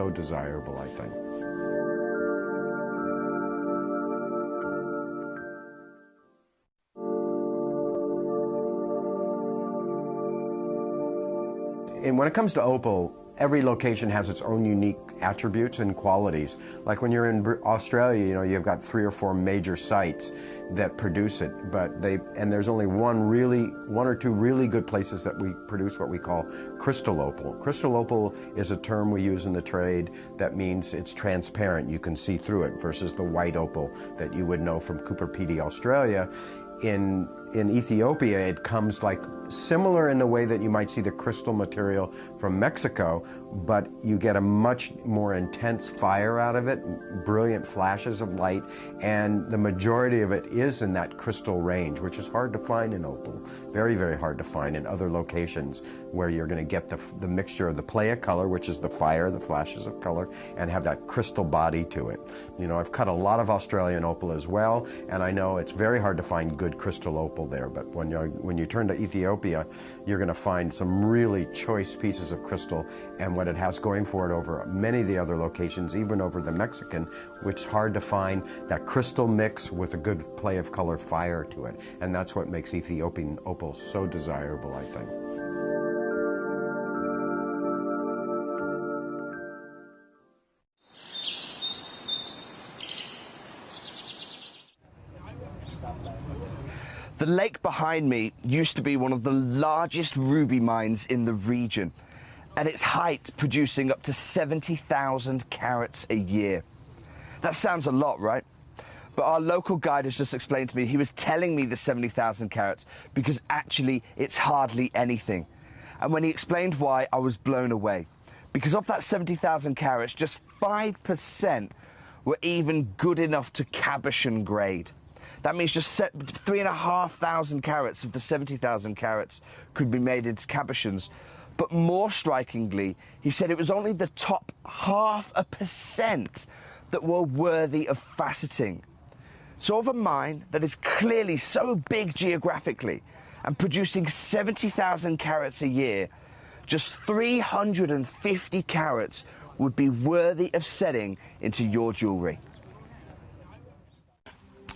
so desirable, I think. And when it comes to opal, every location has its own unique attributes and qualities. Like when you're in Australia, you know, you've got 3 or 4 major sites that produce it, and there's only one or two really good places that we produce what we call crystal opal. Crystal opal is a term we use in the trade that means it's transparent, you can see through it, versus the white opal that you would know from Cooper Pedy, Australia. In Ethiopia, it comes like similar in the way that you might see the crystal material from Mexico, but you get a much more intense fire out of it, brilliant flashes of light, and the majority of it is in that crystal range, which is hard to find in opal. Very, very hard to find in other locations where you're going to get the mixture of the play of color, which is the fire, the flashes of color, and have that crystal body to it. You know, I've cut a lot of Australian opal as well, and I know it's very hard to find good crystal opal there, but when you turn to Ethiopia, you're going to find some really choice pieces of crystal, and what it has going for it over many of the other locations, even over the Mexican, which is hard to find that crystal mix with a good play of color fire to it, and that's what makes Ethiopian opal so desirable, I think. The lake behind me used to be one of the largest ruby mines in the region, at its height producing up to 70,000 carats a year. That sounds a lot, right? But our local guide has just explained to me, he was telling me the 70,000 carats because actually it's hardly anything. And when he explained why, I was blown away. Because of that 70,000 carats, just 5% were even good enough to cabochon grade. That means just 3,500 carats of the 70,000 carats could be made into cabochons. But more strikingly, he said it was only the top 0.5% that were worthy of faceting. So of a mine that is clearly so big geographically and producing 70,000 carats a year, just 350 carats would be worthy of setting into your jewellery.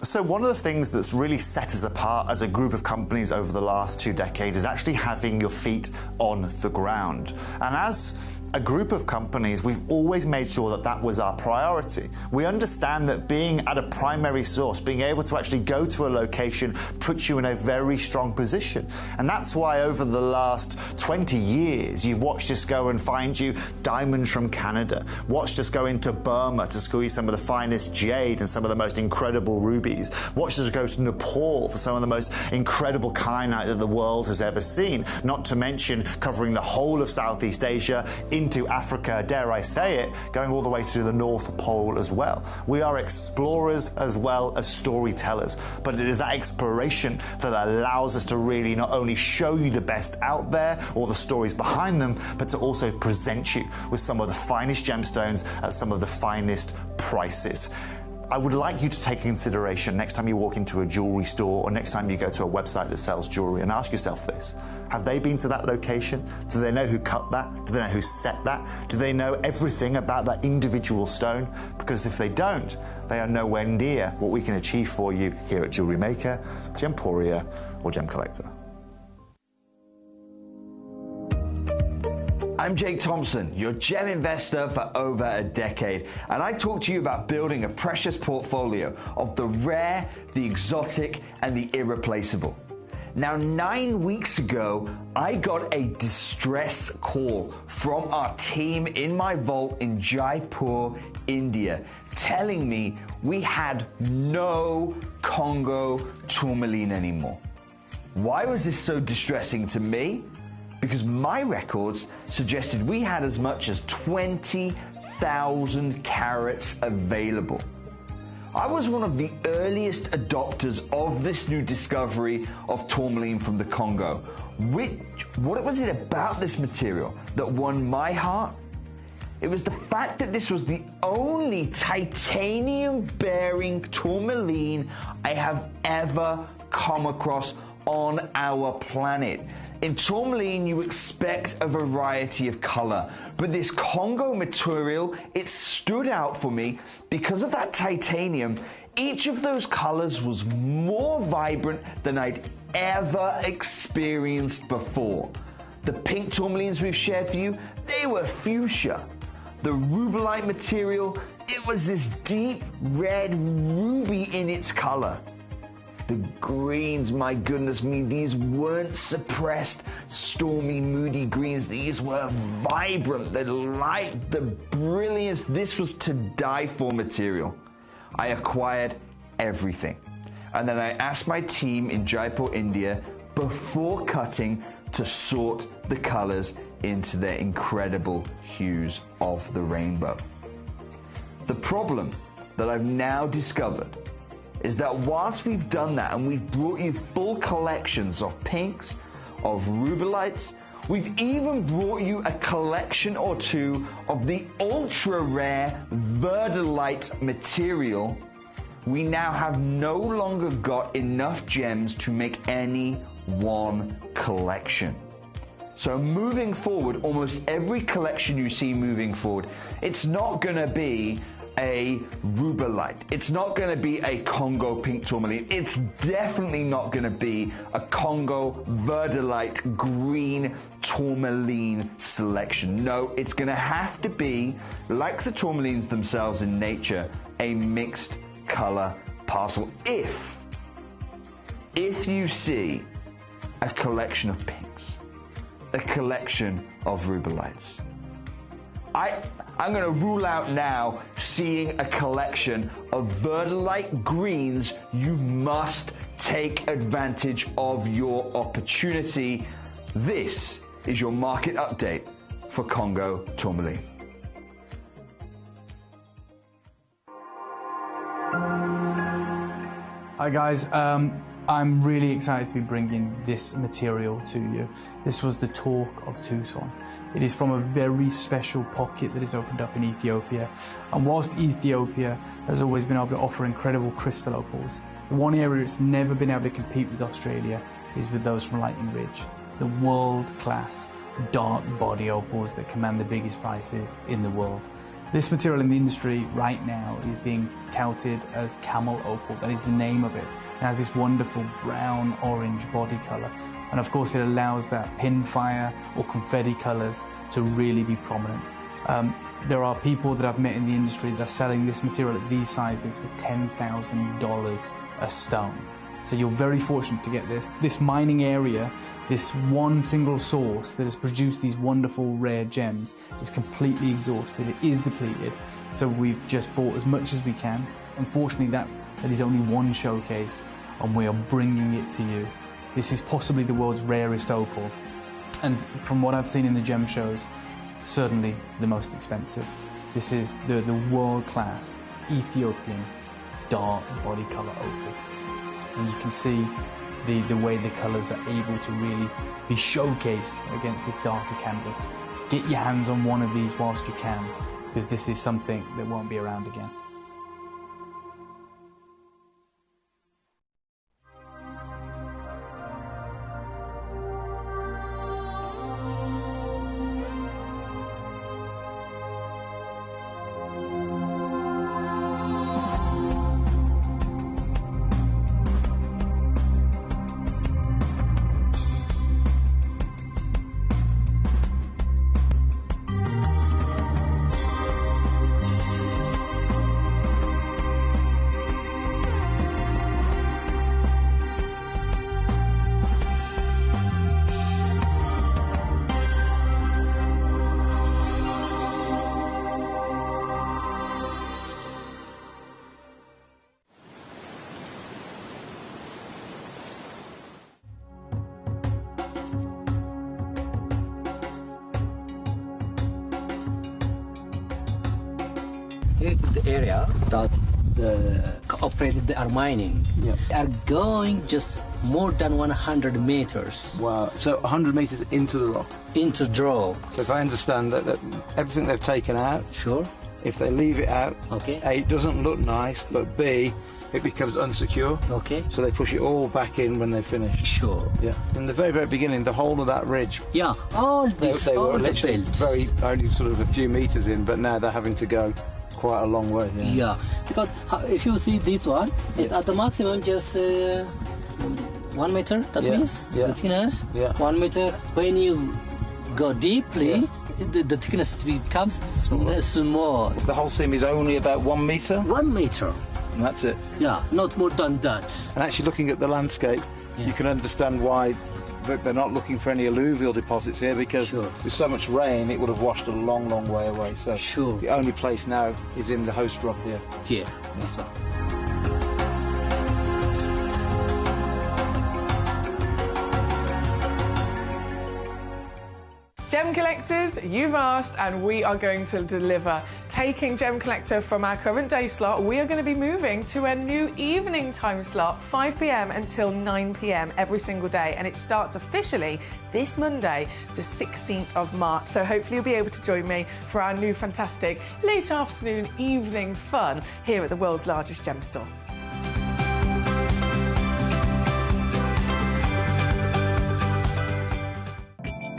So one of the things that's really set us apart as a group of companies over the last 2 decades is actually having your feet on the ground. And as a group of companies, we've always made sure that that was our priority. We understand that being at a primary source, being able to actually go to a location, puts you in a very strong position. And that's why over the last 20 years, you've watched us go and find you diamonds from Canada, watched us go into Burma to squeeze some of the finest jade and some of the most incredible rubies, watched us go to Nepal for some of the most incredible kyanite that the world has ever seen, not to mention covering the whole of Southeast Asia, into Africa, dare I say it, going all the way through the North Pole as well. We are explorers as well as storytellers, but it is that exploration that allows us to really not only show you the best out there or the stories behind them, but to also present you with some of the finest gemstones at some of the finest prices. I would like you to take consideration next time you walk into a jewelry store or next time you go to a website that sells jewelry and ask yourself this. Have they been to that location? Do they know who cut that? Do they know who set that? Do they know everything about that individual stone? Because if they don't, they are nowhere near what we can achieve for you here at Jewelry Maker, Gemporia, or Gemcollector. I'm Jake Thompson, your gem investor for over a decade, and I talk to you about building a precious portfolio of the rare, the exotic, and the irreplaceable. Now, 9 weeks ago, I got a distress call from our team in my vault in Jaipur, India, telling me we had no Congo tourmaline anymore. Why was this so distressing to me? Because my records suggested we had as much as 20,000 carats available. I was one of the earliest adopters of this new discovery of tourmaline from the Congo. What was it about this material that won my heart? It was the fact that this was the only titanium-bearing tourmaline I have ever come across on our planet. In tourmaline, you expect a variety of color, but this Congo material, it stood out for me because of that titanium. Each of those colors was more vibrant than I'd ever experienced before. The pink tourmalines we've shared for you, they were fuchsia. The rubellite material, it was this deep red ruby in its color. The greens, my goodness me, these weren't suppressed, stormy, moody greens. These were vibrant, the light, the brilliance. This was to die for material. I acquired everything. And then I asked my team in Jaipur, India, before cutting, to sort the colors into their incredible hues of the rainbow. The problem that I've now discovered is that whilst we've done that and we've brought you full collections of pinks, of rubellites, we've even brought you a collection or two of the ultra rare verdolite material, we now have no longer got enough gems to make any one collection. So moving forward, almost every collection you see moving forward, it's not going to be a rubellite. It's not going to be a Congo pink tourmaline. It's definitely not going to be a Congo verdolite green tourmaline selection. No, it's going to have to be, like the tourmalines themselves in nature, a mixed color parcel. If you see a collection of pinks, a collection of rubellites, I'm going to rule out now seeing a collection of verdolite greens. You must take advantage of your opportunity. This is your market update for Congo tourmaline. Hi guys, I'm really excited to be bringing this material to you. This was the talk of Tucson. It is from a very special pocket that is opened up in Ethiopia. And whilst Ethiopia has always been able to offer incredible crystal opals, the one area it's never been able to compete with Australia is with those from Lightning Ridge, the world-class dark body opals that command the biggest prices in the world. This material in the industry right now is being touted as camel opal. That is the name of it. It has this wonderful brown orange body color. And of course it allows that pinfire or confetti colors to really be prominent. There are people that I've met in the industry that are selling this material at these sizes for $10,000 a stone. So you're very fortunate to get this. This mining area, this one single source that has produced these wonderful rare gems is completely exhausted. It is depleted. So we've just bought as much as we can. Unfortunately, that is only one showcase and we are bringing it to you. This is possibly the world's rarest opal. And from what I've seen in the gem shows, certainly the most expensive. This is the world-class Ethiopian dark body color opal. And you can see the way the colours are able to really be showcased against this darker canvas. Get your hands on one of these whilst you can, because this is something that won't be around again. Here is the area that the operators they are mining. Yeah. They are going just more than 100 meters. Wow, so 100 meters into the rock. Into the rock. So if I understand that everything they've taken out, Sure. if they leave it out, Okay. A, it doesn't look nice, but B, it becomes unsecure. Okay. So they push it all back in when they finish. Sure. Yeah. In the very, very beginning, the whole of that ridge, Yeah, all this, they all were the literally belts. very only sort of a few meters in, but now they're having to go quite a long way. Yeah. Yeah, because if you see this one, it, at the maximum just 1 meter, that Yeah, means yeah. the thickness, Yeah. 1 meter. When you go deeply, the thickness becomes small. The whole seam is only about 1 meter, 1 meter, and that's it. yeah, not more than that. And actually looking at the landscape, Yeah. you can understand why they're not looking for any alluvial deposits here, because Sure. with so much rain it would have washed a long, long way away. So Sure. the only place now is in the host rock here. Yeah, this one. Gem collectors, you've asked and we are going to deliver. Taking Gem Collector from our current day slot, we are going to be moving to a new evening time slot, 5 p.m. until 9 p.m. every single day, and it starts officially this Monday, the 16th of March. So hopefully you'll be able to join me for our new fantastic late afternoon evening fun here at the world's largest gem store.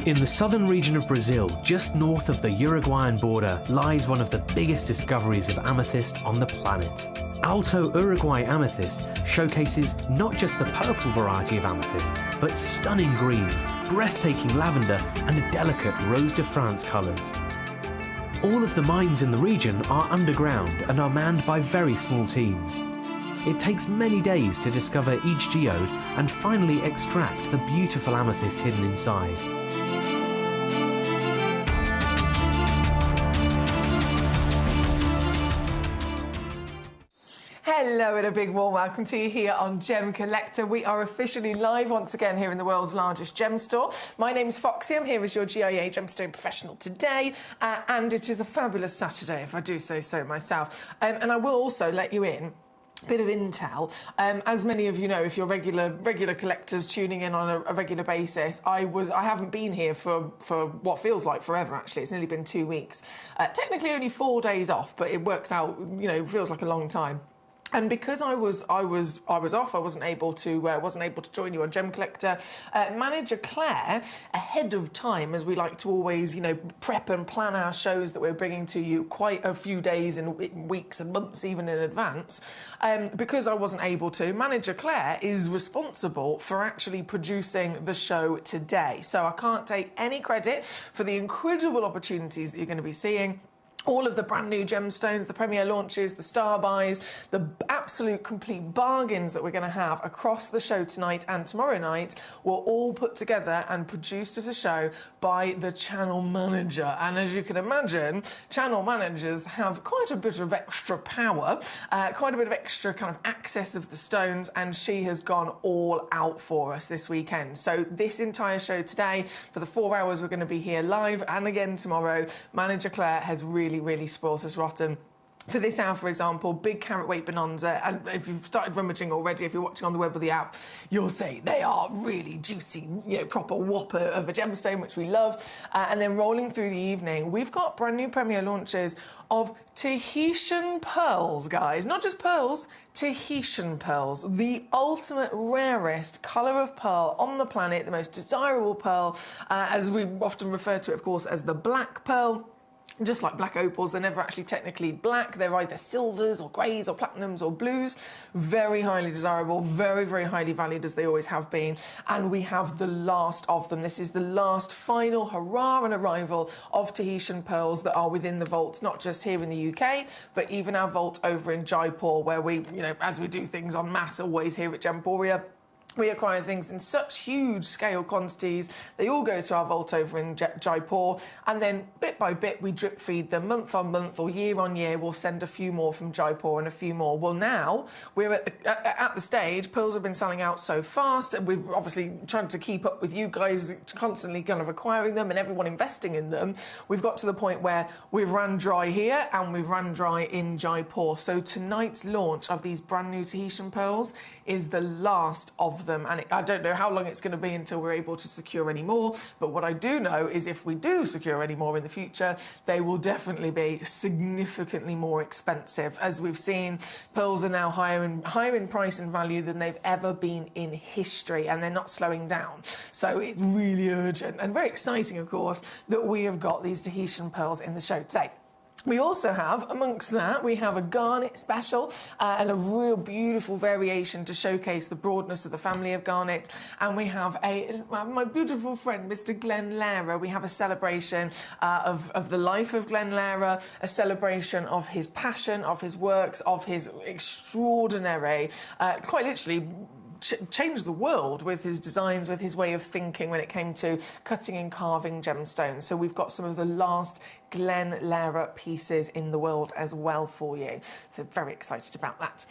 In the southern region of Brazil, just north of the Uruguayan border, lies one of the biggest discoveries of amethyst on the planet. Alto Uruguay amethyst showcases not just the purple variety of amethyst, but stunning greens, breathtaking lavender, and delicate Rose de France colours. All of the mines in the region are underground and are manned by very small teams. It takes many days to discover each geode and finally extract the beautiful amethyst hidden inside. Hello and a big warm welcome to you here on Gem Collector. We are officially live once again here in the world's largest gem store. My name is Foxy, I'm here as your GIA Gemstone professional today, and it is a fabulous Saturday, if I do say so myself. And I will also let you in bit of intel. As many of you know, if you're regular collectors tuning in on a regular basis, I haven't been here for what feels like forever. Actually, it's nearly been 2 weeks. Technically, only 4 days off, but it works out. You know, feels like a long time. And because I was off, I wasn't able to join you on Gem Collector. Manager Claire, ahead of time, as we like to always, prep and plan our shows that we're bringing to you quite a few days and weeks and months even in advance. Because I wasn't able to, Manager Claire is responsible for actually producing the show today. So I can't take any credit for the incredible opportunities that you're going to be seeing. All of the brand new gemstones, the premiere launches, the star buys, the absolute complete bargains that we're going to have across the show tonight and tomorrow night were all put together and produced as a show by the channel manager. And as you can imagine, channel managers have quite a bit of extra power, quite a bit of extra kind of access of the stones, and she has gone all out for us this weekend. So this entire show today, for the 4 hours we're going to be here live, and again tomorrow, Manager Claire has really spoilt us rotten. For this hour, for example, big carat weight bonanza, and if you've started rummaging already, if you're watching on the web or the app, you'll see they are really juicy, proper whopper of a gemstone, which we love. And then rolling through the evening, we've got brand new premiere launches of Tahitian pearls, guys. Not just pearls, Tahitian pearls. The ultimate rarest colour of pearl on the planet, the most desirable pearl, as we often refer to it, of course, as the black pearl. Just like black opals, they're never actually technically black. They're either silvers or greys or platinums or blues. Very highly desirable, very highly valued, as they always have been. And we have the last of them. This is the last final hurrah and arrival of Tahitian pearls that are within the vaults, not just here in the UK, but even our vault over in Jaipur, where we, as we do things en masse always here at Gemporia, we acquire things in such huge scale quantities. They all go to our vault over in Jaipur, and then bit by bit we drip feed them month on month or year on year. We'll send a few more from Jaipur and a few more. Well, now we're at the stage. Pearls have been selling out so fast, and we're obviously trying to keep up with you guys, constantly kind of acquiring them and everyone investing in them. We've got to the point where we've run dry here and we've run dry in Jaipur. So tonight's launch of these brand new Tahitian pearls is the last of of them, and I don't know how long it's going to be until we're able to secure any more, but what I do know is if we do secure any more in the future, they will definitely be significantly more expensive. As we've seen, pearls are now higher in price and value than they've ever been in history, and they're not slowing down. So it's really urgent and very exciting, of course, that we have got these Tahitian pearls in the show today. We also have, amongst that, we have a garnet special and a real beautiful variation to showcase the broadness of the family of garnet. And we have my beautiful friend, Mr. Glenn Lara. We have a celebration of the life of Glenn Lara, a celebration of his passion, of his works, of his extraordinary, quite literally, changed the world with his designs, with his way of thinking when it came to cutting and carving gemstones. So we've got some of the last Glenn Lara pieces in the world as well for you. So very excited about that.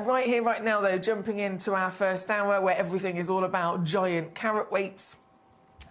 Right here, right now, though, jumping into our first hour where everything is all about giant carat weights.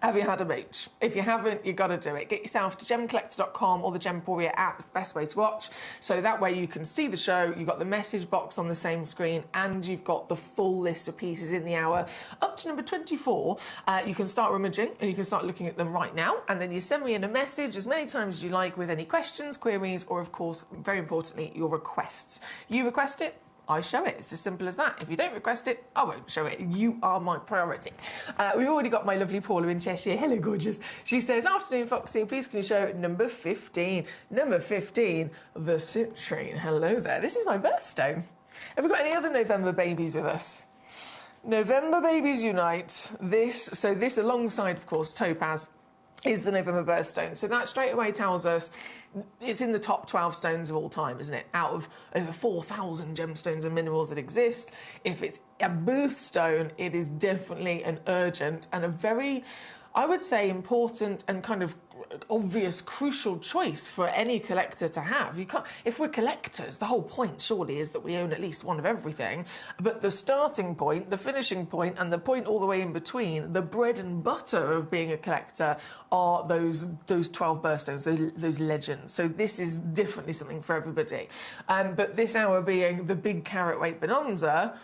Have you had a mooch? If you haven't, you've got to do it. Get yourself to gemcollector.com or the Gemporia app. It's the best way to watch. So that way you can see the show, you've got the message box on the same screen, and you've got the full list of pieces in the hour. Up to number 24, you can start rummaging and you can start looking at them right now. And then you send me in a message as many times as you like with any questions, queries, or, of course, very importantly, your requests. You request it, I show it. It's as simple as that. If you don't request it, I won't show it. You are my priority. We've already got my lovely Paula in Cheshire. Hello, gorgeous. She says, afternoon, Foxy. Please can you show number 15? Number 15, the citrine. Hello there. This is my birthstone. Have we got any other November babies with us? November babies unite. This alongside, of course, topaz, is the November birthstone. So that straight away tells us it's in the top 12 stones of all time, isn't it? Out of over 4,000 gemstones and minerals that exist, if it's a birthstone, it is definitely an urgent and a very, I would say, important and kind of obvious, crucial choice for any collector to have. You can't, if we're collectors, the whole point surely is that we own at least one of everything. But the starting point, the finishing point, and the point all the way in between, the bread and butter of being a collector, are those 12 birthstones, those legends. So this is definitely something for everybody. But this hour being the big carat weight bonanza,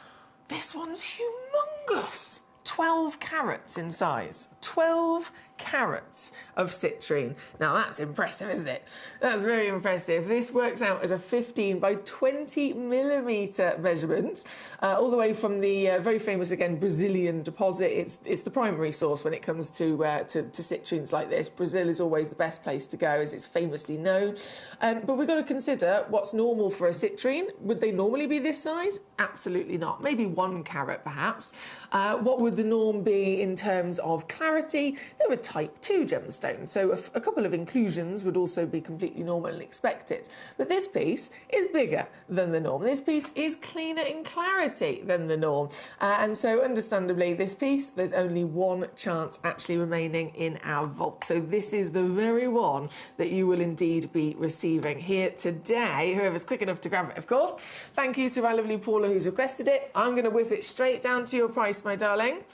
this one's humongous. 12 carats in size. 12 carats of citrine. Now that's impressive, isn't it? That's very impressive. This works out as a 15 by 20 millimetre measurement, all the way from the very famous, again, Brazilian deposit. It's the primary source when it comes to citrines like this. Brazil is always the best place to go, as it's famously known. But we've got to consider what's normal for a citrine. Would they normally be this size? Absolutely not. Maybe 1 carat, perhaps. What would the norm be in terms of clarity? There were type 2 gemstones, so a couple of inclusions would also be completely normal and expected. But this piece is bigger than the norm. This piece is cleaner in clarity than the norm. And so, understandably, this piece, there's only 1 chance actually remaining in our vault. So this is the very one that you will indeed be receiving here today. Whoever's quick enough to grab it, of course. Thank you to our lovely Paula who's requested it. I'm going to whip it straight down to your price, my darling.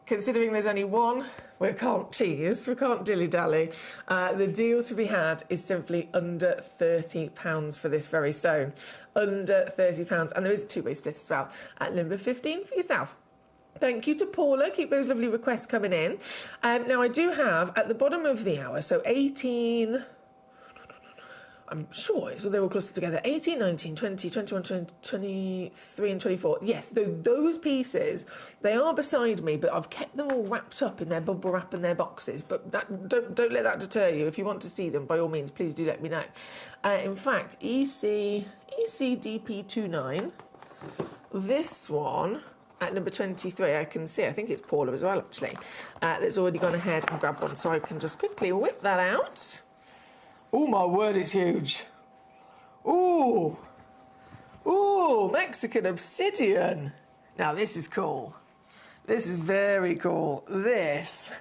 Considering there's only 1, we can't tease, we can't dilly-dally. The deal to be had is simply under £30 for this very stone. Under £30. And there is a 2-way split as well at number 15 for yourself. Thank you to Paula. Keep those lovely requests coming in. Now, I do have, at the bottom of the hour, so 18... I'm sure so they were closer together. 18, 19, 20, 21, 20, 23 and 24. Yes, those pieces, they are beside me, but I've kept them all wrapped up in their bubble wrap and their boxes. But don't let that deter you. If you want to see them, by all means, please do let me know. In fact, ECDP29, this one at number 23, I can see, I think it's Paula as well, actually, that's already gone ahead and grabbed one. So I can just quickly whip that out. Oh, my word, it's huge. Ooh. Ooh, Mexican obsidian. Now, this is cool. This is very cool. This.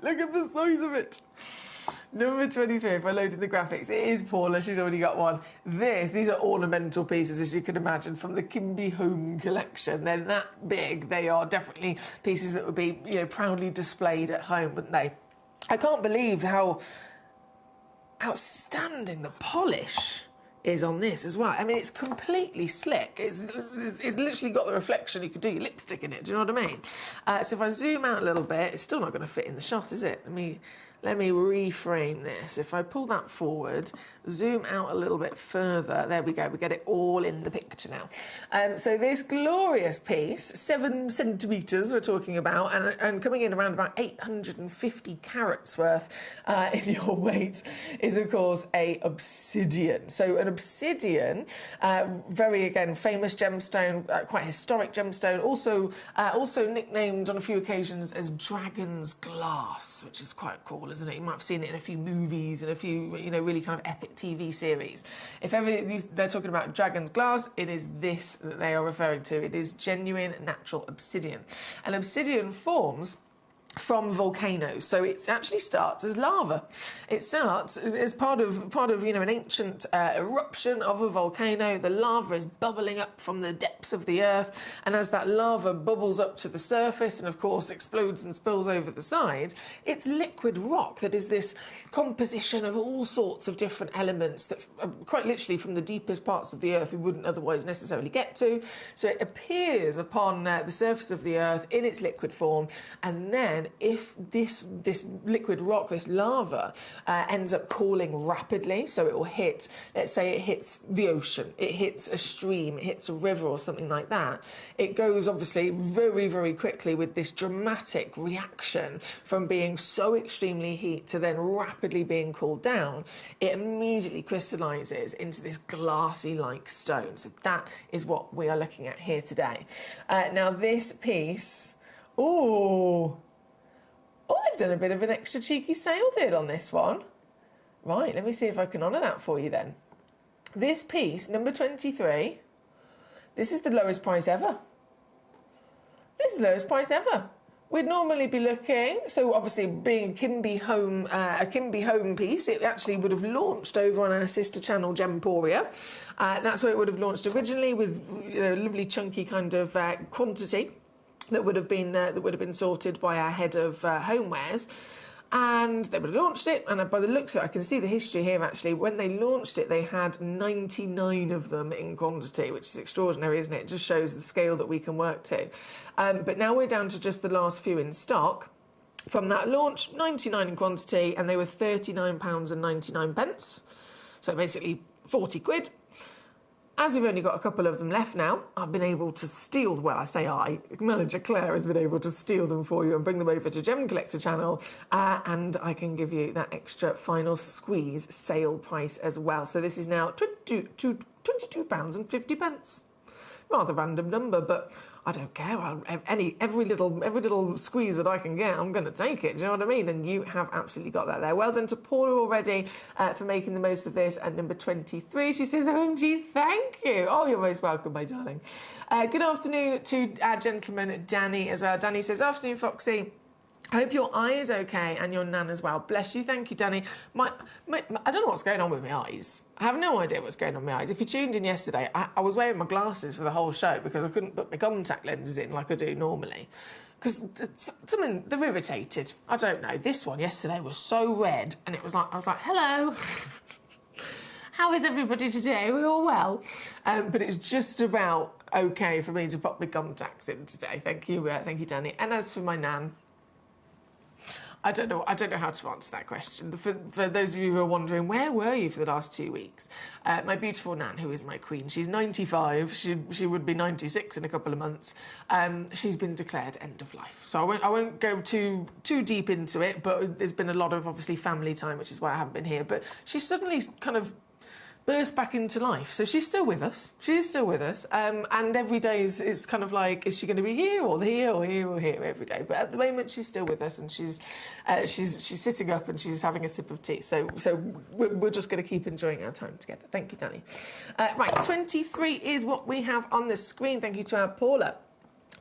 Look at the size of it. Number 23, if I load in the graphics, it is Paula. She's already got one. These are ornamental pieces, as you can imagine, from the Kimby Home collection. They're that big. They are definitely pieces that would be, proudly displayed at home, wouldn't they? I can't believe how outstanding the polish is on this as well. I mean, it's completely slick. It's literally got the reflection. You could do your lipstick in it. Do you know what I mean? So if I zoom out a little bit, it's still not going to fit in the shot, is it? Let me reframe this. If I pull that forward, zoom out a little bit further, there we go, we get it all in the picture now. So this glorious piece, 7 centimetres we're talking about, and coming in around about 850 carats worth in your weight, is of course a obsidian. So an obsidian, very, again, famous gemstone, quite historic gemstone, also nicknamed on a few occasions as dragon's glass, which is quite cool, isn't it? You might have seen it in a few movies and a few, really kind of epic TV series. If ever they're talking about dragon's glass, it is this that they are referring to. It is genuine natural obsidian. And obsidian forms from volcanoes, so it actually starts as lava. It starts as part of an ancient eruption of a volcano. The lava is bubbling up from the depths of the earth, and as that lava bubbles up to the surface and of course explodes and spills over the side, it's liquid rock that is this composition of all sorts of different elements that quite literally from the deepest parts of the earth we wouldn't otherwise necessarily get to. So it appears upon the surface of the earth in its liquid form, and then if this liquid rock, this lava, ends up cooling rapidly, so it will hit, let's say it hits the ocean, it hits a stream, it hits a river or something like that, it goes obviously very, very quickly with this dramatic reaction from being so extremely heat to then rapidly being cooled down. It immediately crystallises into this glassy-like stone. So that is what we are looking at here today. Now this piece, they've done a bit of an extra cheeky sale deal on this one. Right, let me see if I can honour that for you then. This piece, number 23, this is the lowest price ever. This is the lowest price ever. We'd normally be looking, so obviously being a Kimby Home piece, it actually would have launched over on our sister channel Gemporia. That's where it would have launched originally with a lovely chunky kind of quantity that would have been sorted by our head of homewares, and they would have launched it. And by the looks of it, I can see the history here. Actually, when they launched it, they had 99 of them in quantity, which is extraordinary, isn't it? It just shows the scale that we can work to. But now we're down to just the last few in stock. From that launch, 99 in quantity, and they were £39.99. So basically 40 quid. As we've only got a couple of them left now, I've been able to steal, well, I say Manager Claire has been able to steal them for you and bring them over to Gemcollector channel, and I can give you that extra final squeeze sale price as well. So this is now £22.50. Rather random number, but I don't care. Every little squeeze that I can get, I'm going to take it. Do you know what I mean? And you have absolutely got that there. Well done to Paula already for making the most of this. At number 23, she says, OMG, thank you. Oh, you're most welcome, my darling. Good afternoon to our gentleman, Danny, as well. Danny says, afternoon, Foxy. I hope your eye is okay and your nan as well. Bless you. Thank you, Danny. I don't know what's going on with my eyes. I have no idea what's going on with my eyes. If you tuned in yesterday, I was wearing my glasses for the whole show because I couldn't put my contact lenses in like I do normally. Because they're irritated. I don't know. This one yesterday was so red, and I was like, hello. How is everybody today? We're all well. But it's just about okay for me to pop my contacts in today. Thank you, Danny. And as for my nan, I don't know how to answer that question. For those of you who are wondering, where were you for the last 2 weeks? My beautiful nan, who is my queen, she's 95. She would be 96 in a couple of months. She's been declared end of life. So I won't go too deep into it, but there's been a lot of, obviously, family time, which is why I haven't been here. But she's suddenly kind of burst back into life. So she's still with us. She is still with us. And every day is kind of like, is she going to be here or here or here or here every day? But at the moment, she's still with us, and she's sitting up and she's having a sip of tea. So we're just going to keep enjoying our time together. Thank you, Danny. Right, 23 is what we have on the screen. Thank you to our Paula.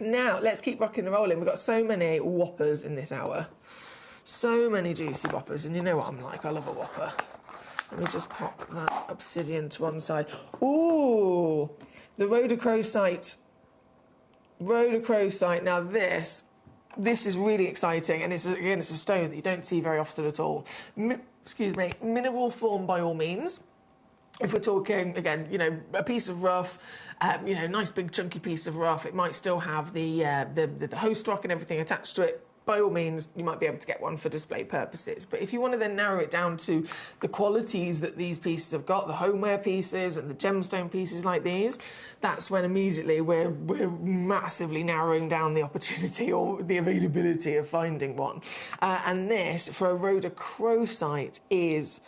Now, let's keep rocking and rolling. We've got so many whoppers in this hour. So many juicy whoppers. And you know what I'm like. I love a whopper. Let me just pop that obsidian to one side. Ooh, the rhodochrosite. Rhodochrosite. Now this is really exciting, and it's a stone that you don't see very often at all. Excuse me. Mineral form by all means. If we're talking, again, you know, a piece of rough, you know, nice big chunky piece of rough, it might still have the host rock and everything attached to it. By all means, you might be able to get one for display purposes. But if you want to then narrow it down to the qualities that these pieces have got, the homeware pieces and the gemstone pieces like these, that's when immediately we're massively narrowing down the opportunity or the availability of finding one. And this, for a rhodochrosite, is,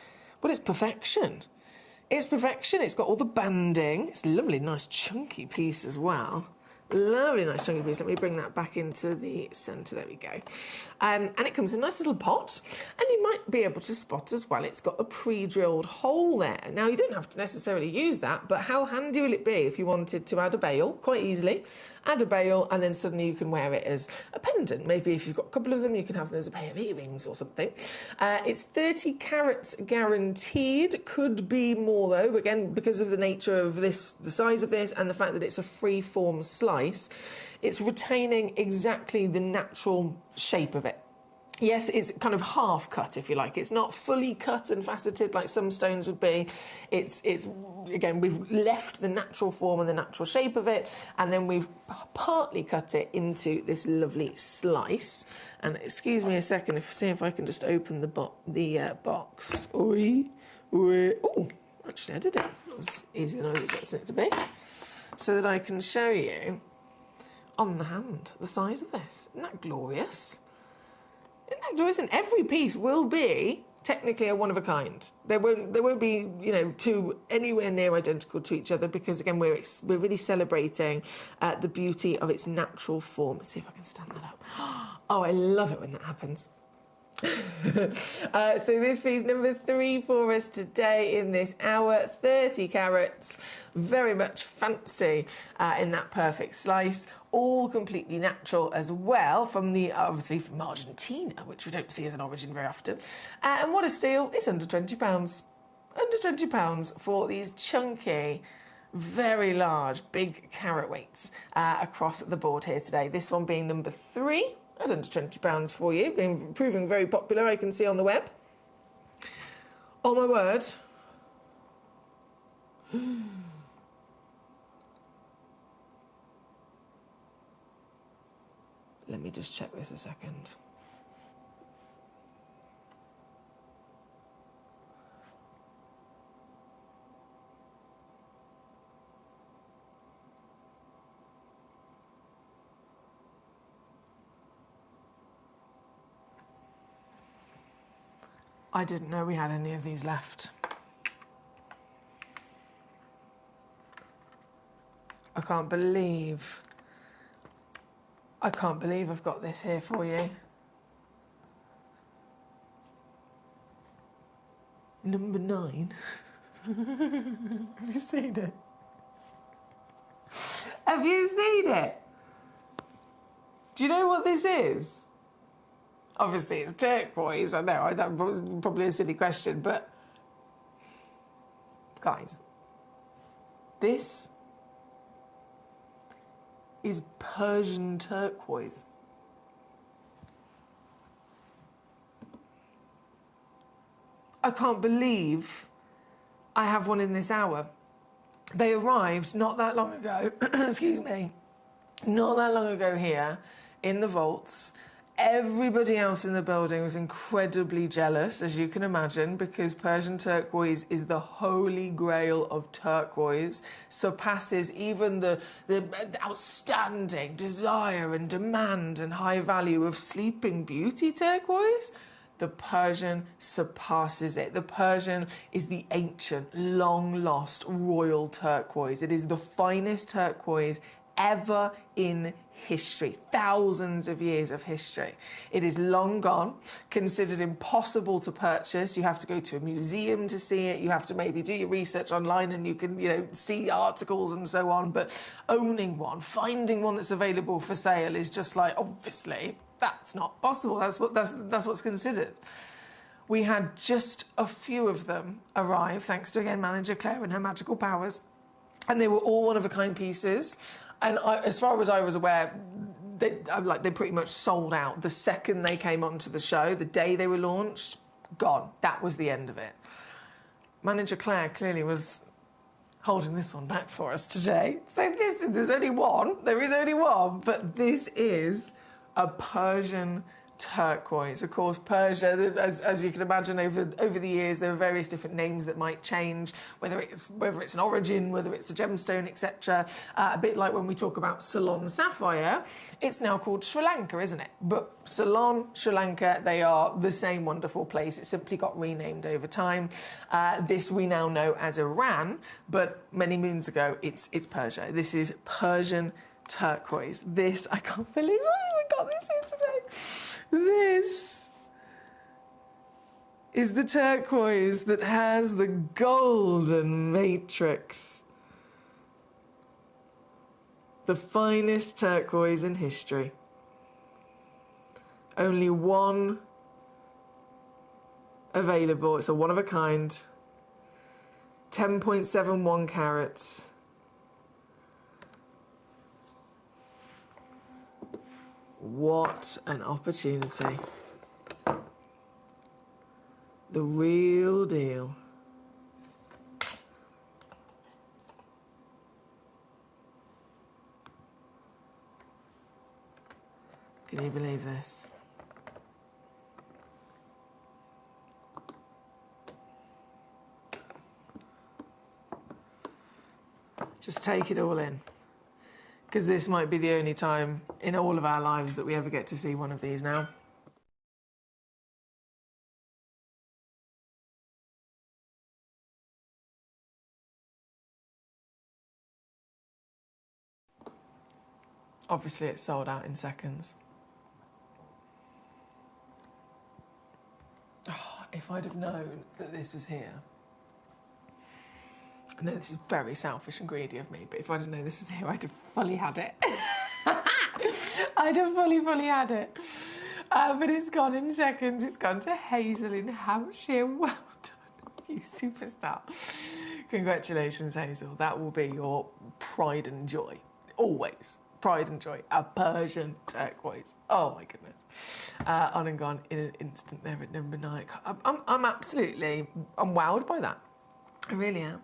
well, it's perfection. It's perfection. It's got all the banding. It's a lovely, nice, chunky piece as well. Lovely, nice chunky piece. Let me bring that back into the centre. There we go. And it comes in a nice little pot. And you might be able to spot as well, it's got a pre-drilled hole there. Now, you don't have to necessarily use that, but how handy will it be if you wanted to add a bail quite easily? Add a bail, and then suddenly you can wear it as a pendant. Maybe if you've got a couple of them, you can have them as a pair of earrings or something. It's 30 carats guaranteed. Could be more, though, again, because of the nature of this, the size of this, and the fact that it's a free-form slice. It's retaining exactly the natural shape of it. Yes, it's kind of half cut, if you like. It's not fully cut and faceted like some stones would be. It's again, we've left the natural form and the natural shape of it, and then we've partly cut it into this lovely slice. And excuse me a second, see if I can just open the box. Oh, actually I did it. That was easier than I was expecting it to be. So that I can show you on the hand the size of this. Isn't that glorious? Isn't that glorious? And every piece will be technically a one of a kind. There won't be, you know, two anywhere near identical to each other, because again we're really celebrating the beauty of its natural form. Let's see if I can stand that up. Oh, I love it when that happens. So this piece number 3 for us today in this hour, 30 carats, very much fancy in that perfect slice, all completely natural as well, from the obviously from Argentina, which we don't see as an origin very often. And what a steal! It's under £20. Under £20 for these chunky, very large, big carat weights across the board here today. This one being number 3. At under £20 for you, proving very popular, I can see on the web. Oh my word. Let me just check this a second. I didn't know we had any of these left. I can't believe I've got this here for you. Number 9. Have you seen it? Have you seen it? Do you know what this is? Obviously, it's turquoise. I know, that was probably a silly question, but guys, this is Persian turquoise. I can't believe I have one in this hour. They arrived not that long ago, excuse me, not that long ago here in the vaults. Everybody else in the building was incredibly jealous, as you can imagine, because Persian turquoise is the holy grail of turquoise, surpasses even the outstanding desire and demand and high value of Sleeping Beauty turquoise. The Persian surpasses it. The Persian is the ancient, long-lost royal turquoise. It is the finest turquoise ever in history, thousands of years of history. It is long gone, considered impossible to purchase. You have to go to a museum to see it. You have to maybe do your research online and you can, you know, see articles and so on. But owning one, finding one that's available for sale is just like, obviously, that's not possible. That's what's considered. We had just a few of them arrive, thanks to, again, Manager Claire and her magical powers. And they were all one-of-a-kind pieces. And as far as I was aware, they pretty much sold out the second they came onto the show. The day they were launched, gone. That was the end of it. Manager Claire clearly was holding this one back for us today. So there is only one, but this is a Persian turquoise. Of course, Persia, as you can imagine, over the years, there are various different names that might change, whether it's an origin, whether it's a gemstone, etc. A bit like when we talk about Ceylon sapphire, it's now called Sri Lanka, isn't it? But Ceylon, Sri Lanka, they are the same wonderful place. It simply got renamed over time. This we now know as Iran, but many moons ago, it's Persia. This is Persian turquoise. This, I can't believe I got this here today. This is the turquoise that has the golden matrix. The finest turquoise in history. Only one available. It's a one of a kind. 10.71 carats. What an opportunity. The real deal. Can you believe this? Just take it all in. Because this might be the only time in all of our lives that we ever get to see one of these now. Obviously, it's sold out in seconds. Oh, if I'd have known that this was here. I know this is very selfish and greedy of me, but if I didn't know this was here, I'd have fully had it. I'd have fully had it. But it's gone in seconds. It's gone to Hazel in Hampshire. Well done, you superstar. Congratulations, Hazel. That will be your pride and joy. Always. Pride and joy. A Persian turquoise. Oh, my goodness. On and gone in an instant there at number 9. I'm absolutely... I'm wowed by that. I really am.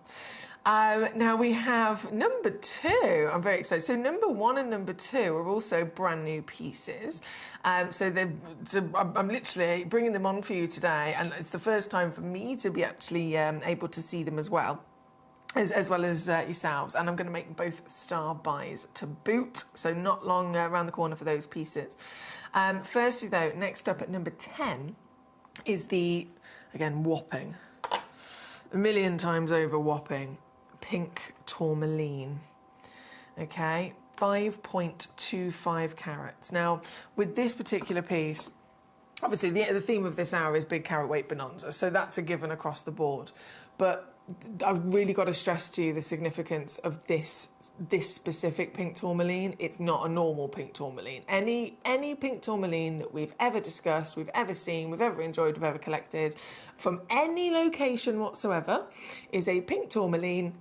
Now we have number 2. I'm very excited. So number 1 and number 2 are also brand new pieces. I'm literally bringing them on for you today, and it's the first time for me to be actually able to see them as well. As well as yourselves, and I'm going to make both star buys to boot, so not long around the corner for those pieces. Firstly though, next up at number 10 is the, again, whopping, a million times over whopping, pink tourmaline. Okay, 5.25 carats. Now, with this particular piece, obviously the theme of this hour is big carat weight bonanza, so that's a given across the board. But I've really got to stress to you the significance of this specific pink tourmaline. It's not a normal pink tourmaline. Any pink tourmaline that we've ever discussed, we've ever seen, we've ever enjoyed, we've ever collected, from any location whatsoever, is a pink tourmaline.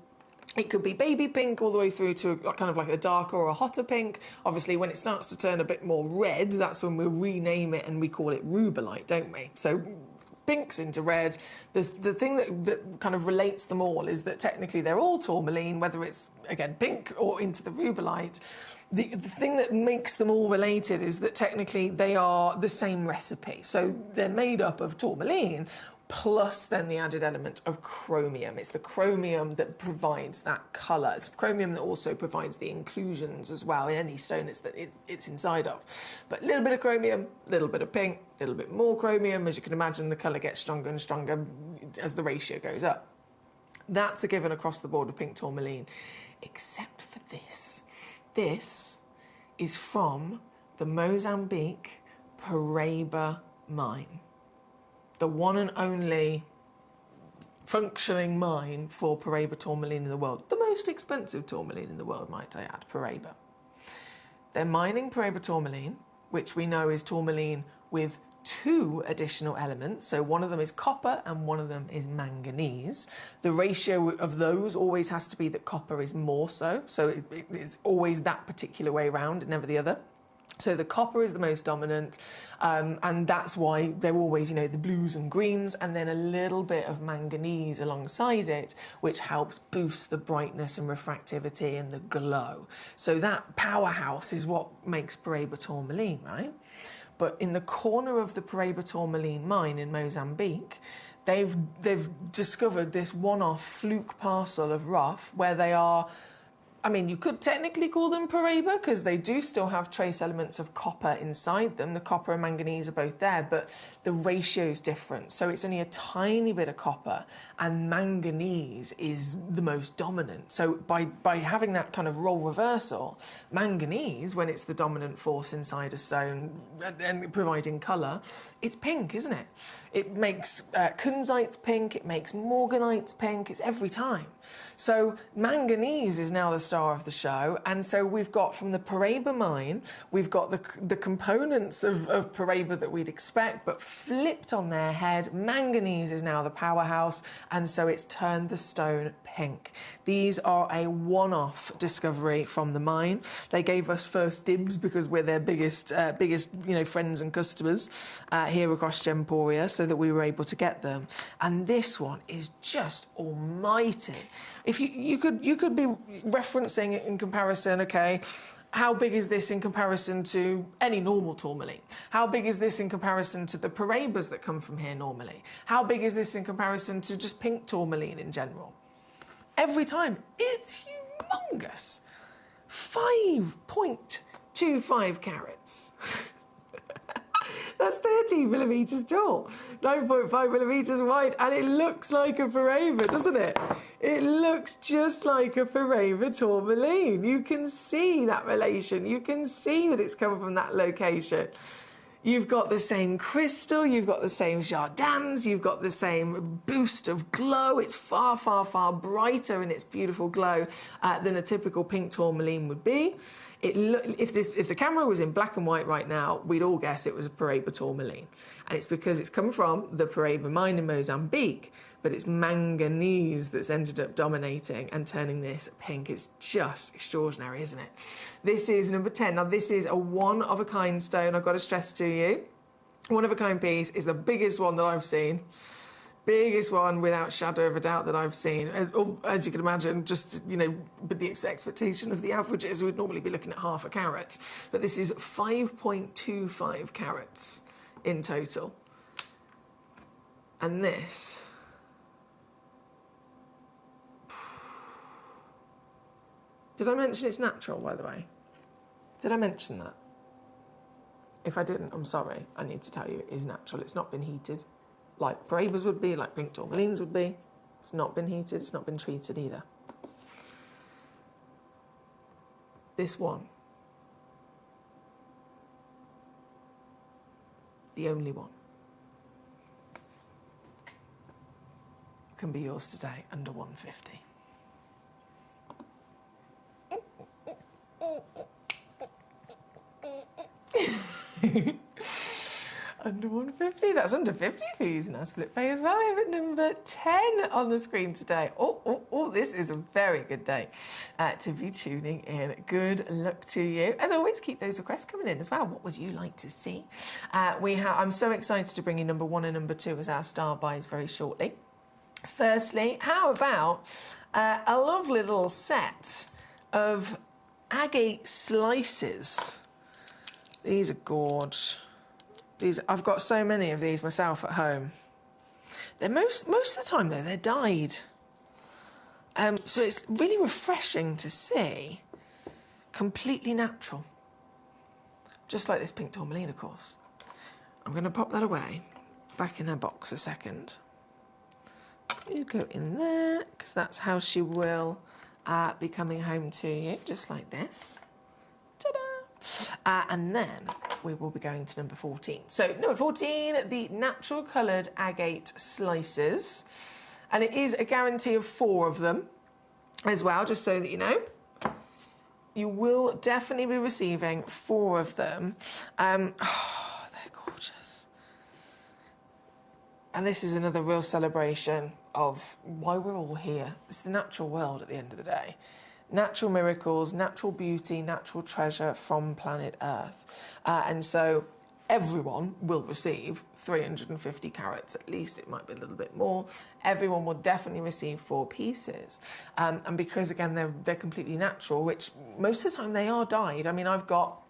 It could be baby pink all the way through to kind of like a darker or a hotter pink. Obviously, when it starts to turn a bit more red, that's when we rename it and we call it rubellite, don't we? So pinks into red. The thing that kind of relates them all is that technically they're all tourmaline, whether it's, again, pink or into the rubellite. The thing that makes them all related is that technically they are the same recipe. So they're made up of tourmaline, plus then the added element of chromium. It's the chromium that provides that colour. It's chromium that also provides the inclusions as well in any stone it's inside of. But a little bit of chromium, a little bit of pink, a little bit more chromium. As you can imagine, the colour gets stronger and stronger as the ratio goes up. That's a given across the board with pink tourmaline, except for this. This is from the Mozambique Paraíba mine. The one and only functioning mine for Paraíba tourmaline in the world. The most expensive tourmaline in the world, might I add, Paraíba. They're mining Paraíba tourmaline, which we know is tourmaline with 2 additional elements. So one of them is copper and one of them is manganese. The ratio of those always has to be that copper is more so. So it's always that particular way around, never the other. So the copper is the most dominant, and that's why they're always, you know, the blues and greens, and then a little bit of manganese alongside it, which helps boost the brightness and refractivity and the glow. So that powerhouse is what makes Paraíba tourmaline, right? But in the corner of the Paraíba tourmaline mine in Mozambique, they've discovered this one-off fluke parcel of rough where they are, I mean, you could technically call them Paraíba because they do still have trace elements of copper inside them. The copper and manganese are both there, but the ratio is different. So it's only a tiny bit of copper, and manganese is the most dominant. So by having that kind of role reversal, manganese, when it's the dominant force inside a stone and providing colour, it's pink, isn't it? It makes kunzite pink, it makes morganite pink, it's every time. So manganese is now the star of the show, and so we've got from the Paraíba mine, we've got the components of Paraíba that we'd expect, but flipped on their head. Manganese is now the powerhouse, and so it's turned the stone pink. These are a one-off discovery from the mine. They gave us first dibs because we're their biggest friends and customers here across Gemporia, so that we were able to get them. And this one is just almighty. If you could be referencing it in comparison, okay, how big is this in comparison to any normal tourmaline? How big is this in comparison to the Paraíbas that come from here normally? How big is this in comparison to just pink tourmaline in general? Every time, it's humongous. 5.25 carats. That's 13 millimetres tall, 9.5 millimetres wide, and it looks like a Paraíba, doesn't it? It looks just like a Paraíba tourmaline. You can see that relation. You can see that it's come from that location. You've got the same crystal, you've got the same jardins, you've got the same boost of glow. It's far, far, far brighter in its beautiful glow than a typical pink tourmaline would be. If the camera was in black and white right now, we'd all guess it was a Paraíba tourmaline. And it's because it's come from the Paraíba mine in Mozambique, but it's manganese that's ended up dominating and turning this pink. It's just extraordinary, isn't it? This is number 10. Now, this is a one-of-a-kind stone, I've got to stress to you. One-of-a-kind piece is the biggest one that I've seen. Biggest one, without shadow of a doubt, that I've seen. As you can imagine, just, you know, with the expectation of the averages, we'd normally be looking at half a carat. But this is 5.25 carats in total. And this... Did I mention it's natural, by the way? Did I mention that? If I didn't, I'm sorry. I need to tell you it is natural. It's not been heated like Paraíbas would be, like pink tourmalines would be. It's not been heated. It's not been treated either. This one. The only one. Can be yours today under 150. Under 150, that's under 50 for using our split pay as well. Here at number 10 on the screen today. Oh, this is a very good day to be tuning in. Good luck to you. As always, keep those requests coming in as well. What would you like to see? I'm so excited to bring you number 1 and number 2 as our star buys very shortly. Firstly, how about a lovely little set of agate slices? These are gorge. I've got so many of these myself at home. They're most of the time though, they're dyed. So it's really refreshing to see. Completely natural. Just like this pink tourmaline, of course. I'm going to pop that away, back in her box a second. You go in there, because that's how she will be coming home to you, just like this. Ta-da! And then we will be going to number 14. So number 14, the natural coloured agate slices. And it is a guarantee of 4 of them as well, just so that you know. You will definitely be receiving 4 of them. They're gorgeous. And this is another real celebration of why we're all here. It's the natural world at the end of the day. natural miracles, natural beauty, natural treasure from planet Earth. And so everyone will receive 350 carats at least. It might be a little bit more. Everyone will definitely receive 4 pieces. And because, again, they're completely natural, which most of the time they are dyed. I mean, I've got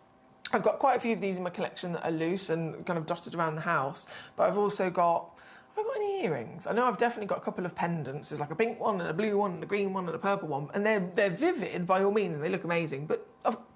quite a few of these in my collection that are loose and kind of dotted around the house, but I've also got... Have I got any earrings? I know I've definitely got a couple of pendants. There's like a pink one and a blue one and a green one and a purple one, and they're vivid by all means, and they look amazing, but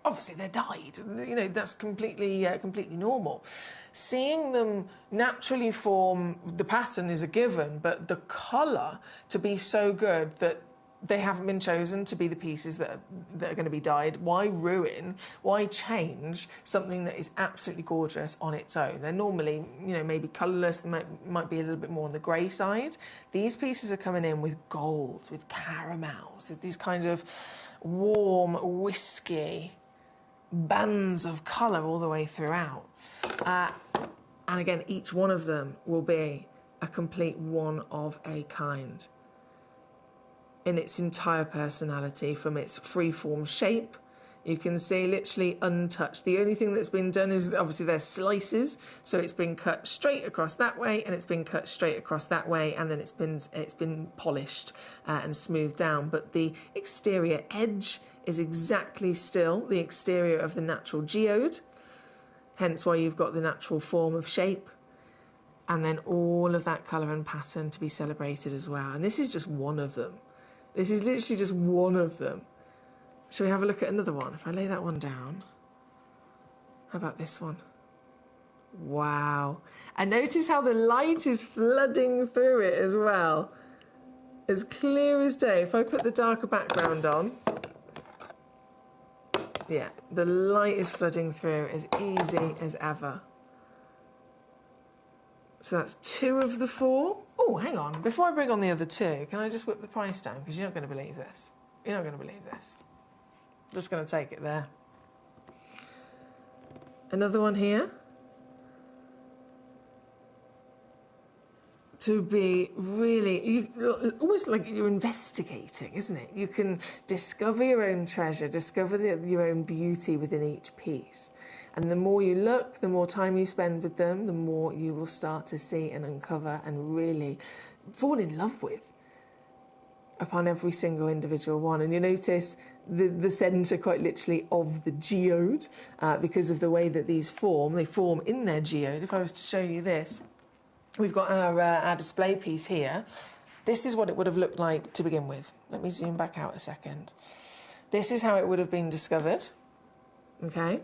obviously they're dyed. You know, that's completely normal. Seeing them naturally form, the pattern is a given, but the colour to be so good that they haven't been chosen to be the pieces that are going to be dyed. Why ruin? Why change something that is absolutely gorgeous on its own? They're normally, you know, maybe colourless. They might be a little bit more on the grey side. These pieces are coming in with golds, with caramels, with these kinds of warm, whisky bands of colour all the way throughout. And again, each one of them will be a complete one of a kind in its entire personality, from its free-form shape. You can see literally untouched. The only thing that's been done is obviously there's slices, so it's been cut straight across that way, and it's been cut straight across that way, and then it's been polished and smoothed down. But the exterior edge is exactly still the exterior of the natural geode, hence why you've got the natural form of shape, and then all of that colour and pattern to be celebrated as well. And this is just one of them. This is literally just one of them. Shall we have a look at another one? If I lay that one down. How about this one? Wow. And notice how the light is flooding through it as well. As clear as day. If I put the darker background on, yeah, the light is flooding through as easy as ever. So that's 2 of the 4. Oh, hang on. Before I bring on the other 2, can I just whip the price down? Because you're not going to believe this. You're not going to believe this. Just going to take it there. Another one here. To be really, almost like you're investigating, isn't it? You can discover your own treasure, discover your own beauty within each piece. And the more you look, the more time you spend with them, the more you will start to see and uncover and really fall in love with upon every single individual one. And you notice the centre quite literally of the geode, because of the way that these form. They form in their geode. If I was to show you this, we've got our display piece here. This is what it would have looked like to begin with. Let me zoom back out a second. This is how it would have been discovered, okay?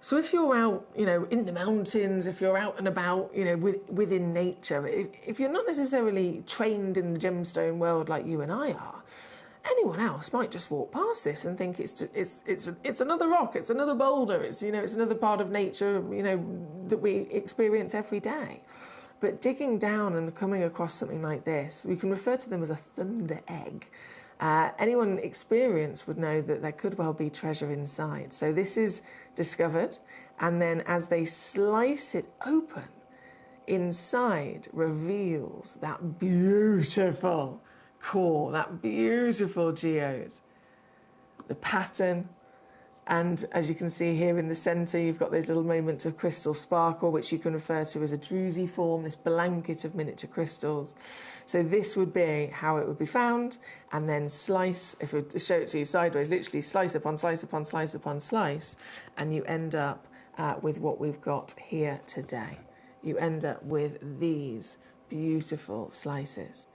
So if you're out, you know, in the mountains, if you're out and about, you know, within nature, if you're not necessarily trained in the gemstone world like you and I are, anyone else might just walk past this and think it's another rock, it's another boulder, it's another part of nature, you know, that we experience every day. But digging down and coming across something like this, we can refer to them as a thunder egg. Anyone experienced would know that there could well be treasure inside. So this is discovered, and then as they slice it open, inside reveals that beautiful core, that beautiful geode, the pattern. And as you can see here in the centre, you've got those little moments of crystal sparkle, which you can refer to as a druzy form, this blanket of miniature crystals. So this would be how it would be found, and then slice, if we show it to you sideways, literally slice upon slice upon slice upon slice, and you end up with what we've got here today. You end up with these beautiful slices.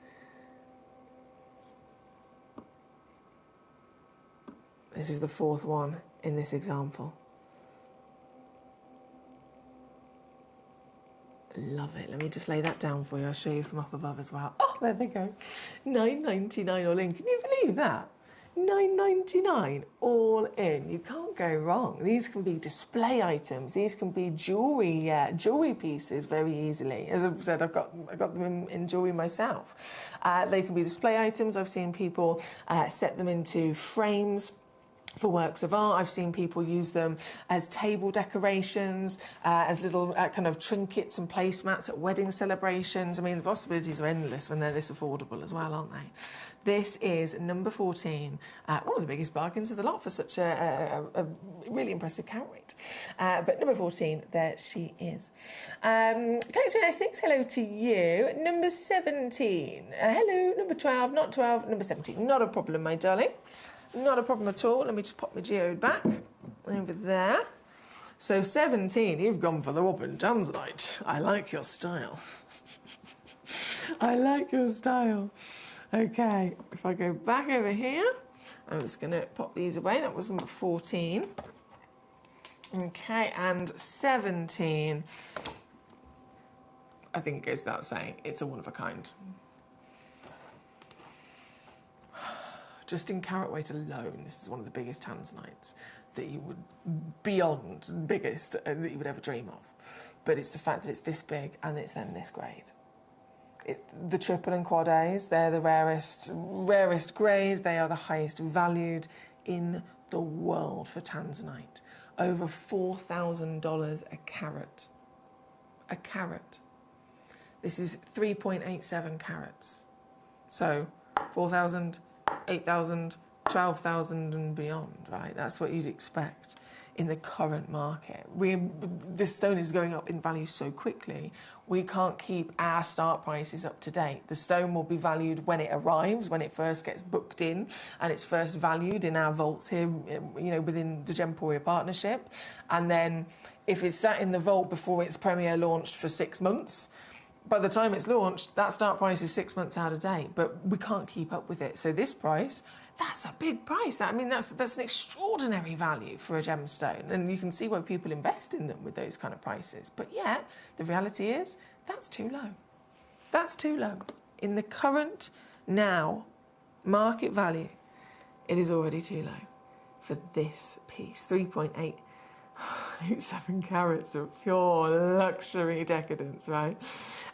This is the 4th one in this example. Love it. Let me just lay that down for you. I'll show you from up above as well. Oh, there they go. $9.99 all in. Can you believe that? $9.99 all in. You can't go wrong. These can be display items. These can be jewelry pieces very easily. As I've said, I've got them in jewelry myself. They can be display items. I've seen people set them into frames for works of art. I've seen people use them as table decorations, as little kind of trinkets and placemats at wedding celebrations. I mean, the possibilities are endless when they're this affordable as well, aren't they? This is number 14, one of the biggest bargains of the lot for such a really impressive carat weight. But number 14, there she is. Collector in Essex, hello to you. Number 17, hello. Number 12, not 12, number 17. Not a problem, my darling. Not a problem at all. Let me just pop my geode back over there. So 17, you've gone for the whopping Tanzanite. I like your style. I like your style. Okay, if I go back over here, I'm just going to pop these away. That was number 14. Okay, and 17. I think it goes without saying, it's a one of a kind. Just in carat weight alone, this is one of the biggest tanzanites that you would, beyond biggest, that you would ever dream of. But it's the fact that it's this big and it's then this grade. It's the triple and quad A's, they're the rarest grade, they are the highest valued in the world for tanzanite. Over $4,000 a carat. A carat. This is 3.87 carats. So 4,000, 8,000, 12,000 and beyond, right? That's what you'd expect in the current market. This stone is going up in value so quickly, we can't keep our start prices up to date. The stone will be valued when it arrives, when it first gets booked in, and it's first valued in our vaults here, you know, within the Gemporia partnership. And then if it's sat in the vault before its premiere launched for 6 months, by the time it's launched, that start price is 6 months out of date, but we can't keep up with it. So this price, that's a big price. I mean, that's an extraordinary value for a gemstone, and you can see why people invest in them with those kind of prices. But yet, the reality is, that's too low. That's too low. In the current, now, market value, it is already too low for this piece. 3.87 carats of pure luxury decadence, right?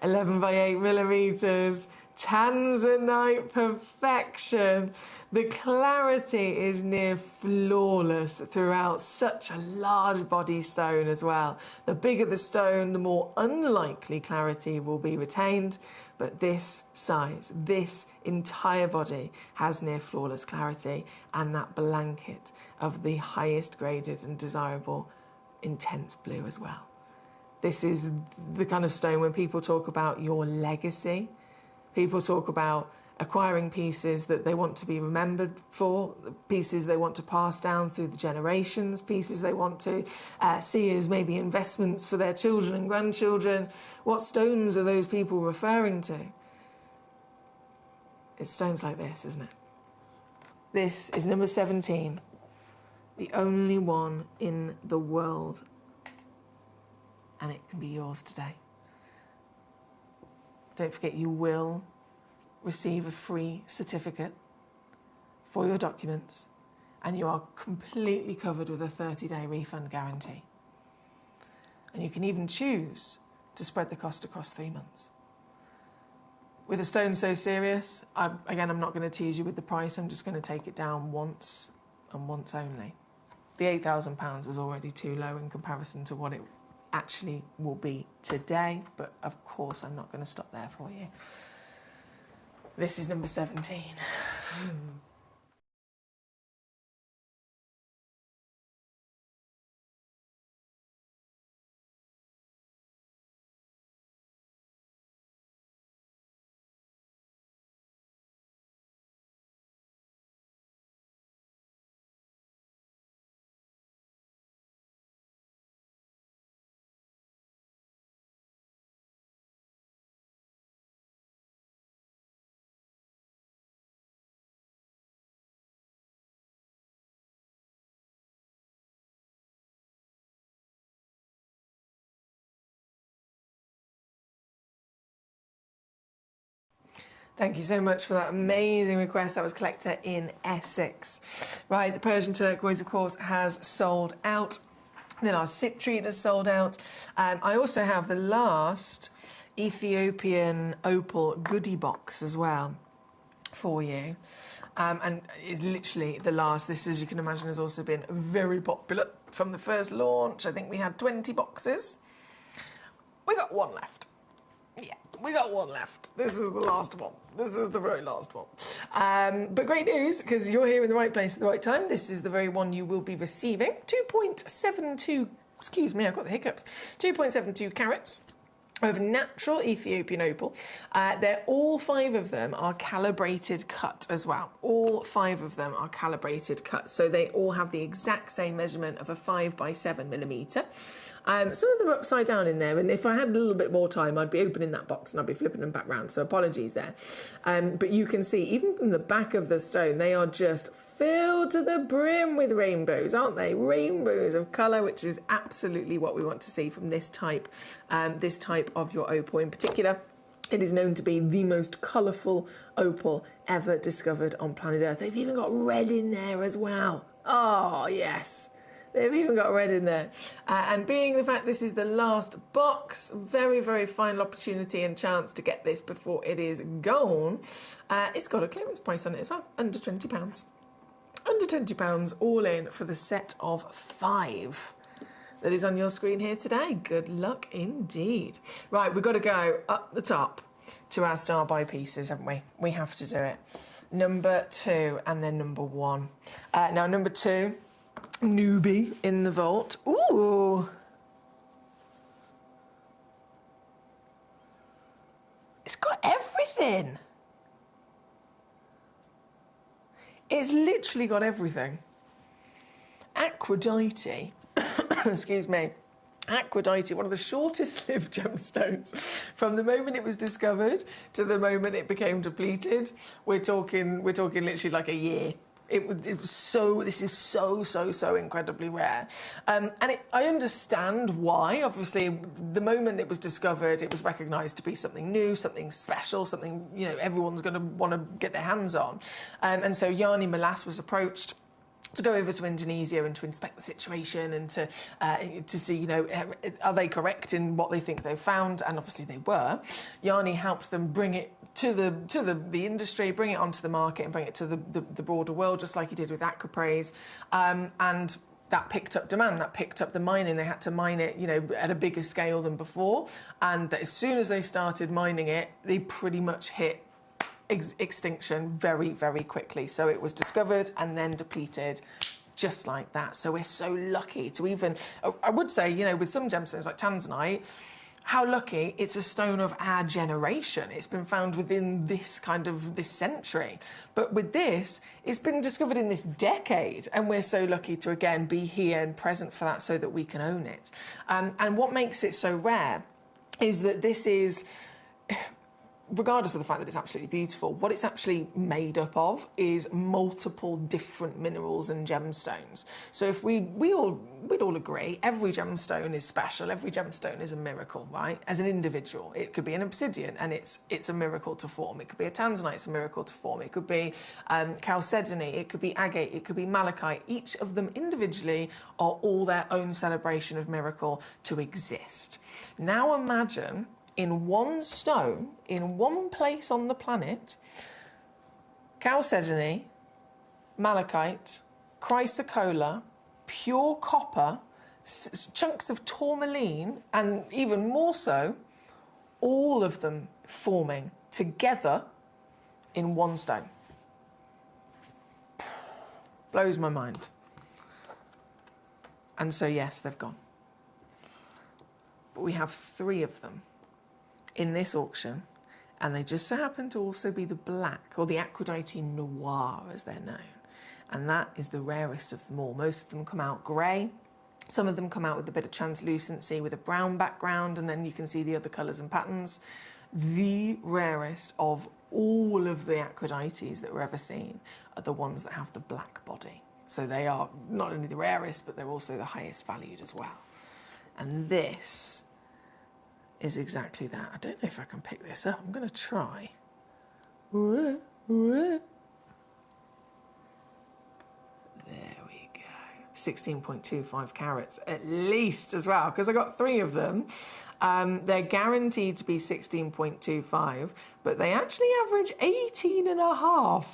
11 by 8 millimeters, tanzanite perfection. The clarity is near flawless throughout such a large body stone as well. The bigger the stone, the more unlikely clarity will be retained. But this size, this entire body has near flawless clarity, and that blanket of the highest graded and desirable intense blue as well. This is the kind of stone when people talk about your legacy, people talk about acquiring pieces that they want to be remembered for, pieces they want to pass down through the generations, pieces they want to see as maybe investments for their children and grandchildren. What stones are those people referring to? It's stones like this, isn't it? This is number 17, the only one in the world, and it can be yours today. Don't forget, you will receive a free certificate for your documents, and you are completely covered with a 30-day refund guarantee. And you can even choose to spread the cost across 3 months. With a stone so serious, again, I'm not going to tease you with the price, I'm just going to take it down once and once only. The £8,000 was already too low in comparison to what it actually will be today, but of course I'm not going to stop there for you. This is number 17. Thank you so much for that amazing request. That was Collector in Essex. Right, the Persian turquoise, of course, has sold out. Then our citrine has sold out. I also have the last Ethiopian opal goodie box as well for you. And it's literally the last. This, as you can imagine, has also been very popular from the first launch. I think we had 20 boxes. We got one left. Yeah, one left. This is the last one. This is the very last one. But great news, because you're here in the right place at the right time. This is the very one you will be receiving. 2.72, excuse me, I've got the hiccups. 2.72 carats of natural Ethiopian opal. All 5 of them are calibrated cut as well. All 5 of them are calibrated cut, so they all have the exact same measurement of a 5x7mm. Some of them are upside down in there, and if I had a little bit more time, I'd be opening that box and I'd be flipping them back round, so apologies there. But you can see, even from the back of the stone, they are just filled to the brim with rainbows, aren't they? Rainbows of colour, which is absolutely what we want to see from this type of your opal in particular. It is known to be the most colourful opal ever discovered on planet Earth. They've even got red in there as well. Oh, yes. They've even got red in there. And being the fact this is the last box, very, very final opportunity and chance to get this before it is gone. It's got a clearance price on it as well, under £20. Under £20 all in for the set of 5 that is on your screen here today. Good luck indeed. Right, we've got to go up the top to our star by pieces, haven't we? We have to do it. Number 2 and then number 1. Now, number 2, newbie in the vault. Ooh. It's got everything. It's literally got everything. Aquadite, excuse me, Aquadite, one of the shortest lived gemstones. From the moment it was discovered to the moment it became depleted, we're talking literally like a year. This is so incredibly rare. And I understand why. Obviously, the moment it was discovered, it was recognised to be something new, something special, something, you know, everyone's going to want to get their hands on. And so Yanni Malas was approached to go over to Indonesia and to inspect the situation and to see, you know, are they correct in what they think they've found? And obviously they were. Yanni helped them bring it to the industry, bring it onto the market and bring it to the broader world, just like he did with Aquapraise. And that picked up demand, that picked up the mining. They had to mine it, you know, at a bigger scale than before. And that as soon as they started mining it, they pretty much hit extinction very, very quickly. So it was discovered and then depleted just like that. So we're so lucky to even, I would say, you know, with some gemstones like tanzanite, how lucky it's a stone of our generation. It's been found within this century. But with this, it's been discovered in this decade, and we're so lucky to, again, be here and present for that so that we can own it. And what makes it so rare is that this is, regardless of the fact that it's absolutely beautiful, what it's actually made up of is multiple different minerals and gemstones. So if we'd all agree, every gemstone is special, every gemstone is a miracle, right? As an individual, it could be an obsidian and it's a miracle to form. It could be a tanzanite, it's a miracle to form. It could be chalcedony, it could be agate, it could be malachite. Each of them individually are all their own celebration of miracle to exist. Now imagine, in one stone, in one place on the planet, chalcedony, malachite, chrysocolla, pure copper, chunks of tourmaline, and even more so, all of them forming together in one stone. Blows my mind. And so, yes, they've gone. But we have 3 of them in this auction, and they just so happen to also be the black, or the Aquadite Noir as they're known, and that is the rarest of them all. Most of them come out grey, some of them come out with a bit of translucency with a brown background, and then you can see the other colours and patterns. The rarest of all of the Aquadites that were ever seen are the ones that have the black body. So they are not only the rarest, but they're also the highest valued as well. And this is exactly that. I don't know if I can pick this up. I'm going to try. There we go. 16.25 carats at least as well, because I got 3 of them. They're guaranteed to be 16.25, but they actually average 18.5.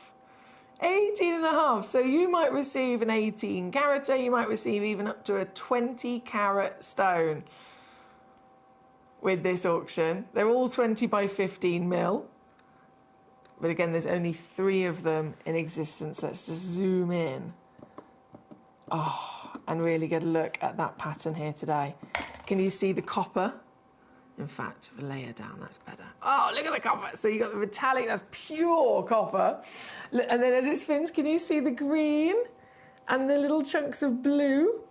18.5. So you might receive an 18 carater, you might receive even up to a 20 carat stone. with this auction. They're all 20 by 15 mil. But again, there's only 3 of them in existence. Let's just zoom in. Oh, and really get a look at that pattern here today. Can you see the copper? In fact, a layer down, that's better. Oh, look at the copper. So you got the metallic, that's pure copper. And then as it spins, can you see the green and the little chunks of blue?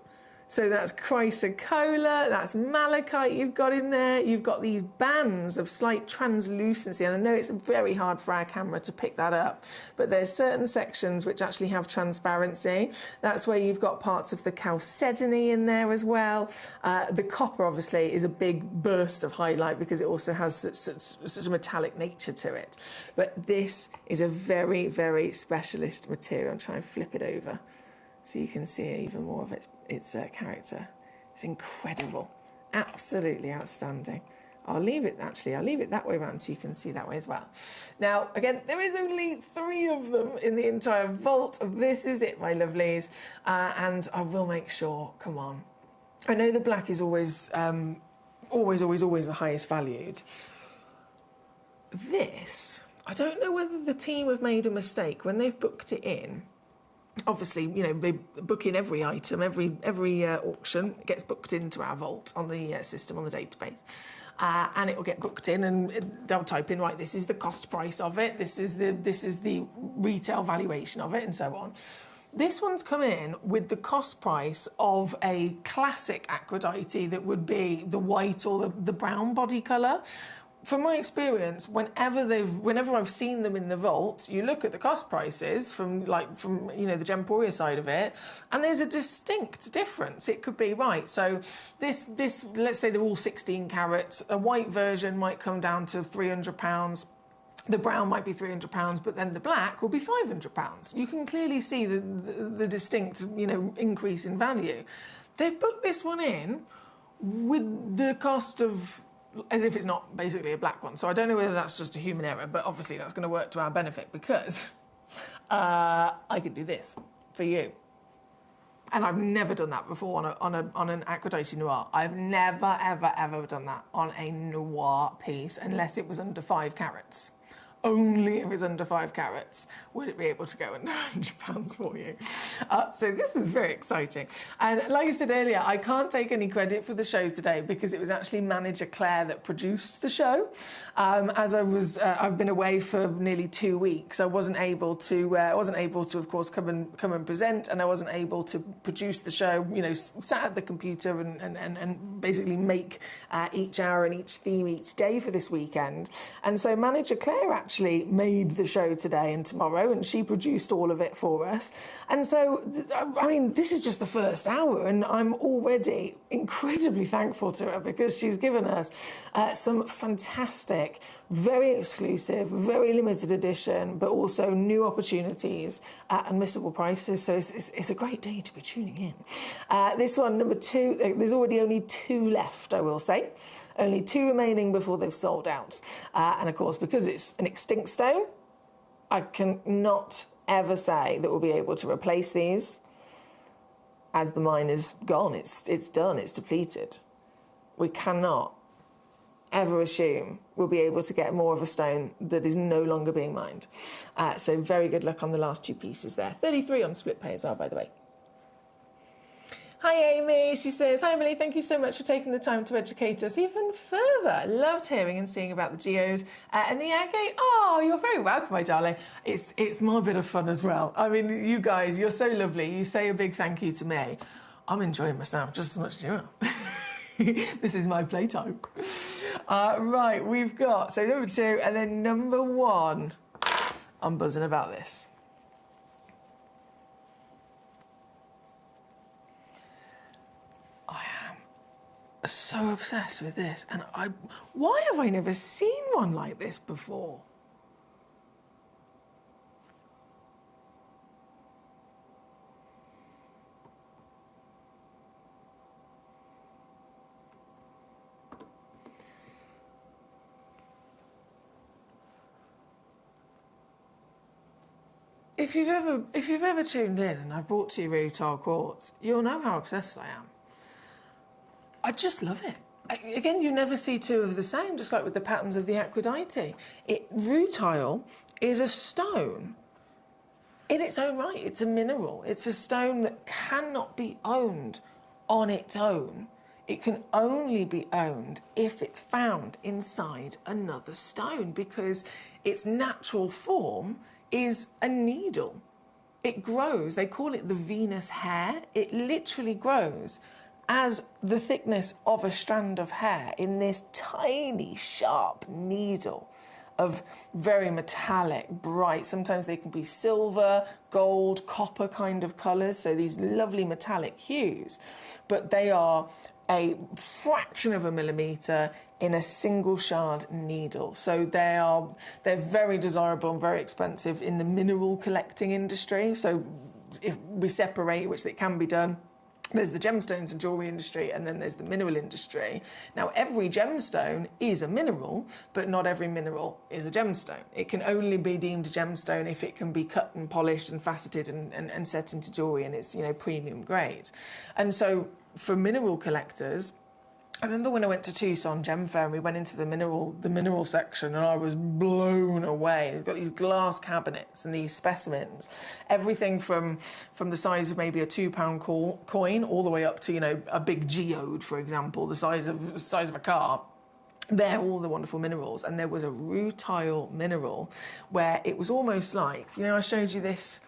So that's chrysocolla, that's malachite you've got in there. You've got these bands of slight translucency. And I know it's very hard for our camera to pick that up, but there's certain sections which actually have transparency. That's where you've got parts of the chalcedony in there as well. The copper, obviously, is a big burst of highlight because it also has such a metallic nature to it. But this is a very, very specialist material. I'm trying to flip it over so you can see even more of its character. It's incredible, absolutely outstanding. I'll leave it that way around so you can see that way as well. Now, again, there is only 3 of them in the entire vault. This is it, my lovelies, and I will make sure, come on. I know the black is always the highest valued. This, I don't know whether the team have made a mistake when they've booked it in. Obviously, you know, they book in every item, every auction gets booked into our vault on the system, on the database. And it will get booked in and they'll type in, right, this is the cost price of it, this is the retail valuation of it, and so on. This one's come in with the cost price of a classic Aphrodite that would be the white or the brown body colour. From my experience, whenever I've seen them in the vault, you look at the cost prices from you know, the Gemporia side of it, and there's a distinct difference. It could be, right, so this let's say they're all 16 carats. A white version might come down to £300. The brown might be £300, but then the black will be £500. You can clearly see the distinct, you know, increase in value. They've booked this one in with the cost of, as if it's not basically a black one. So I don't know whether that's just a human error, but obviously that's going to work to our benefit because I could do this for you. And I've never done that before on an Aphrodite Noir. I've never, ever, ever done that on a noir piece unless it was under 5 carats. Only if it's under 5 carats would it be able to go under £100 for you. So this is very exciting. And like I said earlier, I can't take any credit for the show today because it was actually manager Claire that produced the show. As I've been away for nearly 2 weeks, I wasn't able to, of course, come and present, and I wasn't able to produce the show. You know, sat at the computer and basically make each hour and each theme each day for this weekend. And so manager Claire actually made the show today and tomorrow, and she produced all of it for us. And so, I mean, this is just the first hour, and I'm already incredibly thankful to her because she's given us some fantastic, very exclusive, very limited edition, but also new opportunities at unmissable prices. So it's a great day to be tuning in. This one, number 2, there's already only 2 left, I will say. Only 2 remaining before they've sold out. And of course, because it's an extinct stone, I cannot ever say that we'll be able to replace these as the mine is gone. It's done, it's depleted. We cannot ever assume we'll be able to get more of a stone that is no longer being mined. So very good luck on the last 2 pieces there. 33 on split pay as well, by the way. Hi Amy, she says, hi Emily, thank you so much for taking the time to educate us even further. Loved hearing and seeing about the geodes and the agate. Oh, you're very welcome, my darling. It's my bit of fun as well. I mean, you guys, you're so lovely. You say a big thank you to me. I'm enjoying myself just as much as you are. This is my playtime. Right, we've got, so number 2 and then number 1. I'm buzzing about this. So obsessed with this, and why have I never seen one like this before? If you've ever tuned in and I've brought you rutile quartz, you'll know how obsessed I am. I just love it. again, you never see two of the same, just like with the patterns of the Aphrodite. Rutile is a stone in its own right. It's a mineral. It's a stone that cannot be owned on its own. It can only be owned if it's found inside another stone, because its natural form is a needle. It grows. They call it the Venus hair. It literally grows as the thickness of a strand of hair in this tiny, sharp needle of very metallic, bright, sometimes they can be silver, gold, copper kind of colours, so these lovely metallic hues. But they are a fraction of a millimetre in a single shard needle. So they're very desirable and very expensive in the mineral collecting industry. So if we separate, which it can be done, there's the gemstones and jewellery industry, and then there's the mineral industry. Now, every gemstone is a mineral, but not every mineral is a gemstone. It can only be deemed a gemstone if it can be cut and polished and faceted and set into jewellery, and it's, premium grade. And so for mineral collectors, I remember when I went to Tucson Gem Fair and we went into the mineral section, and I was blown away. They've got these glass cabinets and these specimens, everything from the size of maybe a £2 coin all the way up to, a big geode, for example, the size of a car. They're all the wonderful minerals. And there was a rutile mineral where it was almost like, I showed you this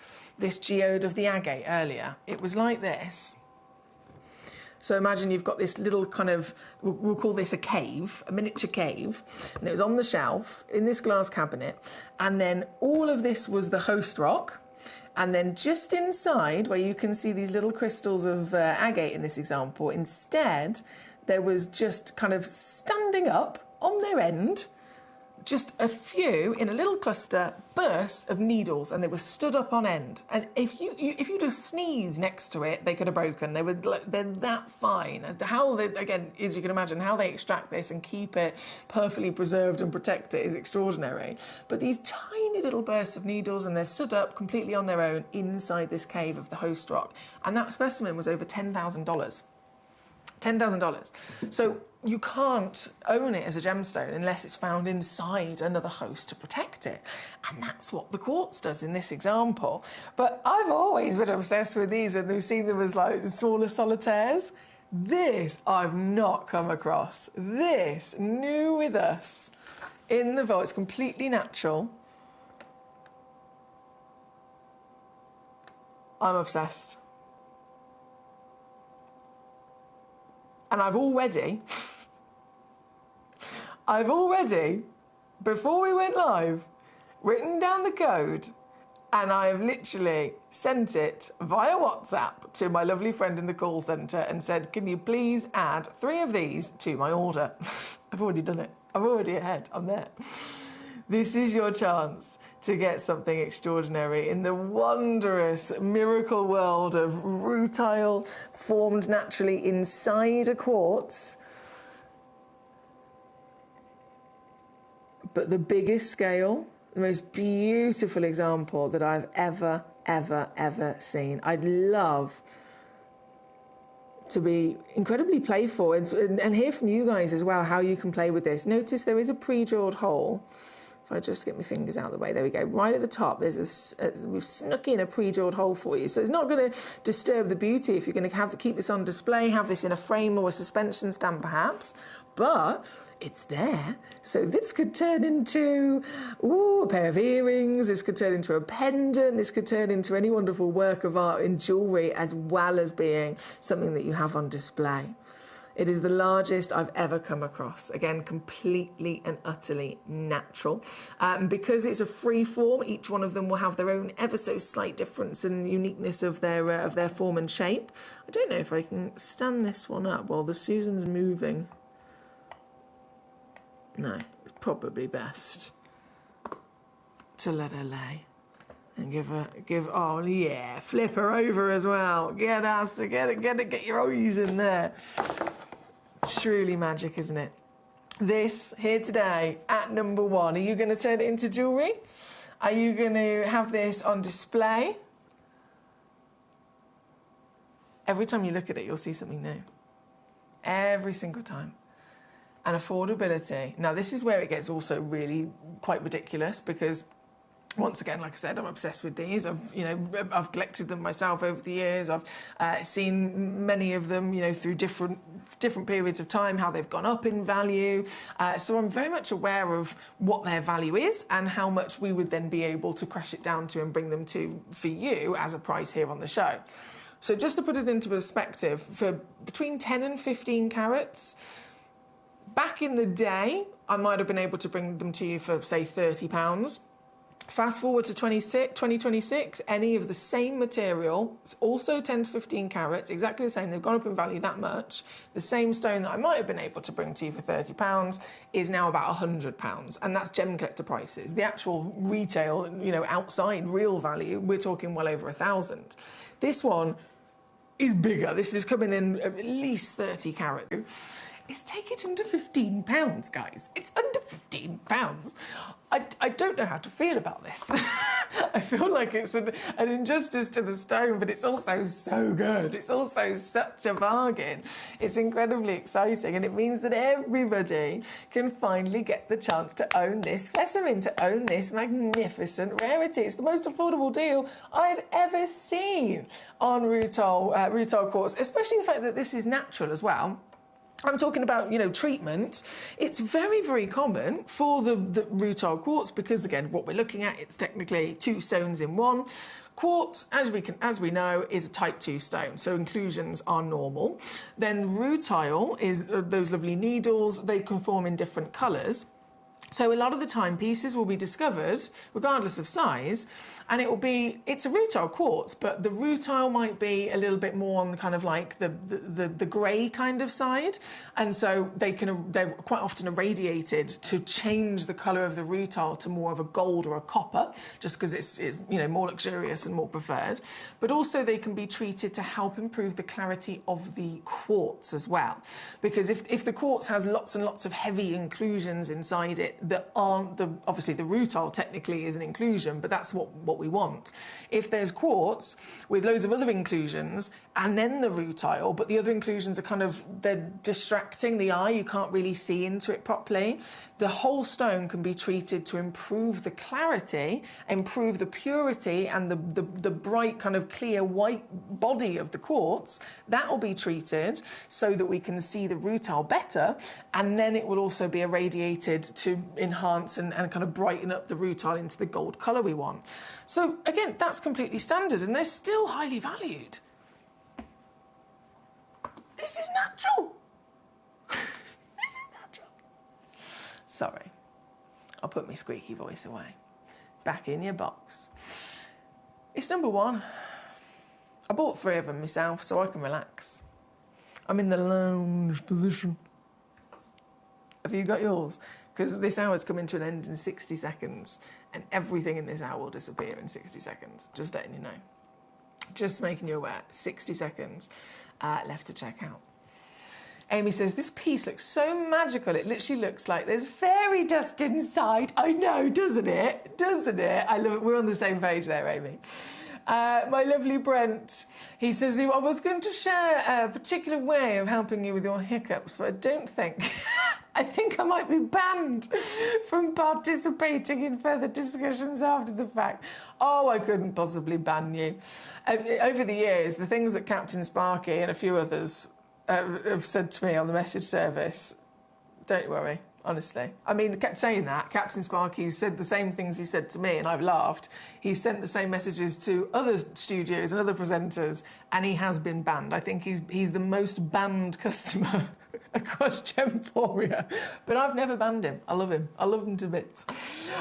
geode of the agate earlier. It was like this. So imagine you've got this little kind of, we'll call this a cave, a miniature cave, and it was on the shelf in this glass cabinet, and then all of this was the host rock, and then just inside, where you can see these little crystals of agate in this example, instead there was just kind of standing up on their end, just a few in a little cluster bursts of needles, and they were stood up on end. And if you just sneeze next to it, they could have broken. They're that fine. How they, again, as you can imagine, how they extract this and keep it perfectly preserved and protect it is extraordinary. But these tiny little bursts of needles, and they're stood up completely on their own inside this cave of the host rock. And that specimen was over $10,000. $10,000. So you can't own it as a gemstone unless it's found inside another host to protect it. And that's what the quartz does in this example. But I've always been obsessed with these, and we've seen them as like smaller solitaires. This I've not come across. This, new with us in the vault. It's completely natural. I'm obsessed. And I've already, before we went live, written down the code, and I have literally sent it via WhatsApp to my lovely friend in the call centre and said, can you please add 3 of these to my order? I've already done it. I'm already ahead. I'm there. This is your chance to get something extraordinary in the wondrous miracle world of rutile formed naturally inside a quartz. But the biggest scale, the most beautiful example that I've ever seen. I'd love to be incredibly playful and hear from you guys as well how you can play with this. Notice there is a pre-drilled hole. If I just get my fingers out of the way, there we go. Right at the top, we've snuck in a pre-drilled hole for you. So it's not going to disturb the beauty if you're going to keep this on display, have this in a frame or a suspension stand perhaps. But it's there. So this could turn into, a pair of earrings. This could turn into a pendant. This could turn into any wonderful work of art in jewellery, as well as being something that you have on display. It is the largest I've ever come across. Again, completely and utterly natural. Because it's a free form, each one of them will have their own ever so slight difference and uniqueness of their form and shape. I don't know if I can stand this one up while the Susan's moving. No, it's probably best to let her lay and flip her over as well. Get your eyes in there. Truly magic, isn't it? This here today at number 1. Are you going to turn it into jewellery? Are you going to have this on display? Every time you look at it, you'll see something new. Every single time. and affordability. Now, this is where it gets also really quite ridiculous, because once again, like I said, I'm obsessed with these. I've collected them myself over the years. I've seen many of them, through different periods of time, how they've gone up in value. So I'm very much aware of what their value is and how much we would then be able to crash it down to and bring them to for you as a price here on the show. So just to put it into perspective, for between 10 and 15 carats, back in the day, I might have been able to bring them to you for, say, £30. Fast forward to 2026, any of the same material, it's also 10 to 15 carats, exactly the same, they've gone up in value that much. The same stone that I might have been able to bring to you for £30 is now about £100, and that's Gemcollector prices. The actual retail, outside real value, we're talking well over 1,000. This one is bigger. This is coming in at least 30 carat. It's taken under £15, guys. It's under £15. I don't know how to feel about this. I feel like it's an injustice to the stone, but it's also so good. It's also such a bargain. It's incredibly exciting, and it means that everybody can finally get the chance to own this specimen, to own this magnificent rarity. It's the most affordable deal I've ever seen on rutile quartz, especially the fact that this is natural as well. I'm talking about, treatment. It's very, very common for the rutile quartz because, again, what we're looking at, it's technically two stones in one. Quartz, as we know, is a type 2 stone, so inclusions are normal. Then rutile is those lovely needles. They can form in different colours. So a lot of the time, pieces will be discovered, regardless of size, and it's a rutile quartz, but the rutile might be a little bit more on kind of like the grey kind of side, and so they're quite often irradiated to change the colour of the rutile to more of a gold or a copper, just because it's more luxurious and more preferred. But also they can be treated to help improve the clarity of the quartz as well, because if the quartz has lots and lots of heavy inclusions inside it that aren't obviously the rutile technically is an inclusion, but that's what we want. If there's quartz with loads of other inclusions and then the rutile, but the other inclusions are they're distracting the eye, you can't really see into it properly, the whole stone can be treated to improve the clarity, improve the purity and the bright kind of clear white body of the quartz. That will be treated so that we can see the rutile better, and then it will also be irradiated to enhance and kind of brighten up the rutile into the gold colour we want. So again, that's completely standard and they're still highly valued. This is natural. This is natural. Sorry, I'll put my squeaky voice away. Back in your box. It's number one. I bought 3 of them myself so I can relax. I'm in the lounge position. Have you got yours? Because this hour's coming to an end in 60 seconds and everything in this hour will disappear in 60 seconds. Just letting you know. Just making you aware. 60 seconds left to check out. Amy says, this piece looks so magical. It literally looks like there's fairy dust inside. I know, doesn't it? Doesn't it? I love it. We're on the same page there, Amy. My lovely Brent, he says, I was going to share a particular way of helping you with your hiccups, but I don't think... I think I might be banned from participating in further discussions after the fact. Oh, I couldn't possibly ban you. Over the years, the things that Captain Sparky and a few others have said to me on the message service, don't worry, honestly. I mean, I kept saying that. Captain Sparky said the same things he said to me, and I've laughed. He sent the same messages to other studios and other presenters, and he has been banned. I think he's the most banned customer across Gemforia. But I've never banned him. I love him. I love him to bits.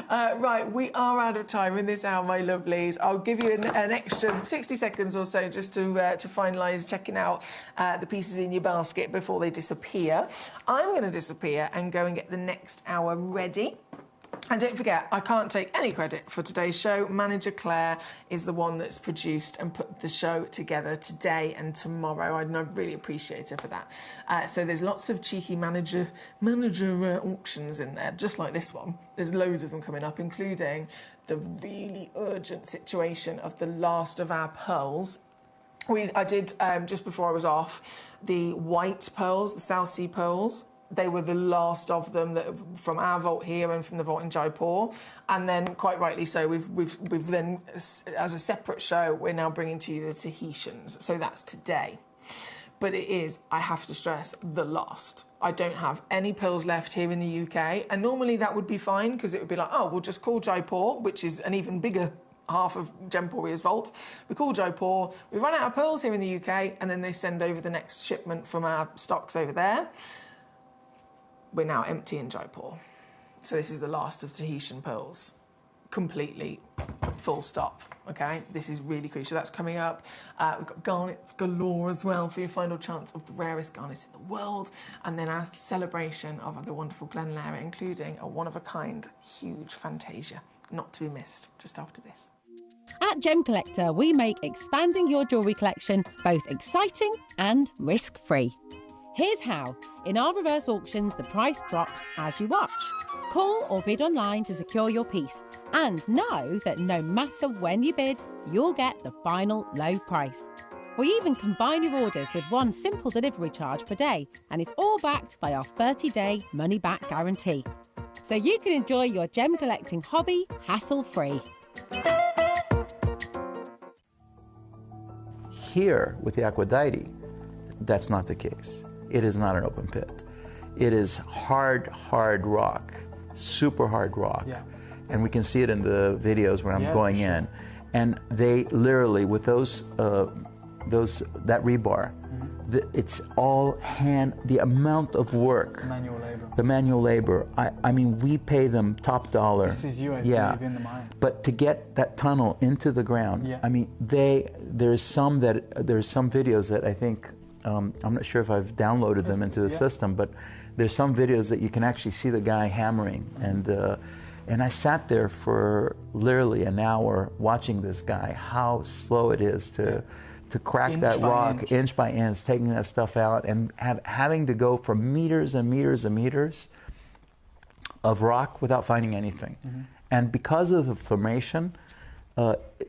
Right, we are out of time in this hour, my lovelies. I'll give you an extra 60 seconds or so just to finalise checking out the pieces in your basket before they disappear. I'm going to disappear and go and get the next hour ready. And don't forget, I can't take any credit for today's show. Manager Claire is the one that's produced and put the show together today and tomorrow. I really appreciate her for that. So there's lots of cheeky manager auctions in there, just like this one. There's loads of them coming up, including the really urgent situation of the last of our pearls. I did, just before I was off, the white pearls, the South Sea pearls. They were the last of them that from our vault here and from the vault in Jaipur, and then quite rightly so. We've then, as a separate show, we're now bringing to you the Tahitians. So that's today, but it is, I have to stress, the last. I don't have any pearls left here in the UK, and normally that would be fine because it would be like, oh, we'll just call Jaipur, which is an even bigger half of Gemporia's vault. We call Jaipur, we run out of pearls here in the UK, and then they send over the next shipment from our stocks over there. We're now empty in Jaipur. So this is the last of Tahitian pearls. Completely, full stop, okay? This is really crucial. That's coming up. We've got garnets galore as well for your final chance of the rarest garnet in the world. And then our celebration of the wonderful Glenlair, including a one-of-a-kind, huge Fantasia. Not to be missed, just after this. At Gemcollector, we make expanding your jewellery collection both exciting and risk-free. Here's how. In our reverse auctions, the price drops as you watch. Call or bid online to secure your piece, and know that no matter when you bid, you'll get the final low price. We even combine your orders with one simple delivery charge per day, and it's all backed by our 30-day money-back guarantee. So you can enjoy your gem collecting hobby hassle-free. Here, with the Aquadite, that's not the case. It is not an open pit. It is hard rock, super hard rock. Yeah. And we can see it in the videos where I'm going in. And they literally, with that rebar, it's all hand, the amount of work. Manual labor. The manual labor. I mean, we pay them top dollar. This is you, I believe, in the mine. But to get that tunnel into the ground, I mean, there's some videos that I think, I'm not sure if I've downloaded them into the system, but there's some videos that you can actually see the guy hammering. And I sat there for literally an hour watching this guy, how slow it is to crack that rock inch by inch, taking that stuff out, and having to go for meters and meters and meters of rock without finding anything. And because of the formation,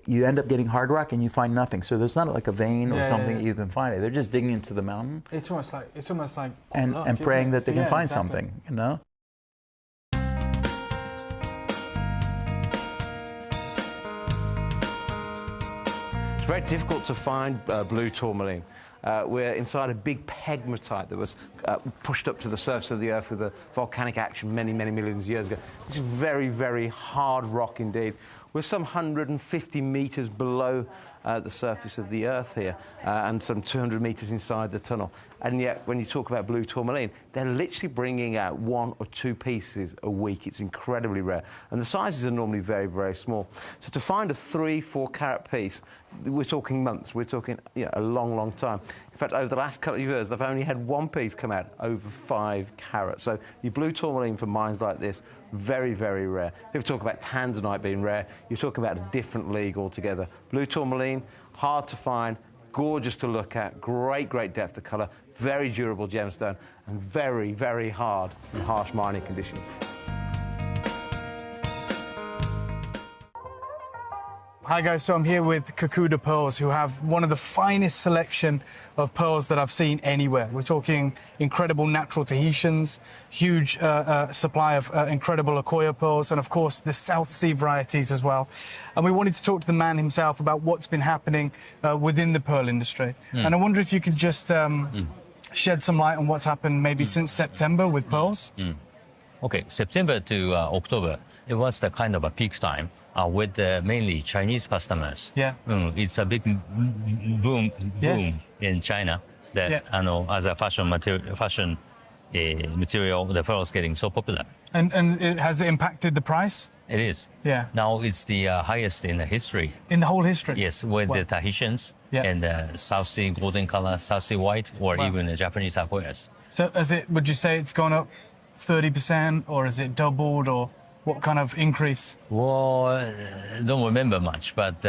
you end up getting hard rock and you find nothing. So there's not like a vein or something that you can find. They're just digging into the mountain. It's almost like and praying that they can find something, you know? It's very difficult to find blue tourmaline. We're inside a big pegmatite that was pushed up to the surface of the Earth with a volcanic action many millions of years ago. It's very, very hard rock indeed. We're some 150 metres below the surface of the Earth here, and some 200 metres inside the tunnel. And yet, when you talk about blue tourmaline, they're literally bringing out 1 or 2 pieces a week. It's incredibly rare. And the sizes are normally very, very small. So to find a 3-4 carat piece, we're talking months. We're talking a long time. In fact, over the last couple of years, they've only had 1 piece come out over 5 carats. So your blue tourmaline for mines like this, very, very rare. People talk about tanzanite being rare. You're talking about a different league altogether. Blue tourmaline, hard to find, gorgeous to look at, great depth of colour, very durable gemstone, and very, very hard in harsh mining conditions. Hi guys, so I'm here with Kakuda Pearls, who have one of the finest selection of pearls that I've seen anywhere. We're talking incredible natural Tahitians, huge supply of incredible Akoya pearls, and of course the South Sea varieties as well. And we wanted to talk to the man himself about what's been happening within the pearl industry. And I wonder if you could just shed some light on what's happened maybe since September with pearls. Okay, September to October, it was the kind of a peak time. With mainly Chinese customers. It's a big boom in China that as a fashion material, the pearl is getting so popular. And has it impacted the price? It is. Yeah. Now it's the highest in the history. In the whole history? Yes, with the Tahitians and the South Sea golden color, South Sea white, or even the Japanese Akoyas. So would you say it's gone up 30%, or is it doubled, or what kind of increase? Well, I don't remember much, but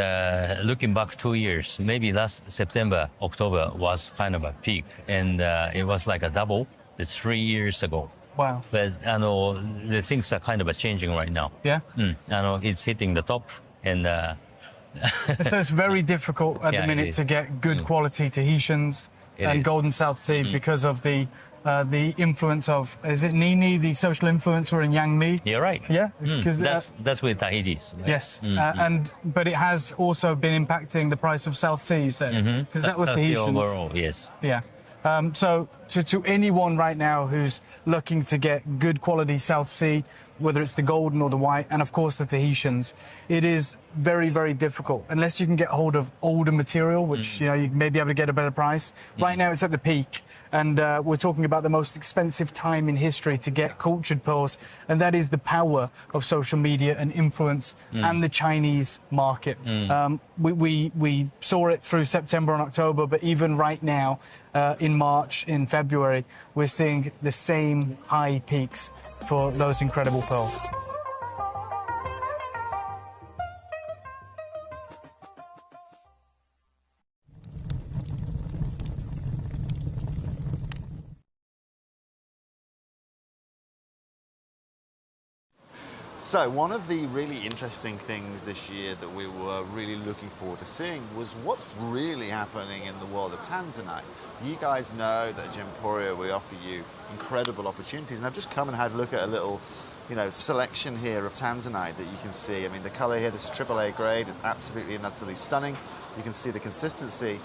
looking back 2 years, maybe last September, October was kind of a peak, and it was like a double. It's 3 years ago. Wow. But I know the things are kind of changing right now. Yeah? I know it's hitting the top, and... So it's very difficult at the minute to get good quality Tahitians and Golden South Sea because of the the influence of, is it Nini, the social influencer in Yang Mi? You're right. Yeah, that's with Tahiti's. Right? Yes, but it has also been impacting the price of South Sea, you said, because that was Tahitians. Overall, yes. Yeah. So to anyone right now who's looking to get good quality South Sea, whether it's the golden or the white, and of course the Tahitians, it is very, very difficult unless you can get hold of older material, which you may be able to get a better price. Right now it's at the peak, and we're talking about the most expensive time in history to get cultured pearls, and that is the power of social media and influence and the Chinese market. We saw it through September and October, but even right now, in March, in February, we're seeing the same high peaks for those incredible pearls. So one of the really interesting things this year that we were really looking forward to seeing was what's really happening in the world of Tanzanite. You guys know that at Gemporia we offer you incredible opportunities, and I've just come and had a look at a little selection here of Tanzanite that you can see. I mean, the color here, this is AAA grade, it's absolutely and utterly stunning. You can see the consistency.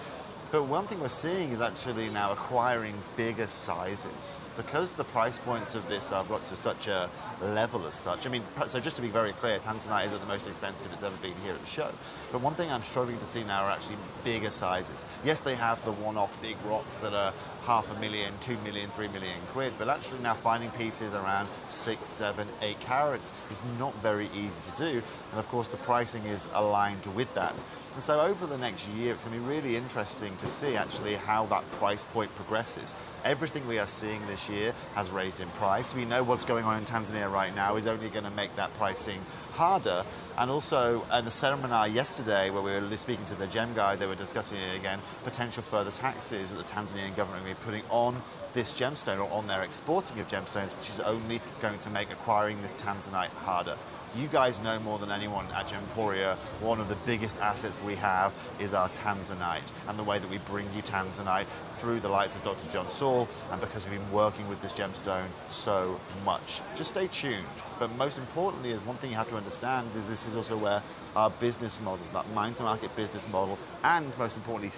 But one thing we're seeing is actually now acquiring bigger sizes. Because the price points of this have got to such a level as such. I mean, so just to be very clear, Tanzanite isn't the most expensive it's ever been here at the show. But one thing I'm struggling to see now are actually bigger sizes. Yes, they have the one-off big rocks that are $500,000, 2 million, 3 million quid, but actually now finding pieces around 6, 7, 8 carats is not very easy to do. And of course, the pricing is aligned with that. And so over the next year, it's going to be really interesting to see actually how that price point progresses. Everything we are seeing this year has raised in price. We know what's going on in Tanzania right now is only going to make that pricing harder. And also, in the seminar yesterday, where we were speaking to the gem guy, they were discussing it again, potential further taxes that the Tanzanian government will be putting on this gemstone or on their exporting of gemstones, which is only going to make acquiring this Tanzanite harder. You guys know more than anyone at Gemporia, one of the biggest assets we have is our Tanzanite, and the way that we bring you Tanzanite through the lights of Dr. John Saul, and because we've been working with this gemstone so much. Just stay tuned. But most importantly, is one thing you have to understand is this is also where our business model, that mine-to-market business model, and most importantly,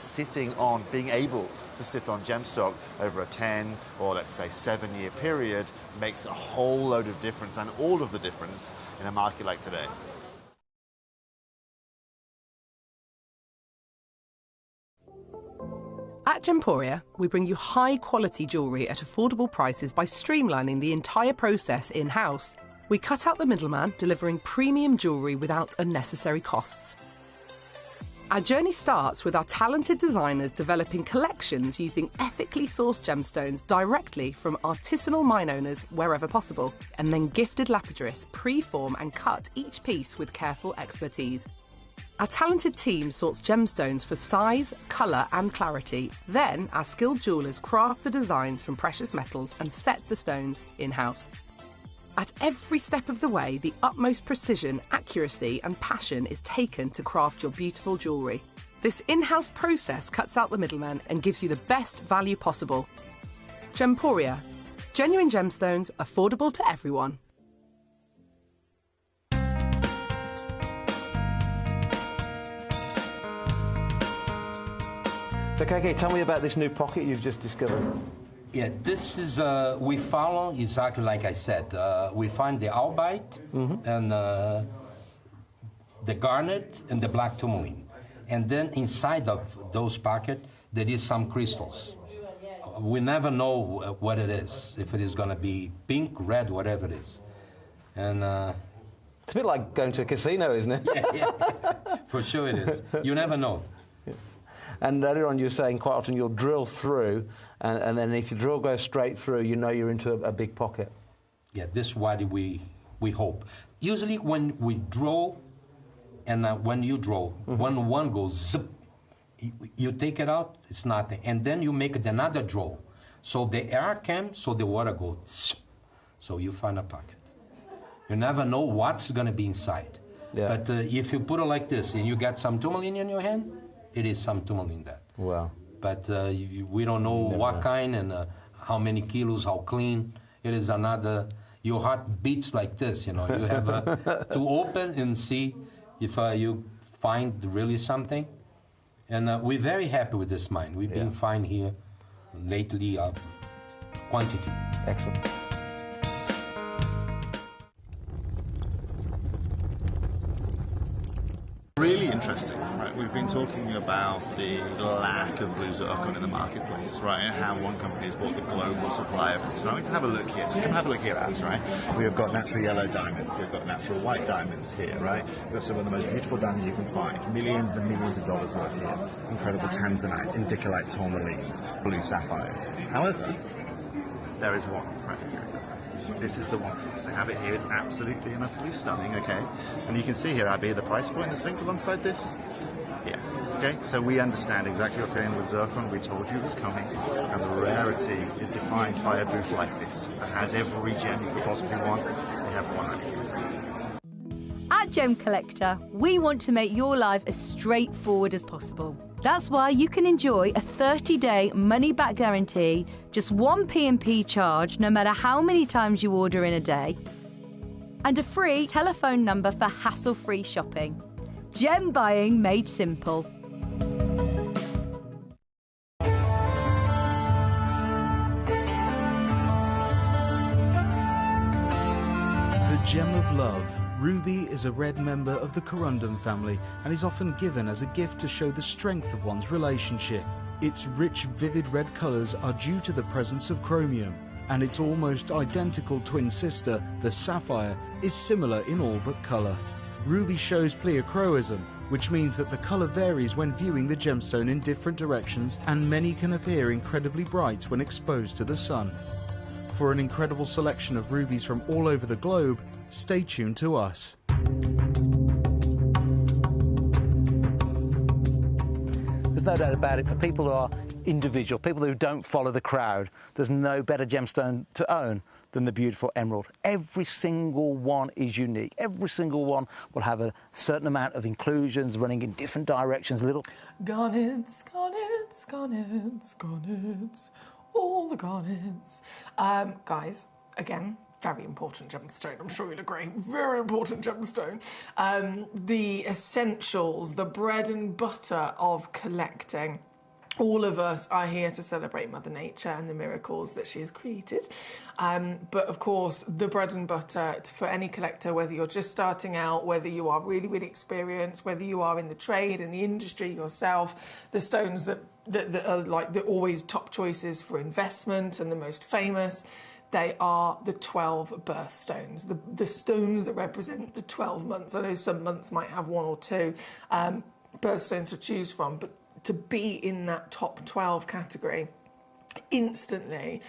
being able to sit on gem stock over a 10 or let's say 7-year period makes a whole load of difference, and all of the difference in a market like today. At Gemporia, we bring you high-quality jewellery at affordable prices by streamlining the entire process in-house. We cut out the middleman, delivering premium jewellery without unnecessary costs. Our journey starts with our talented designers developing collections using ethically sourced gemstones directly from artisanal mine owners wherever possible, and then gifted lapidarists pre-form and cut each piece with careful expertise. Our talented team sorts gemstones for size, colour and clarity. Then our skilled jewellers craft the designs from precious metals and set the stones in-house. At every step of the way, the utmost precision, accuracy and passion is taken to craft your beautiful jewellery. This in-house process cuts out the middleman and gives you the best value possible. Gemporia. Genuine gemstones, affordable to everyone. So, KK, tell me about this new pocket you've just discovered. Yeah, this is, we follow exactly like I said. We find the albite and the garnet and the black tourmaline. And then inside of those pockets, there is some crystals. We never know what it is, if it is going to be pink, red, whatever it is. And it's a bit like going to a casino, isn't it? Yeah, for sure it is. You never know. And earlier on you were saying quite often you'll drill through, and then if the drill goes straight through, you know you're into a big pocket. Yeah, this is what we hope. Usually when we draw, and when you draw, when one goes zip, you take it out, it's nothing. And then you make another draw. So the air comes, so the water goes zip. So you find a pocket. You never know what's going to be inside. Yeah. But if you put it like this and you get some tourmaline in your hand, it is some tourmaline there. Wow. But we don't know what kind and how many kilos, how clean. It is another, your heart beats like this, you know. You have to open and see if you find really something. And we're very happy with this mine. We've been fine here lately, quantity. Excellent. Really interesting, right? We've been talking about the lack of blue zircon in the marketplace, right? And how one company has bought the global supply of it. So now we can have a look here. Just come have a look here, Abs, right? We've got natural yellow diamonds. We've got natural white diamonds here, right? We've got some of the most beautiful diamonds you can find. Millions and millions of dollars worth here. Incredible tanzanites, indicolite tourmalines, blue sapphires. However, there is one right here. This is the one. So they have it here. It's absolutely and utterly stunning, okay? And you can see here, Abby, the price point that's linked alongside this. Yeah, okay? So we understand exactly what's going on with zircon. We told you it was coming. And the rarity is defined by a booth like this that has every gem you could possibly want. They have one right here. At Gemcollector, we want to make your life as straightforward as possible. That's why you can enjoy a 30-day money-back guarantee, just one P&P charge no matter how many times you order in a day, and a free telephone number for hassle-free shopping. Gem buying made simple. The gem of love. Ruby is a red member of the corundum family and is often given as a gift to show the strength of one's relationship. Its rich, vivid red colours are due to the presence of chromium, and its almost identical twin sister, the sapphire, is similar in all but colour. Ruby shows pleochroism, which means that the colour varies when viewing the gemstone in different directions, and many can appear incredibly bright when exposed to the sun. For an incredible selection of rubies from all over the globe, stay tuned to us. There's no doubt about it, for people who are individual, people who don't follow the crowd, there's no better gemstone to own than the beautiful emerald. Every single one is unique. Every single one will have a certain amount of inclusions running in different directions, little... Garnets, garnets, garnets, garnets, all the garnets. Guys, again, very important gemstone, I'm sure you'll agree. Very important gemstone. The essentials, the bread and butter of collecting. All of us are here to celebrate Mother Nature and the miracles that she has created. But of course, the bread and butter for any collector, whether you're just starting out, whether you are really, really experienced, whether you are in the trade, in the industry yourself, the stones that are like the always top choices for investment and the most famous, they are the 12 birthstones, the stones that represent the 12 months. I know some months might have one or two birthstones to choose from, but to be in that top 12 category instantly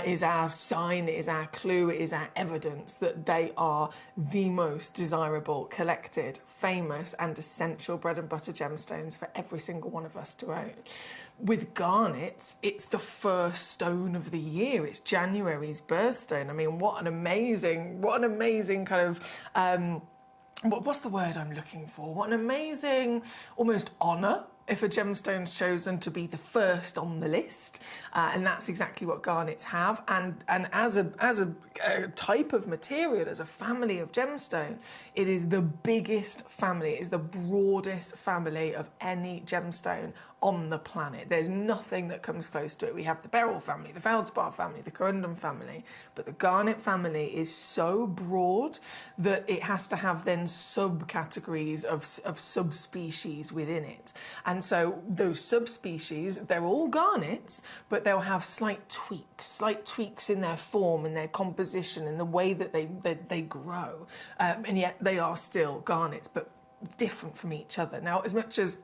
is our sign, is our clue, is our evidence that they are the most desirable, collected, famous and essential bread and butter gemstones for every single one of us to own. With garnets, it's the first stone of the year. It's January's birthstone. I mean, what an amazing kind of, what's the word I'm looking for? What an amazing, almost honour if a gemstone's chosen to be the first on the list, and that's exactly what garnets have. And as a type of material, as a family of gemstone, it is the biggest family, it is the broadest family of any gemstone on the planet. There's nothing that comes close to it. We have the beryl family, the feldspar family, the corundum family, but the garnet family is so broad that it has to have then subcategories of subspecies within it. And so those subspecies, they're all garnets, but they'll have slight tweaks in their form, in their composition, in the way that they grow. And yet they are still garnets, but different from each other. Now, as much as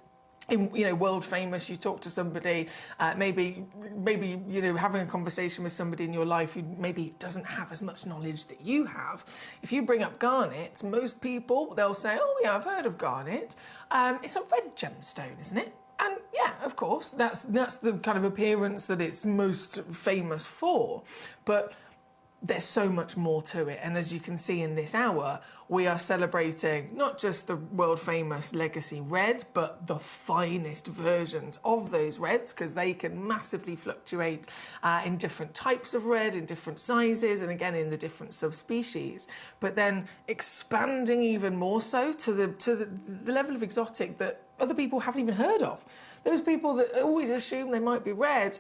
in, world famous, you talk to somebody, maybe having a conversation with somebody in your life who maybe doesn't have as much knowledge that you have. If you bring up garnets, most people, they'll say, oh yeah, I've heard of garnet. It's a red gemstone, isn't it? And yeah, of course, that's the kind of appearance that it's most famous for. But there's so much more to it. And as you can see in this hour, we are celebrating not just the world famous legacy red, but the finest versions of those reds, because they can massively fluctuate in different types of red, in different sizes, and again in the different subspecies. But then expanding even more so to the level of exotic that other people haven't even heard of. Those people that always assume they might be red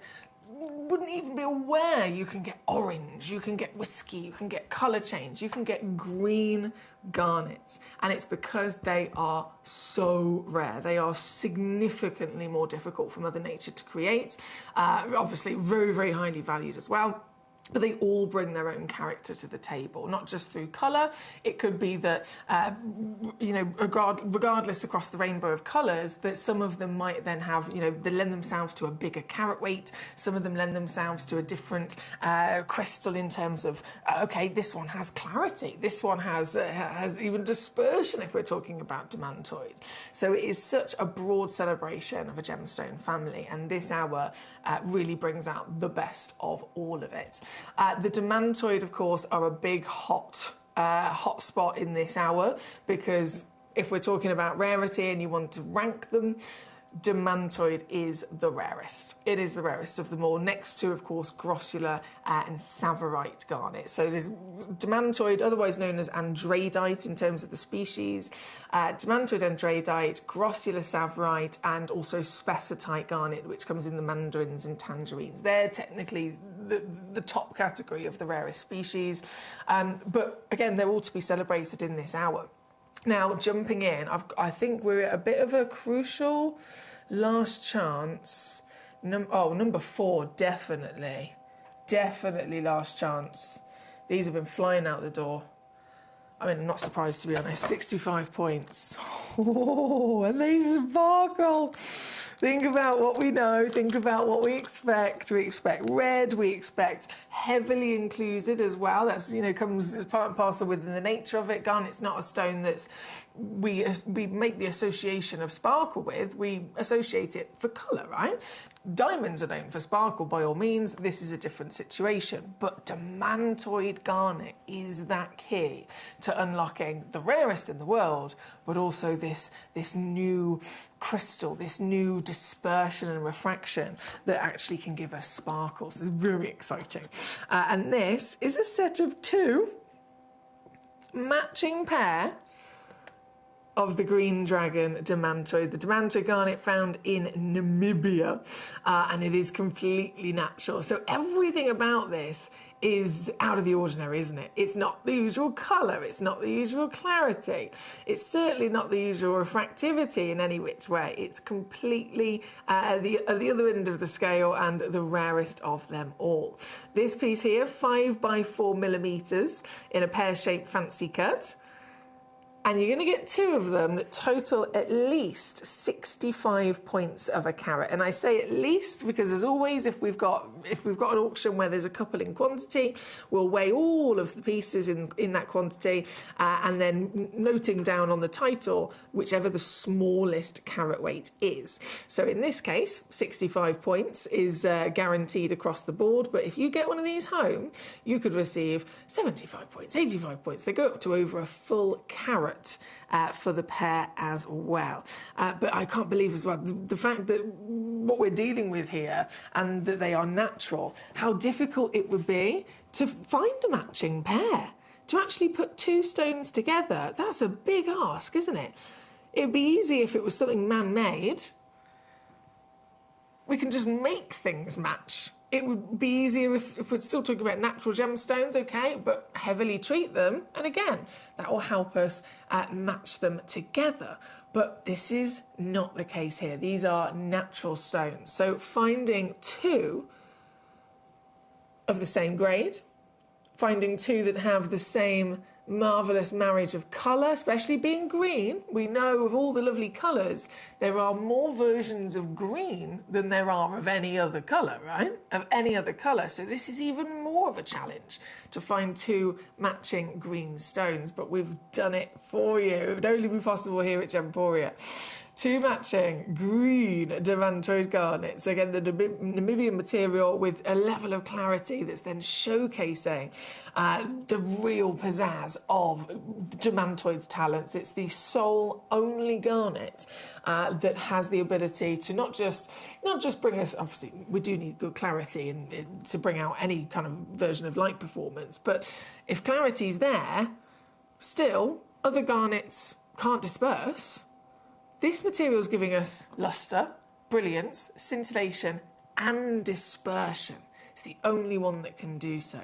wouldn't even be aware you can get orange, you can get whiskey, you can get colour change, you can get green garnets. And it's because they are so rare. They are significantly more difficult for Mother Nature to create. Obviously very, very highly valued as well. But they all bring their own character to the table, not just through colour. It could be that, you know, regardless across the rainbow of colours, that some of them might then have, you know, they lend themselves to a bigger carat weight. Some of them lend themselves to a different crystal in terms of, okay, this one has clarity. This one has even dispersion if we're talking about demantoid. So it is such a broad celebration of a gemstone family, and this hour really brings out the best of all of it. The demantoid, of course, are a big hot spot in this hour, because if we're talking about rarity and you want to rank them, demantoid is the rarest. It is the rarest of them all, next to, of course, grossular and savorite garnet. So there's demantoid, otherwise known as andradite in terms of the species, demantoid andradite, grossular savorite, and also spessartite garnet, which comes in the mandarins and tangerines. They're technically the top category of the rarest species. But again, they're all to be celebrated in this hour. Now, jumping in, I think we're at a bit of a crucial last chance. Number 4, definitely. Definitely last chance. These have been flying out the door. I mean, I'm not surprised, to be honest. 65 points. Oh, and they sparkle. Think about what we know, think about what we expect. We expect red, we expect heavily included as well. That's, you know, comes as part and parcel within the nature of it. Garnet's not a stone that's we make the association of sparkle with. We associate it for colour, right? Diamonds are known for sparkle by all means. This is a different situation. But demantoid garnet is that key to unlocking the rarest in the world, but also this new crystal, this new dispersion and refraction that actually can give us sparkles. It's very exciting. And this is a set of 2 matching pair of the green dragon demantoid. The demantoid garnet found in Namibia, and it is completely natural. So everything about this is out of the ordinary, isn't it? It's not the usual colour, it's not the usual clarity, it's certainly not the usual refractivity in any which way. It's completely at the other end of the scale and the rarest of them all. This piece here, 5 by 4 millimetres in a pear-shaped fancy cut. And you're going to get 2 of them that total at least 65 points of a carat. And I say at least because, as always, if we've got an auction where there's a couple in quantity, we'll weigh all of the pieces in that quantity, and then noting down on the title whichever the smallest carat weight is. So in this case, 65 points is guaranteed across the board. But if you get one of these home, you could receive 75 points, 85 points. They go up to over a full carat for the pair as well. But I can't believe as well the fact that what we're dealing with here, and that they are natural, how difficult it would be to find a matching pair. To actually put 2 stones together, that's a big ask, isn't it? It'd be easy if it was something man-made. We can just make things match. It would be easier if we're still talking about natural gemstones, okay, but heavily treat them. And again, that will help us match them together. But this is not the case here. These are natural stones. So finding 2 of the same grade, finding 2 that have the same marvellous marriage of colour, especially being green. We know of all the lovely colours, there are more versions of green than there are of any other colour, right? Of any other colour. So this is even more of a challenge to find 2 matching green stones, but we've done it for you. It would only be possible here at Gemporia. Two matching green demantoid garnets. Again, the Namibian material with a level of clarity that's then showcasing the real pizzazz of demantoid's talents. It's the sole only garnet that has the ability to not just bring us, obviously we do need good clarity and to bring out any kind of version of light performance, but if clarity's there, still other garnets can't disperse. This material is giving us luster, brilliance, scintillation and dispersion. It's the only one that can do so.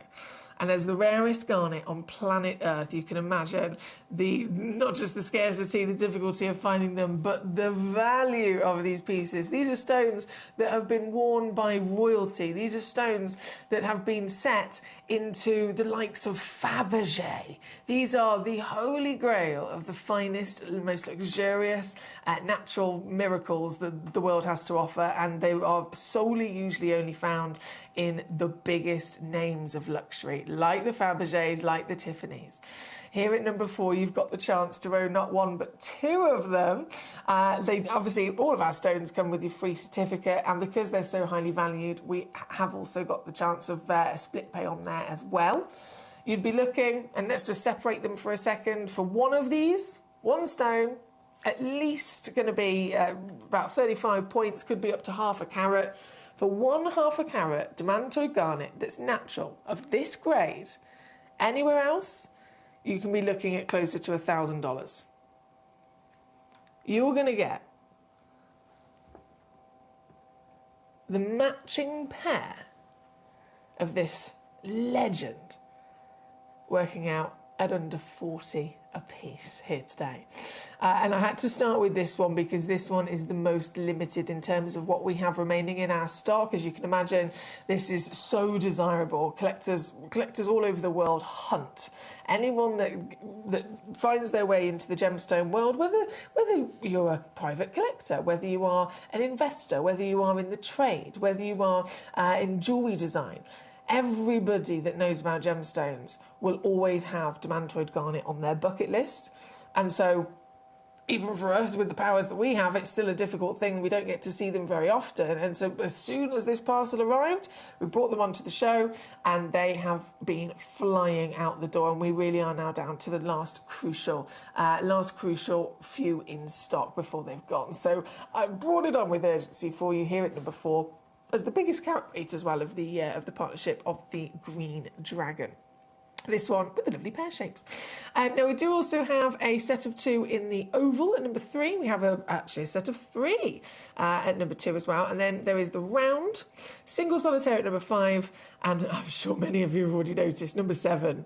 And as the rarest garnet on planet Earth, you can imagine not just the scarcity, the difficulty of finding them, but the value of these pieces. These are stones that have been worn by royalty. These are stones that have been set into the likes of Fabergé. These are the holy grail of the finest, most luxurious natural miracles that the world has to offer, and they are solely usually only found in the biggest names of luxury, like the Fabergés, like the Tiffany's. Here at number 4, you've got the chance to own not one but 2 of them. They obviously, all of our stones come with your free certificate, and because they're so highly valued, we have also got the chance of a split pay on there as well. You'd be looking, and let's just separate them for a second, for one of these, one stone, at least going to be about 35 points, could be up to half a carat. For 1/2 carat demantoid garnet that's natural, of this grade, anywhere else, you can be looking at closer to $1,000. You're going to get the matching pair of this legend, working out at under 40 a piece here today. And I had to start with this one because this one is the most limited in terms of what we have remaining in our stock. As you can imagine, this is so desirable. Collectors all over the world hunt. Anyone that finds their way into the gemstone world, whether you're a private collector, whether you are an investor, whether you are in the trade, whether you are in jewellery design, everybody that knows about gemstones will always have demantoid garnet on their bucket list. And so even for us, with the powers that we have, it's still a difficult thing. We don't get to see them very often. And so as soon as this parcel arrived, we brought them onto the show, and they have been flying out the door. And we really are now down to the last crucial few in stock before they've gone. So I brought it on with urgency for you here at number 4. As the biggest carat weight as well of the partnership of the Green Dragon. This one with the lovely pear shapes. Now we do also have a set of 2 in the oval at number 3. We have actually a set of 3 at number 2 as well. And then there is the round, single solitaire at number 5. And I'm sure many of you have already noticed, number 7.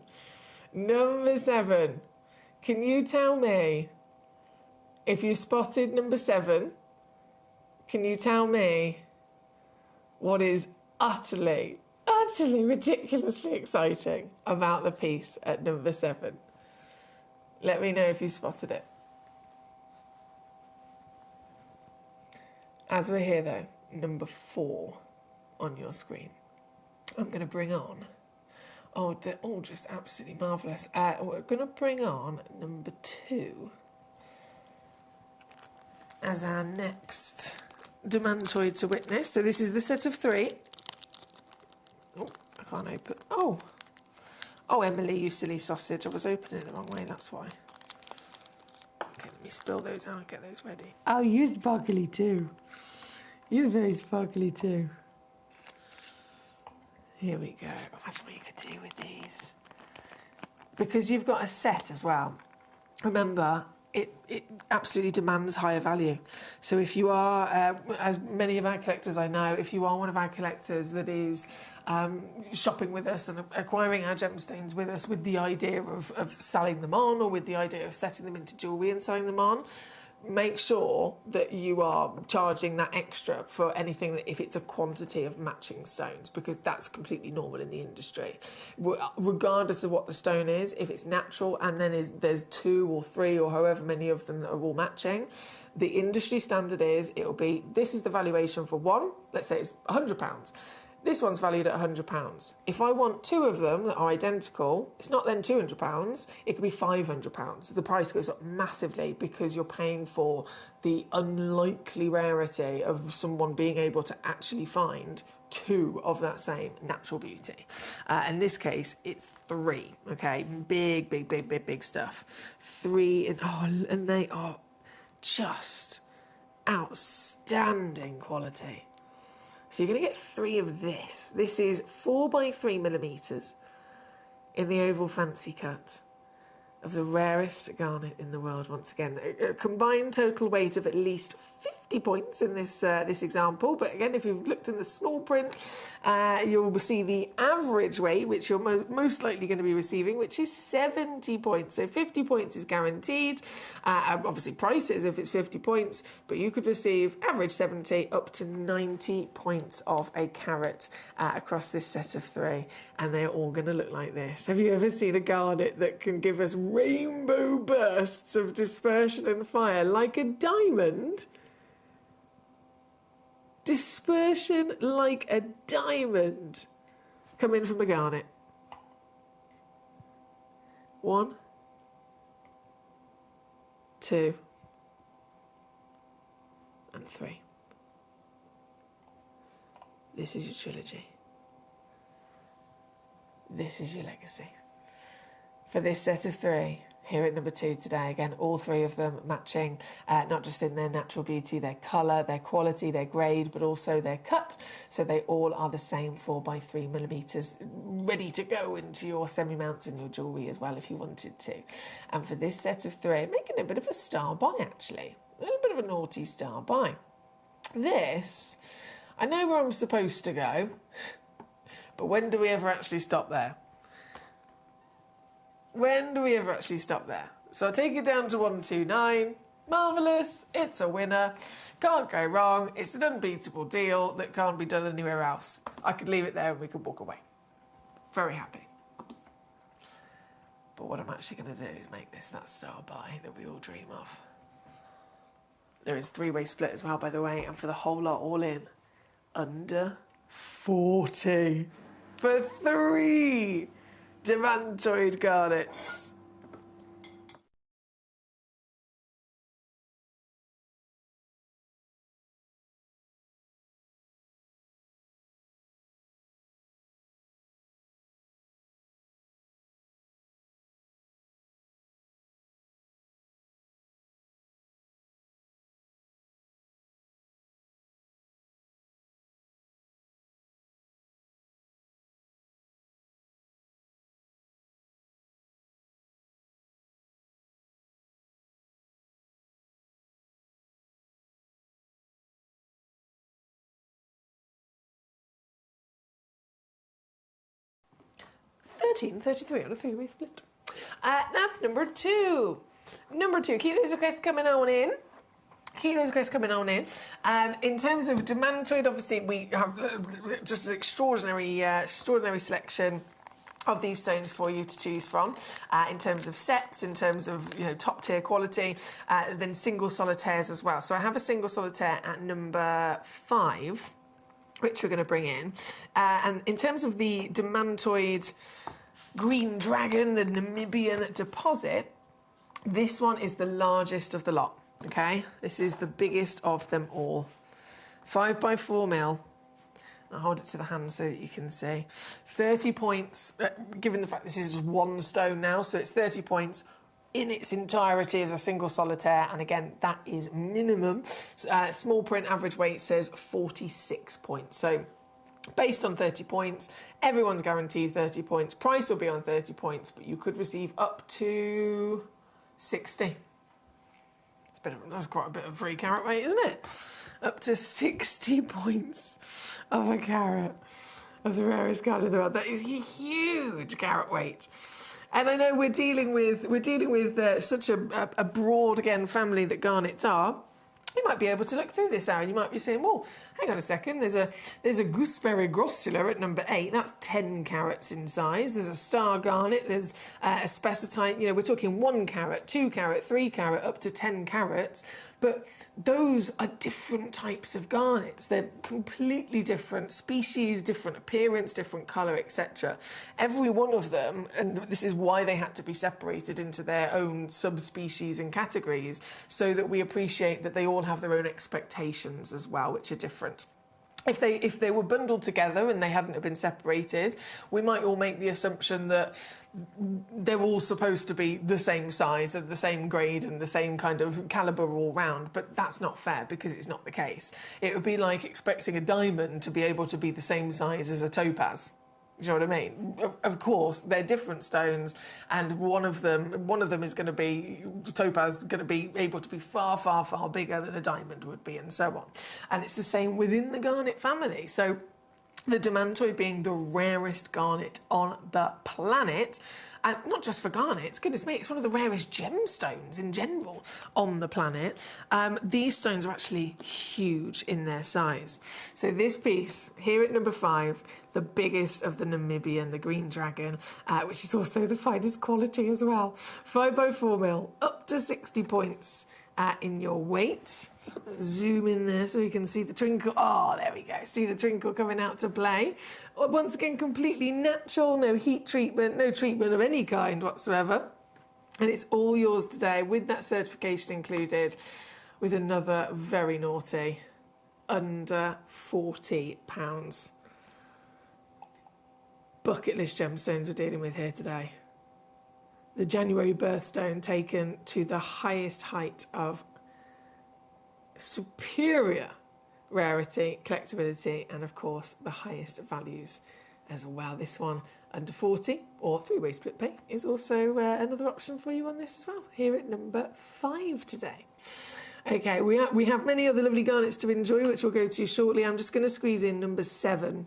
Number 7. Can you tell me if you spotted number 7? Can you tell me what is utterly ridiculously exciting about the piece at number 7? Let me know if you spotted it. As we're here though, number 4 on your screen. I'm going to bring on, they're all just absolutely marvellous. We're going to bring on number 2 as our next demantoid to witness. So this is the set of 3. Oh, I can't open. Oh, Emily, you silly sausage. I was opening it the wrong way, that's why. Okay, let me spill those out and get those ready. Oh, you're sparkly too. You're very sparkly too. Here we go. Imagine what you could do with these. Because you've got a set as well. Remember, it absolutely demands higher value. So if you are, as many of our collectors I know, if you are one of our collectors that is shopping with us and acquiring our gemstones with us with the idea of selling them on, or with the idea of setting them into jewellery and selling them on, make sure that you are charging that extra for anything that, if it's a quantity of matching stones, because that's completely normal in the industry. Regardless of what the stone is, if it's natural and then there's 2 or 3 or however many of them that are all matching, the industry standard is, it'll be, this is the valuation for one, let's say it's £100. This one's valued at £100. If I want 2 of them that are identical, it's not then £200, it could be £500. The price goes up massively because you're paying for the unlikely rarity of someone being able to actually find 2 of that same natural beauty. In this case, it's 3, okay? Big stuff. 3, and they are just outstanding quality. So you're going to get 3 of this. This is 4 by 3 millimetres in the oval fancy cut of the rarest garnet in the world. Once again, a combined total weight of at least 50 points in this example. But again, if you've looked in the small print, you'll see the average weight, which you're most likely going to be receiving, which is 70 points. So 50 points is guaranteed. Obviously, prices if it's 50 points, but you could receive average 70 up to 90 points of a carat across this set of 3. And they're all going to look like this. Have you ever seen a garnet that can give us rainbow bursts of dispersion and fire like a diamond? Dispersion like a diamond coming from a garnet. 1, 2, and 3. This is your trilogy. This is your legacy. For this set of 3, here at number 2 today, again, all 3 of them matching, not just in their natural beauty, their colour, their quality, their grade, but also their cut. So they all are the same 4 by 3 millimetres, ready to go into your semi-mounts and your jewellery as well if you wanted to. And for this set of 3, making a bit of a star buy, actually. A little bit of a naughty star buy. This, I know where I'm supposed to go, but when do we ever actually stop there? When do we ever actually stop there? So I'll take it down to 129. Marvellous. It's a winner. Can't go wrong. It's an unbeatable deal that can't be done anywhere else. I could leave it there and we could walk away. Very happy. But what I'm actually going to do is make this that star buy that we all dream of. There is 3-way split as well, by the way, and for the whole lot all in, under 40 for 3 demantoid garnets. $13.33 on a 3-way split. That's number 2. Number 2, keep those requests coming on in. In terms of demantoid, obviously we have just an extraordinary selection of these stones for you to choose from, in terms of sets, in terms of top tier quality, then single solitaires as well. So I have a single solitaire at number 5, which we're going to bring in. And in terms of the demantoid green dragon, the Namibian deposit, this one is the largest of the lot, okay? This is the biggest of them all. 5 by 4 mil. I'll hold it to the hand so that you can see. 30 points, given the fact this is just one stone now, so it's 30 points in its entirety as a single solitaire, and again, that is minimum. Small print average weight says 46 points. So based on 30 points, everyone's guaranteed 30 points. Price will be on 30 points, but you could receive up to 60. That's quite a bit of free carat weight, isn't it? Up to 60 points of a carat of the rarest card in the world. That is a huge carat weight. And I know we're dealing with such a broad, again, family that garnets are. You might be able to look through this, Aaron. You might be saying, well, hang on a second, there's a gooseberry grossula at number 8. That's 10 carats in size. There's a star garnet. There's a spessartine. You know, we're talking 1 carat, 2 carat, 3 carat, up to 10 carats. But those are different types of garnets. They're completely different species, different appearance, different colour, etc. Every one of them, and this is why they had to be separated into their own subspecies and categories, so that we appreciate that they all have their own expectations as well, which are different. If they were bundled together and they hadn't have been separated, we might all make the assumption that they're all supposed to be the same size and the same grade and the same kind of calibre all round, but that's not fair because it's not the case. It would be like expecting a diamond to be able to be the same size as a topaz. Do you know what I mean? Of course, they're different stones, and one of them is going to be, topaz, going to be able to be far, far, far bigger than a diamond would be, and so on. And it's the same within the garnet family. So the demantoid being the rarest garnet on the planet, and not just for garnets, goodness me, it's one of the rarest gemstones in general on the planet. These stones are actually huge in their size. So this piece, here at number 5, the biggest of the Namibian, the green dragon, which is also the finest quality as well. 5x4mm, up to 60 points in your weight. Zoom in there so you can see the twinkle. Oh, there we go. See the twinkle coming out to play. Once again, completely natural, no heat treatment, no treatment of any kind whatsoever. And it's all yours today with that certification included, with another very naughty, under £40. Bucket list gemstones we're dealing with here today. The January birthstone taken to the highest height of superior rarity, collectability, and of course the highest values as well. This one under 40 or 3-way split pay is also another option for you on this as well, here at number 5 today. Okay, we have many other lovely garnets to enjoy, which we'll go to shortly. I'm just going to squeeze in number 7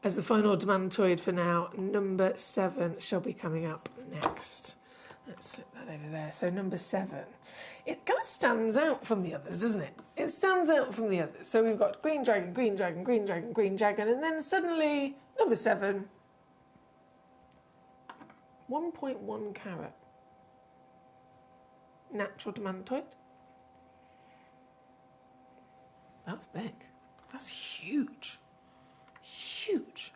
as the final demantoid for now. Number 7 shall be coming up next. Let's slip that over there. So number 7. It kind of stands out from the others, doesn't it? It stands out from the others. So we've got green dragon, green dragon, green dragon, green dragon, and then suddenly number 7, 1.1 carat. Natural demantoid. That's big. That's huge. Huge.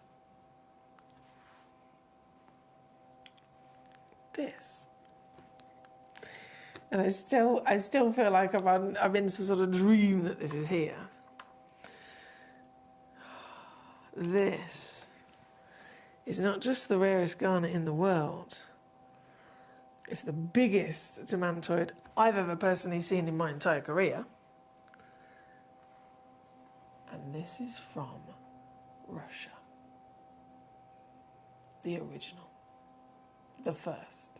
This. And I still feel like I'm in some sort of dream that this is here. This is not just the rarest garnet in the world. It's the biggest demantoid I've ever personally seen in my entire career. And this is from Russia. The original. The first.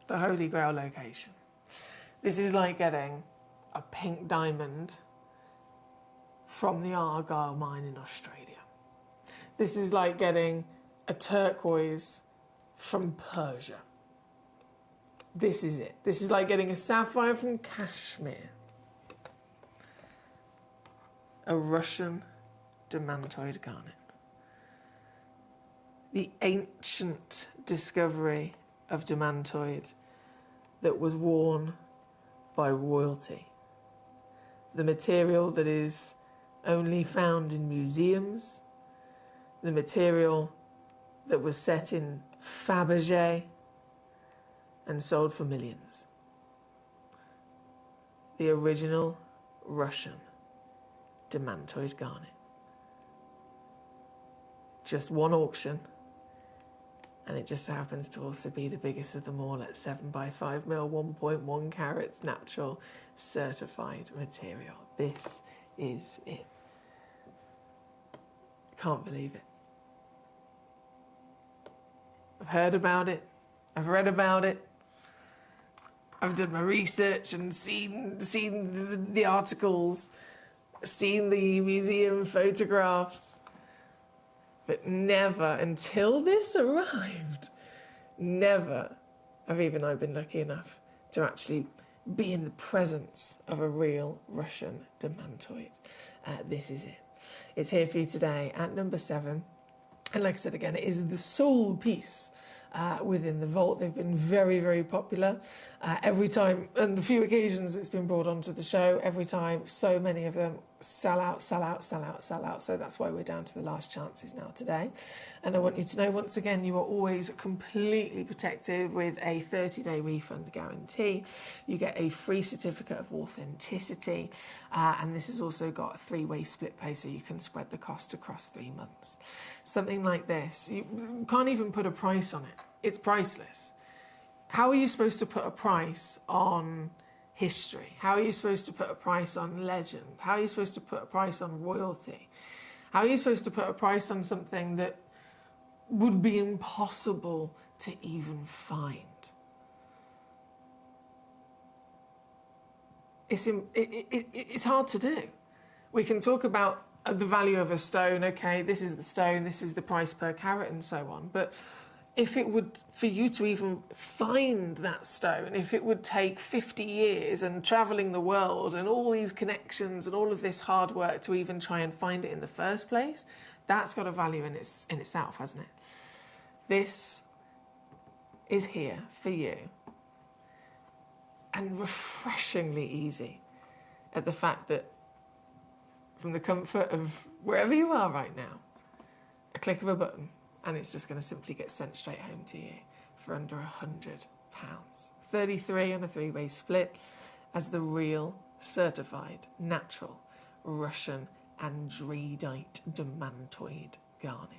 The Holy Grail location. This is like getting a pink diamond from the Argyle mine in Australia. This is like getting a turquoise from Persia. This is it. This is like getting a sapphire from Kashmir. A Russian demantoid garnet. The ancient discovery of demantoid that was worn by royalty. The material that is only found in museums. The material that was set in Fabergé and sold for millions. The original Russian demantoid garnet. Just one auction, and it just happens to also be the biggest of them all at 7x5mm, 1.1 carats, natural, certified material. This is it. Can't believe it. I've heard about it. I've read about it. I've done my research and seen the articles, seen the museum photographs, but never, until this arrived, never have even I been lucky enough to actually be in the presence of a real Russian demantoid. This is it. It's here for you today at number 7. And like I said again, it is the sole piece within the vault. They've been very, very popular. Every time, and the few occasions it's been brought onto the show, every time, so many of them sell out, sell out, sell out, sell out. So that's why we're down to the last chances now today. And I want you to know, once again, you are always completely protected with a 30-day refund guarantee. You get a free certificate of authenticity. And this has also got a 3-way split pay, so you can spread the cost across 3 months. Something like this, you can't even put a price on it. It's priceless. How are you supposed to put a price on history? How are you supposed to put a price on legend? How are you supposed to put a price on royalty? How are you supposed to put a price on something that would be impossible to even find? It's hard to do. We can talk about the value of a stone. Okay, this is the stone, this is the price per carat and so on. But if it would, for you to even find that stone, if it would take 50 years and travelling the world and all these connections and all of this hard work to even try and find it in the first place, that's got a value in itself, hasn't it? This is here for you. And refreshingly easy at the fact that from the comfort of wherever you are right now, a click of a button, and it's just going to simply get sent straight home to you for under £100. 33 on a 3-way split as the real, certified, natural Russian androidite demantoid garnet.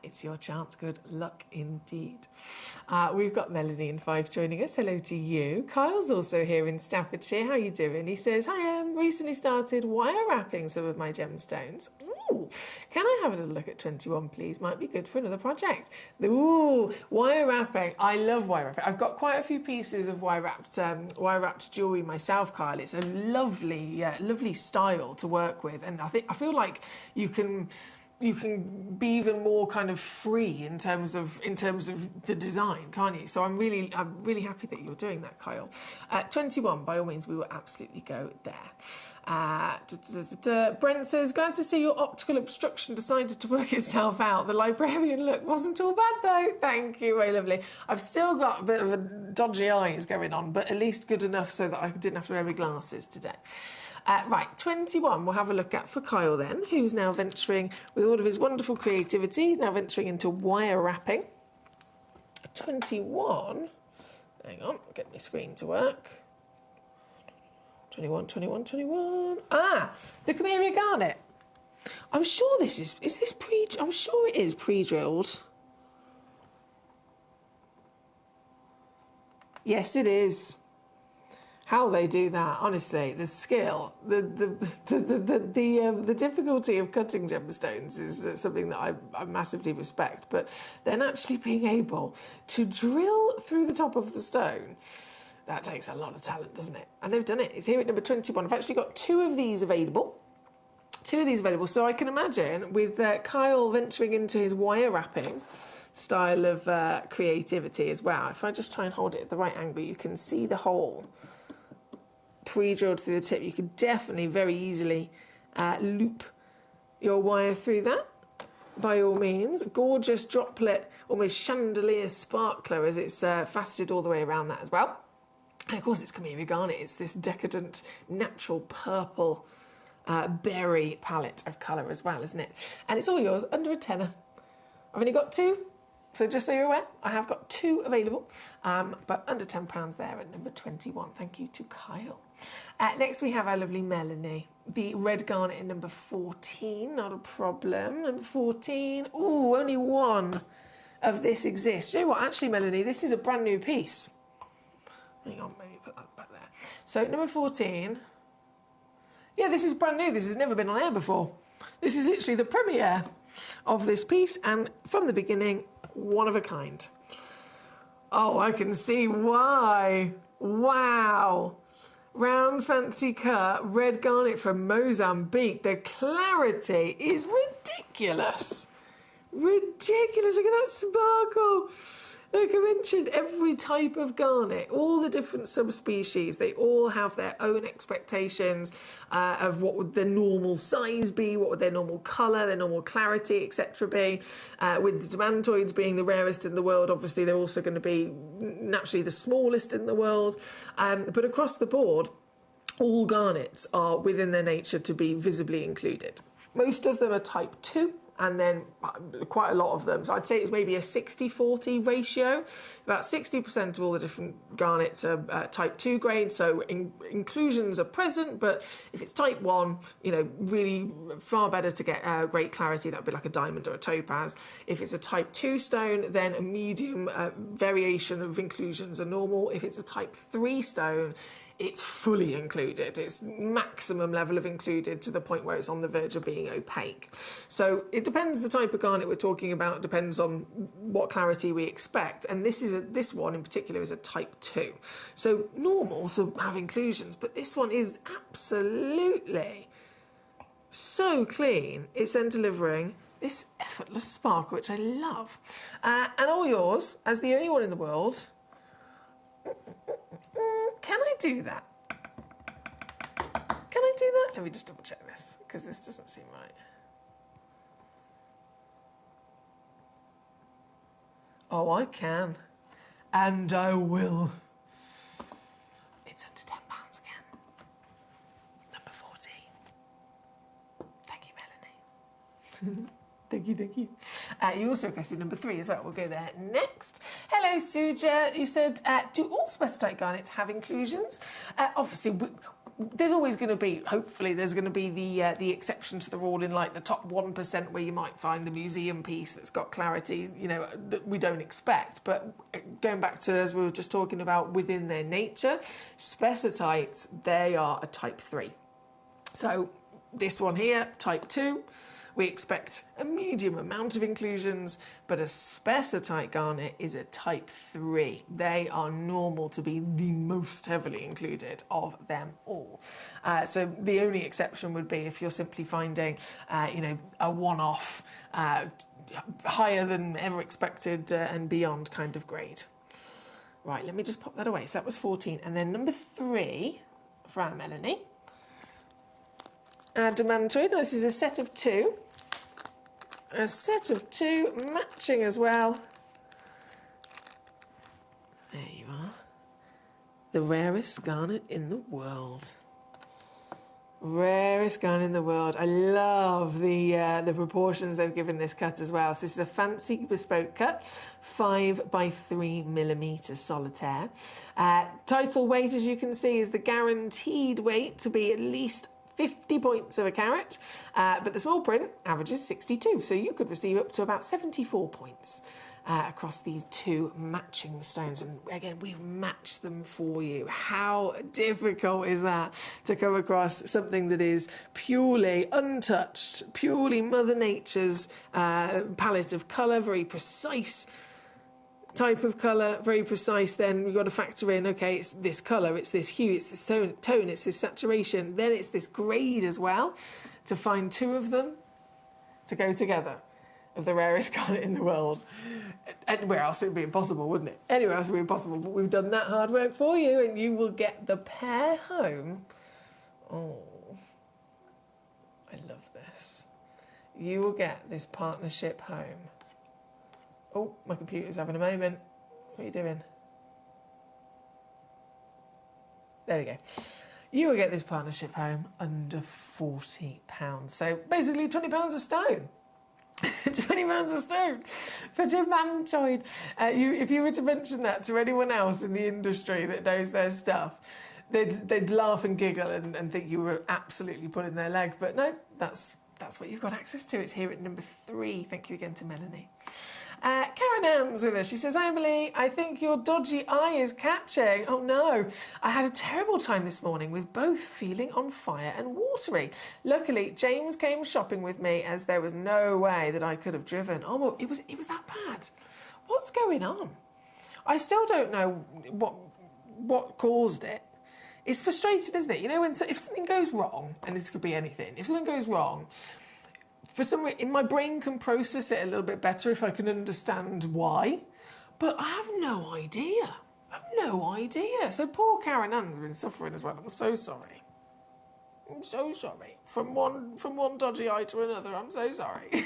It's your chance. Good luck indeed. We've got Melanie in 5 joining us. Hello to you. Kyle's also here in Staffordshire. How are you doing? He says, hi, recently started wire wrapping some of my gemstones. Ooh, can I have a little look at 21, please? Might be good for another project. Ooh, wire wrapping. I love wire wrapping. I've got quite a few pieces of wire wrapped jewellery myself, Kyle. It's a lovely, lovely style to work with, and I feel like you can be even more kind of free in terms of the design, can't you? So I'm really happy that you're doing that, Kyle. 21, by all means, we will absolutely go there. Brent says, glad to see your optical obstruction decided to work itself out. The librarian look wasn't all bad though. Thank you, very lovely. I've still got a bit of a dodgy eyes going on, but at least good enough so that I didn't have to wear my glasses today. Right, 21 we'll have a look at for Kyle then, who's now venturing with all of his wonderful creativity, now venturing into wire wrapping. 21, hang on, get my screen to work. 21. The Camellia Garnet. I'm sure this is this I'm sure it is pre-drilled. Yes, it is. How they do that, honestly, the skill, the difficulty of cutting gemstones is something that I massively respect. But then actually being able to drill through the top of the stone, that takes a lot of talent, doesn't it? And they've done it. It's here at number 21. I've actually got 2 of these available. So I can imagine with Kyle venturing into his wire wrapping style of creativity as well. If I just try and hold it at the right angle, you can see the hole pre-drilled through the tip. You could definitely very easily loop your wire through that, by all means. Gorgeous droplet, almost chandelier sparkler as it's faceted all the way around that as well. And of course it's Camellia Garnet. It's this decadent, natural purple berry palette of colour as well, isn't it? And it's all yours under a tenner. I've only got 2. So just so you're aware, I have got 2 available, but under £10 there at number 21. Thank you to Kyle. Next we have our lovely Melanie. The red garnet in number 14, not a problem. Number 14, ooh, only 1 of this exists. You know what, actually, Melanie, this is a brand new piece. Hang on, maybe put that back there. So number 14, yeah, this is brand new. This has never been on air before. This is literally the premiere of this piece, and from the beginning, one of a kind. Oh, I can see why. Wow. Round fancy cut, red garnet from Mozambique. The clarity is ridiculous. Ridiculous. Look at that sparkle. Like I mentioned, every type of garnet, all the different subspecies, they all have their own expectations of what would their normal size be, what would their normal colour, their normal clarity, etc. be. With the demantoids being the rarest in the world, obviously they're also going to be naturally the smallest in the world. But across the board, all garnets are within their nature to be visibly included. Most of them are type 2, and then quite a lot of them. So I'd say it's maybe a 60-40 ratio. About 60% of all the different garnets are type 2 grade, so inclusions are present, but if it's type 1, you know, really far better to get great clarity. That would be like a diamond or a topaz. If it's a type 2 stone, then a medium variation of inclusions are normal. If it's a type 3 stone, it's fully included. It's maximum level of included to the point where it's on the verge of being opaque. So it depends the type of garnet we're talking about, it depends on what clarity we expect. And this one in particular is a type 2. So normal to have inclusions, but this one is absolutely so clean. It's then delivering this effortless sparkle, which I love. And all yours, as the only one in the world. Can I do that? Can I do that? Let me just double check this, because this doesn't seem right. Oh, I can. And I will. It's under £10 again. Number 14. Thank you, Melanie. Thank you. You also requested number 3 as well. We'll go there next. Hello, Suja. You said, do all spessartite garnets have inclusions? Obviously, there's always going to be, hopefully, there's going to be the exception to the rule in like the top 1% where you might find the museum piece that's got clarity, you know, that we don't expect. But going back to, as we were just talking about, within their nature, spessartites, they are a type 3. So this one here, type 2. We expect a medium amount of inclusions, but a spessartite garnet is a type 3. They are normal to be the most heavily included of them all. So the only exception would be if you're simply finding, you know, a one-off, higher than ever expected and beyond kind of grade. Right, let me just pop that away. So that was 14. And then number 3 for our Melanie. Demantoid, this is a set of 2. A set of 2, matching as well. There you are. The rarest garnet in the world. Rarest garnet in the world. I love the proportions they've given this cut as well. So this is a fancy bespoke cut, 5 by 3 millimetre solitaire. Total weight, as you can see, is the guaranteed weight to be at least 50 points of a carat, but the small print averages 62, so you could receive up to about 74 points across these 2 matching stones. And again, we've matched them for you. How difficult is that, to come across something that is purely untouched, purely Mother Nature's palette of colour, very precise type of colour, very precise. Then we've got to factor in, okay, it's this colour, it's this hue, it's this tone, it's this saturation, then it's this grade as well. To find 2 of them to go together, of the rarest garnet in the world. Anywhere else it would be impossible, wouldn't it? Anywhere else it would be impossible, but we've done that hard work for you, and you will get the pair home. Oh, I love this. You will get this partnership home. Oh, my computer's having a moment. What are you doing? There we go. You will get this partnership home under £40. So basically £20 a stone. £20 a stone for Gemcollector. If you were to mention that to anyone else in the industry that knows their stuff, they'd laugh and giggle and think you were absolutely pulling their leg. But no, that's what you've got access to. It's here at number 3. Thank you again to Melanie. Karen Ann's with us. She says, Emily, I think your dodgy eye is catching. Oh no, I had a terrible time this morning with both feeling on fire and watery. Luckily, James came shopping with me as there was no way that I could have driven. Oh, well, it was that bad. What's going on? I still don't know what caused it. It's frustrating, isn't it? You know, if something goes wrong, and this could be anything, if something goes wrong, for some reason, my brain can process it a little bit better if I can understand why. But I have no idea. I have no idea. So poor Karen Ann's been suffering as well. I'm so sorry. I'm so sorry. From one dodgy eye to another, I'm so sorry.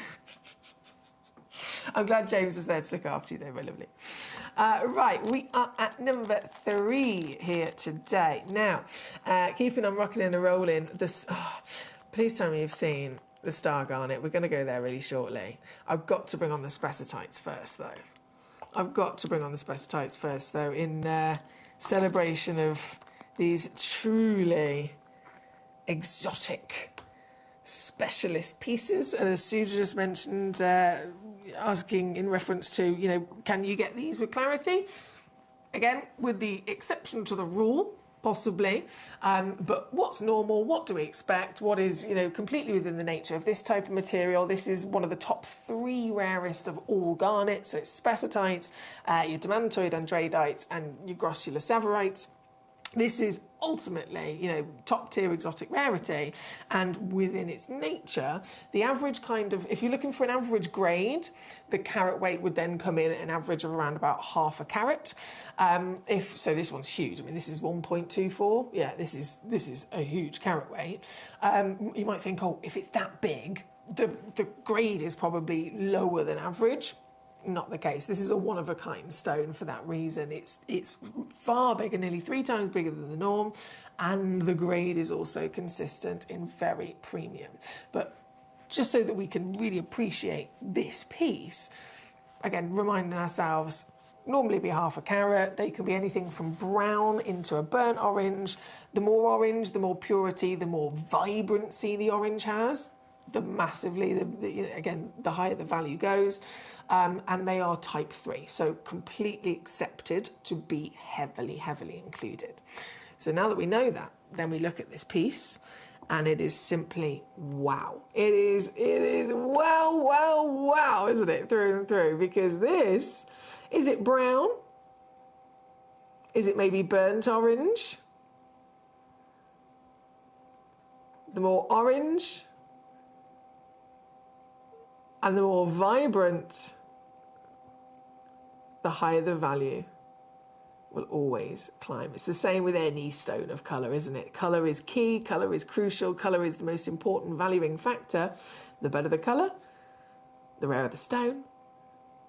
I'm glad James is there to look after you, though, very lovely. Right, we are at number 3 here today. Now, keeping on rocking and a rolling, please tell me you've seen the Star Garnet. We're going to go there really shortly. I've got to bring on the Specetites first, though. In celebration of these truly exotic specialist pieces. And as Sue just mentioned, asking in reference to, can you get these with clarity? Again, with the exception to the rule, possibly. But what's normal? What do we expect? What is, completely within the nature of this type of material? This is one of the top 3 rarest of all garnets. So it's specetites, your demantoid andradite, and your grossular severites. This is ultimately, top-tier exotic rarity, and within its nature, the average if you're looking for an average grade, the carat weight would then come in at an average of around about half a carat. This one's huge. I mean, this is 1.24. Yeah, this is a huge carat weight. You might think, if it's that big, the grade is probably lower than average. Not the case. This is a one-of-a-kind stone for that reason. It's far bigger, nearly 3 times bigger than the norm, and the grade is also consistent in very premium. But just so that we can really appreciate this piece, again, reminding ourselves, normally be half a carat. They can be anything from brown into a burnt orange. The more orange, the more purity, the more vibrancy the orange has. The higher the value goes, and they are type 3, so completely accepted to be heavily isncluded. So now that we know that, then we look at this piece, and it is simply wow. It is wow, isn't it, through and through? Because this, is it brown? Is it maybe burnt orange? The more orange, and the more vibrant, the higher the value will always climb. It's the same with any stone of colour, isn't it? Colour is key, colour is crucial, colour is the most important valuing factor. The better the colour, the rarer the stone,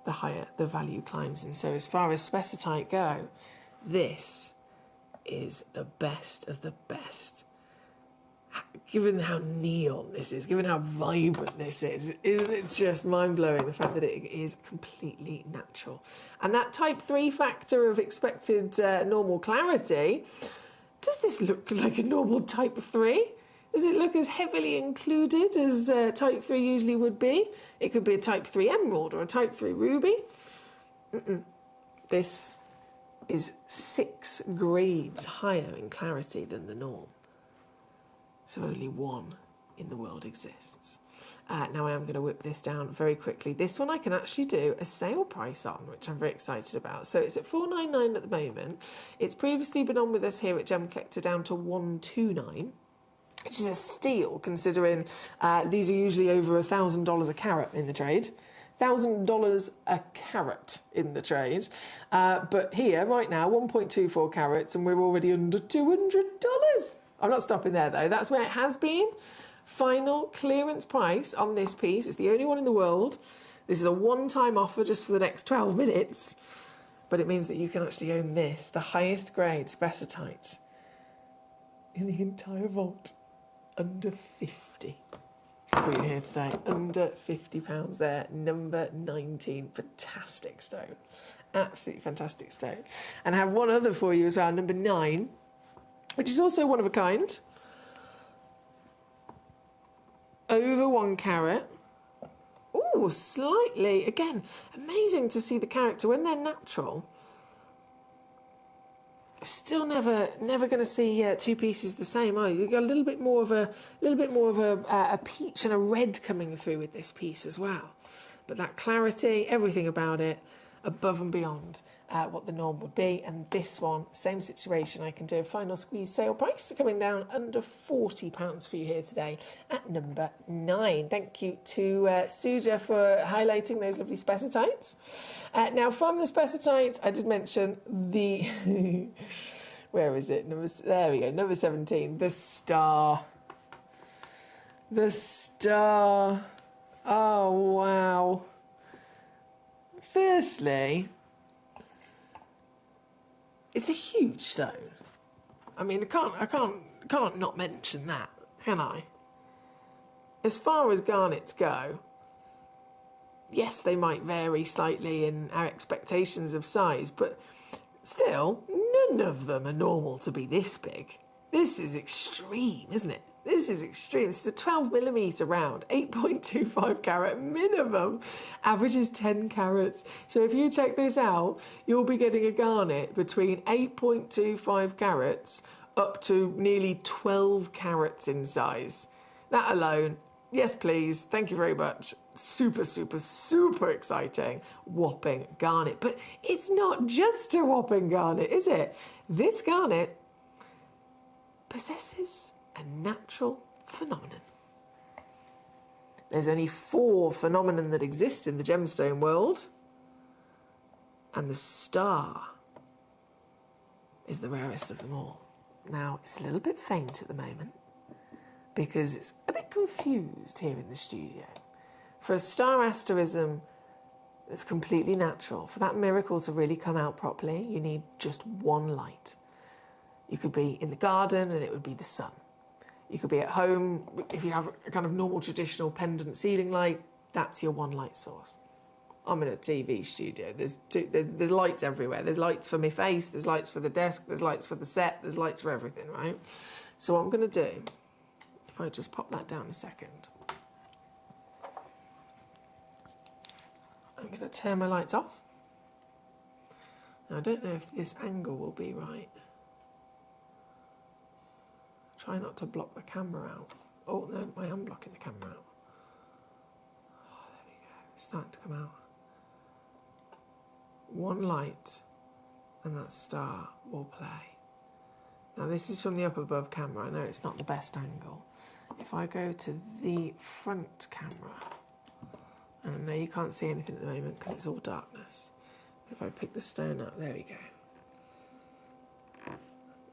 the higher the value climbs. And so as far as specetite go, this is the best of the best. Given how neon this is, given how vibrant this is, isn't it just mind-blowing, the fact that it is completely natural? And that type 3 factor of expected normal clarity, does this look like a normal type 3? Does it look as heavily included as type 3 usually would be? It could be a type 3 emerald or a type 3 ruby. This is 6 grades higher in clarity than the norm. So only one in the world exists. Now I am going to whip this down very quickly. This one I can actually do a sale price on, which I'm very excited about. So it's at $499 at the moment. It's previously been on with us here at Gemcollector down to $129, which is a steal considering these are usually over $1,000 a carat in the trade. $1,000 a carat in the trade. But here, right now, 1.24 carats, and we're already under $200. I'm not stopping there, though. That's where it has been. Final clearance price on this piece. It's the only one in the world. This is a one-time offer just for the next 12 minutes. But it means that you can actually own this, the highest grade specetite in the entire vault, under 50. We're here today, under £50 there, number 19. Fantastic stone. Absolutely fantastic stone. And I have one other for you as well, number 9. Which is also one of a kind. Over 1 carat. Oh, slightly. Again, amazing to see the character when they're natural. Still never going to see 2 pieces the same, are you? You've got a little bit more of a peach and a red coming through with this piece as well. But that clarity, everything about it, above and beyond what the norm would be. And this one, same situation, I can do a final squeeze sale price coming down under £40 for you here today at number 9. Thank you to Suja for highlighting those lovely specetites. Now, from the specetites, I did mention the... Where is it? There we go, number 17, the star. The star. Oh, wow. Firstly, it's a huge stone. I mean, I can't not mention that, can I? As far as garnets go, yes, they might vary slightly in our expectations of size, but still, none of them are normal to be this big. This is extreme, isn't it? This is extreme. This is a 12mm round, 8.25 carat minimum. Average is 10 carats. So if you check this out, you'll be getting a garnet between 8.25 carats up to nearly 12 carats in size. That alone, yes please, thank you very much. Super, super, super exciting. Whopping garnet. But it's not just a whopping garnet, is it? This garnet possesses a natural phenomenon. There's only 4 phenomena that exist in the gemstone world, and the star is the rarest of them all. Now, it's a little bit faint at the moment because it's a bit confused here in the studio. For a star asterism that's completely natural, for that miracle to really come out properly, you need just one light. You could be in the garden and it would be the sun. You could be at home, if you have a kind of normal traditional pendant ceiling light, that's your one light source. I'm in a TV studio, there's lights everywhere. There's lights for my face, there's lights for the desk, there's lights for the set, there's lights for everything, right? So what I'm gonna do, if I just pop that down a second, I'm gonna turn my lights off. Now I don't know if this angle will be right. Try not to block the camera out. Oh, no, I am blocking the camera out. Oh, there we go. It's starting to come out. One light, and that star will play. Now, this is from the up above camera. I know it's not the best angle. If I go to the front camera, and I know you can't see anything at the moment because it's all darkness. But if I pick the stone up, there we go.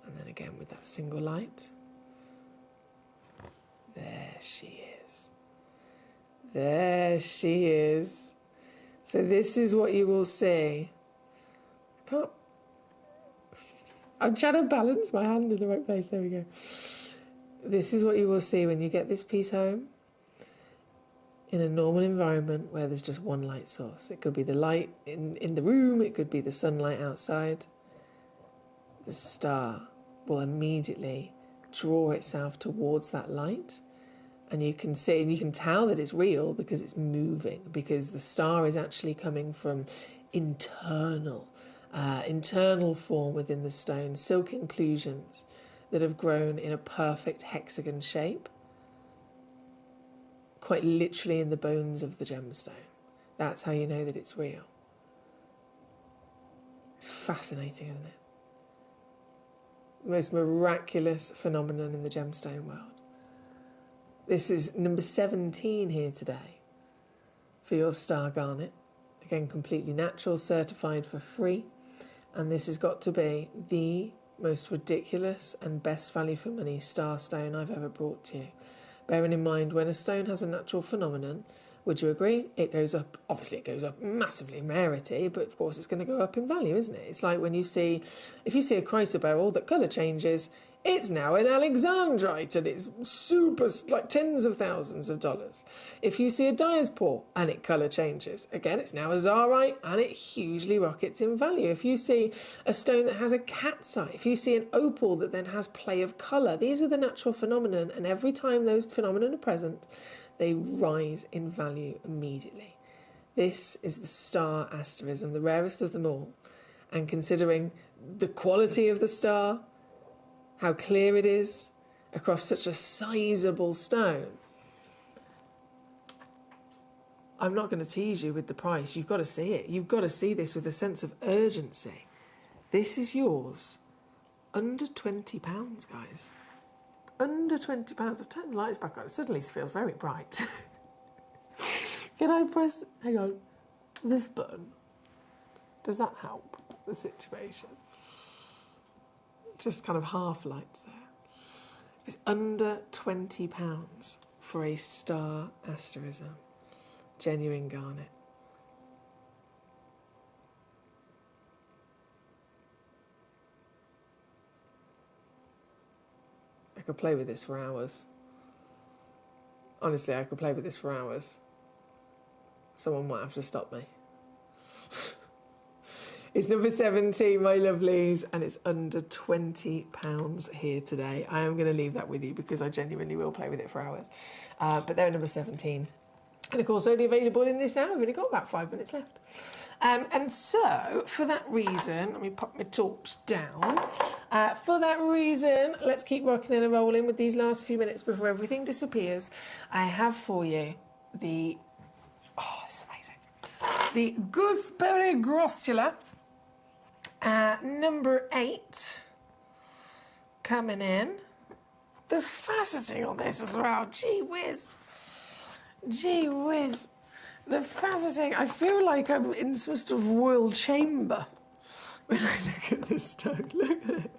And then again with that single light. There she is. There she is. So this is what you will see. I'm trying to balance my hand in the right place. There we go. This is what you will see when you get this piece home in a normal environment where there's just one light source. It could be the light in the room. It could be the sunlight outside. The star will immediately draw itself towards that light, and you can see and you can tell that it's real because it's moving, because the star is actually coming from internal form within the stone, silk inclusions that have grown in a perfect hexagon shape, quite literally in the bones of the gemstone. That's how you know that it's real. It's fascinating, isn't it? The most miraculous phenomenon in the gemstone world. This is number 17 here today for your star garnet. Again, completely natural, certified for free. And this has got to be the most ridiculous and best value for money star stone I've ever brought to you. Bearing in mind, when a stone has a natural phenomenon, would you agree? It goes up, obviously it goes up massively in rarity, but of course it's going to go up in value, isn't it? It's like when you see, if you see a chrysoberyl that colour changes, it's now an alexandrite and it's super, like tens of thousands of dollars. If you see a diaspore and it colour changes, again, it's now a zarite and it hugely rockets in value. If you see a stone that has a catsite, if you see an opal that then has play of colour, these are the natural phenomenon, and every time those phenomena are present, they rise in value immediately. This is the star asterism, the rarest of them all. And considering the quality of the star, how clear it is across such a sizable stone, I'm not going to tease you with the price. You've got to see it. You've got to see this with a sense of urgency. This is yours. Under £20, guys. Under £20. I've turned the lights back on. It suddenly feels very bright. Can I press, hang on, this button? Does that help the situation? Just kind of half lights there. It's under £20 for a star asterism. Genuine garnet. I could play with this for hours. Honestly, I could play with this for hours. Someone might have to stop me. It's number 17, my lovelies, and it's under £20 here today. I am going to leave that with you because I genuinely will play with it for hours. But they're number 17. And of course, only available in this hour. We've only got about 5 minutes left. And so, for that reason, let me pop my torch down. For that reason, let's keep rocking and rolling with these last few minutes before everything disappears. I have for you the, oh, this is amazing, the Gooseberry Grossula, number 8, coming in. The faceting on this as well, gee whiz. Gee whiz. The faceting, I feel like I'm in some sort of royal chamber when I look at this stone. Look at it.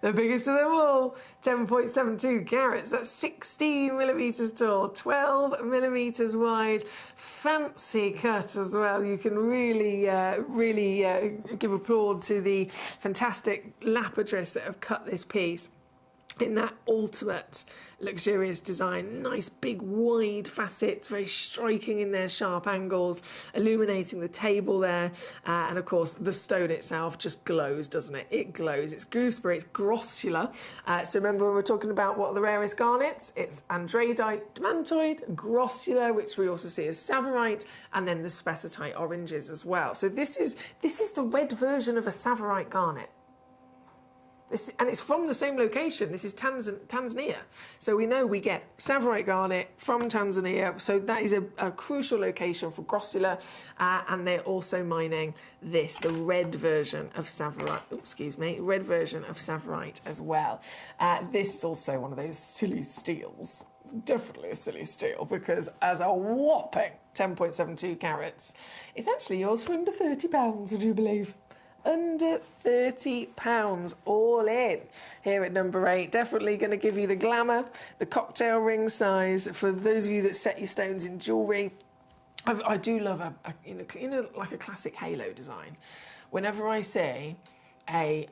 The biggest of them all, 10.72 carats. That's 16 millimetres tall, 12 millimetres wide. Fancy cut as well. You can really give applaud to the fantastic lapidarists that have cut this piece in that ultimate luxurious design. Nice big wide facets, very striking in their sharp angles, illuminating the table there, and of course the stone itself just glows, doesn't it? It glows. It's gooseberry, it's grossula. So remember when we're talking about what are the rarest garnets? It's andradite, demantoid, grossula, which we also see as savorite, and then the spessartite oranges as well. So this is the red version of a savorite garnet. And it's from the same location. This is Tanzania. So we know we get savorite garnet from Tanzania. So that is a crucial location for grossula. And they're also mining this, the red version of savorite, red version of savorite as well. This is also one of those silly steals. Definitely a silly steal because as a whopping 10.72 carats, it's actually yours for under £30, would you believe? Under £30 all in here at number 8. Definitely going to give you the glamour, the cocktail ring size for those of you that set your stones in jewellery. I do love like a classic halo design. Whenever I see a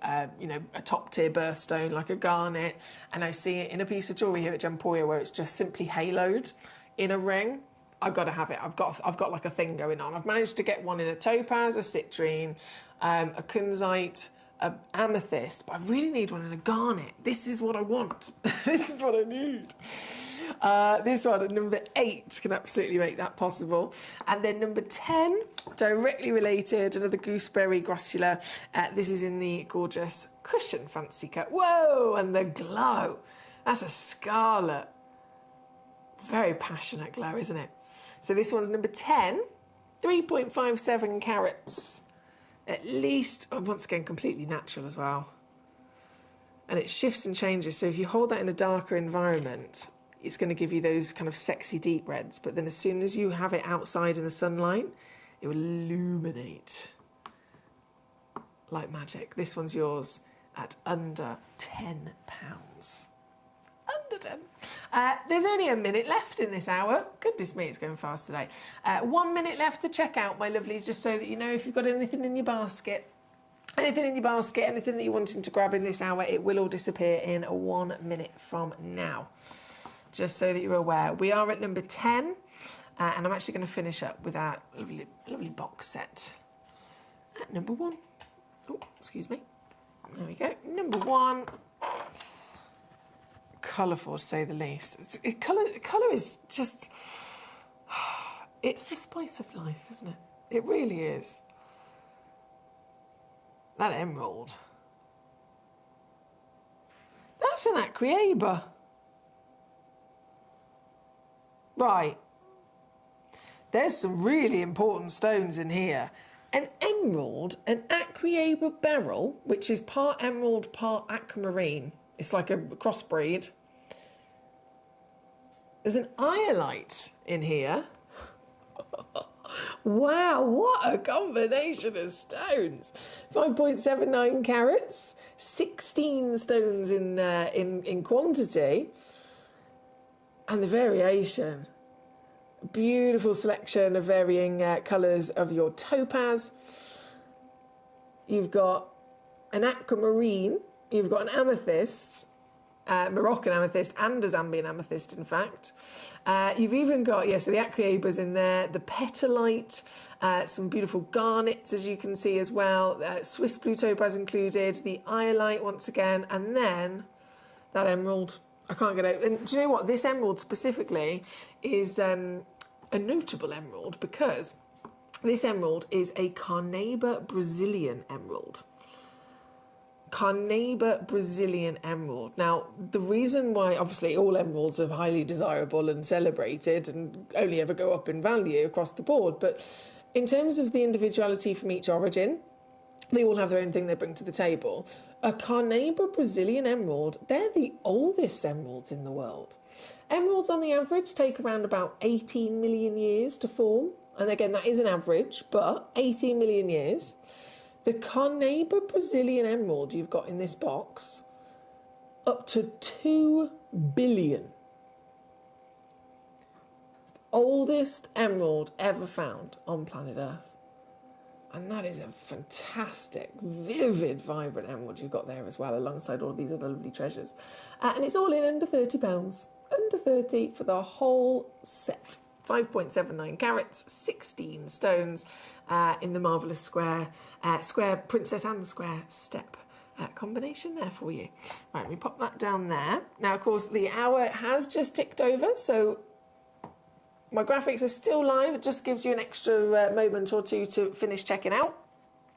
top tier birthstone like a garnet, and I see it in a piece of jewellery here at Gemporia where it's just simply haloed in a ring, I've got to have it. I've got like a thing going on. I've managed to get one in a topaz, a citrine, a kunzite, an amethyst, but I really need one in a garnet. This is what I want. This is what I need. This one at number 8 can absolutely make that possible. And then number 10, directly related, another gooseberry grossula. This is in the gorgeous cushion fancy cut. Whoa, and the glow. That's a scarlet. Very passionate glow, isn't it? So this one's number 10, 3.57 carats. At least, once again, completely natural as well. And it shifts and changes. So if you hold that in a darker environment, it's going to give you those kind of sexy deep reds. But then as soon as you have it outside in the sunlight, it will illuminate like magic. This one's yours at under £10. Under 10. There's only a minute left in this hour. Goodness me, it's going fast today. 1 minute left to check out, my lovelies, just so that you know if you've got anything in your basket. Anything that you're wanting to grab in this hour, it will all disappear in 1 minute from now. Just so that you're aware. We are at number 10, and I'm actually going to finish up with our lovely box set at number 1. Oh, excuse me. There we go. Number 1. Colourful, to say the least. Colour is just... It's the spice of life, isn't it? It really is. That emerald. That's an Aquieba. Right. there's some really important stones in here. An emerald, an aquaeba beryl, which is part emerald, part aquamarine. It's like a crossbreed. There's an iolite in here. Wow, what a combination of stones. 5.79 carats, 16 stones in quantity. And the variation. Beautiful selection of varying colours of your topaz. You've got an aquamarine, you've got an amethyst, Moroccan amethyst and a Zambian amethyst, in fact. You've even got, so the aquaebas in there, the petalite, some beautiful garnets, as you can see as well, Swiss blue topaz included, the iolite once again, and then that emerald. I can't get over. And do you know what? This emerald specifically is a notable emerald because this emerald is a Carneiba Brazilian emerald. Carneiba Brazilian emerald. Now, the reason why, obviously, all emeralds are highly desirable and celebrated and only ever go up in value across the board, but in terms of the individuality from each origin, they all have their own thing they bring to the table. A Carneiba Brazilian emerald, they're the oldest emeralds in the world. Emeralds on the average take around about 18 million years to form. And again, that is an average, but 18 million years. The Carneiba Brazilian emerald you've got in this box, up to 2 billion. Oldest emerald ever found on planet Earth. And that is a fantastic, vivid, vibrant emerald you've got there as well, alongside all these other lovely treasures. And it's all in under £30. Under 30 for the whole set. 5.79 carats, 16 stones in the marvellous square princess and square step combination there for you. Right, let me pop that down there. Now, of course, the hour has just ticked over, so my graphics are still live. It just gives you an extra moment or two to finish checking out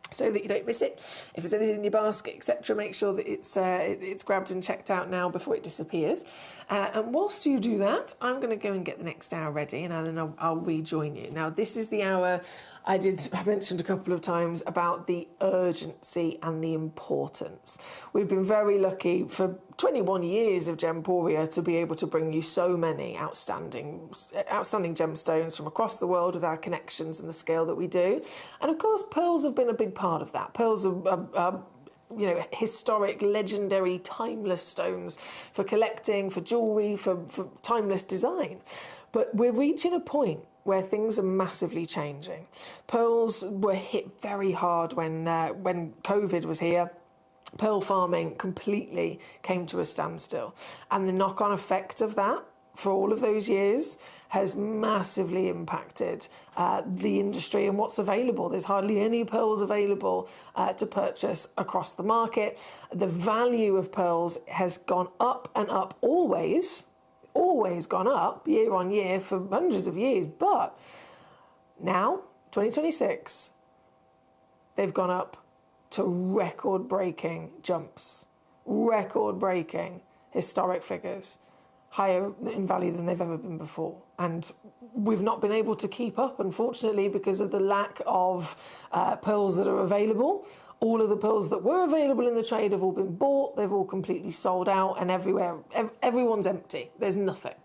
so that you don't miss it. If there's anything in your basket, etc., make sure that it's grabbed and checked out now before it disappears. And whilst you do that, I'm going to go and get the next hour ready, and then I'll rejoin you. Now, this is the hour I mentioned a couple of times about the urgency and the importance. We've been very lucky for 21 years of Gemporia to be able to bring you so many outstanding gemstones from across the world with our connections and the scale that we do. And of course, pearls have been a big part of that. Pearls are historic, legendary, timeless stones for collecting, for jewellery, for timeless design. But we're reaching a point where things are massively changing. Pearls were hit very hard when COVID was here. Pearl farming completely came to a standstill. And the knock-on effect of that for all of those years has massively impacted the industry and what's available. There's hardly any pearls available to purchase across the market. The value of pearls has gone up and up, always gone up year on year for hundreds of years. But now, 2026, they've gone up to record-breaking jumps, record-breaking historic figures, higher in value than they've ever been before. And we've not been able to keep up, unfortunately, because of the lack of pearls that are available. All of the pearls that were available in the trade have all been bought, they've all completely sold out, and everyone's empty. There's nothing.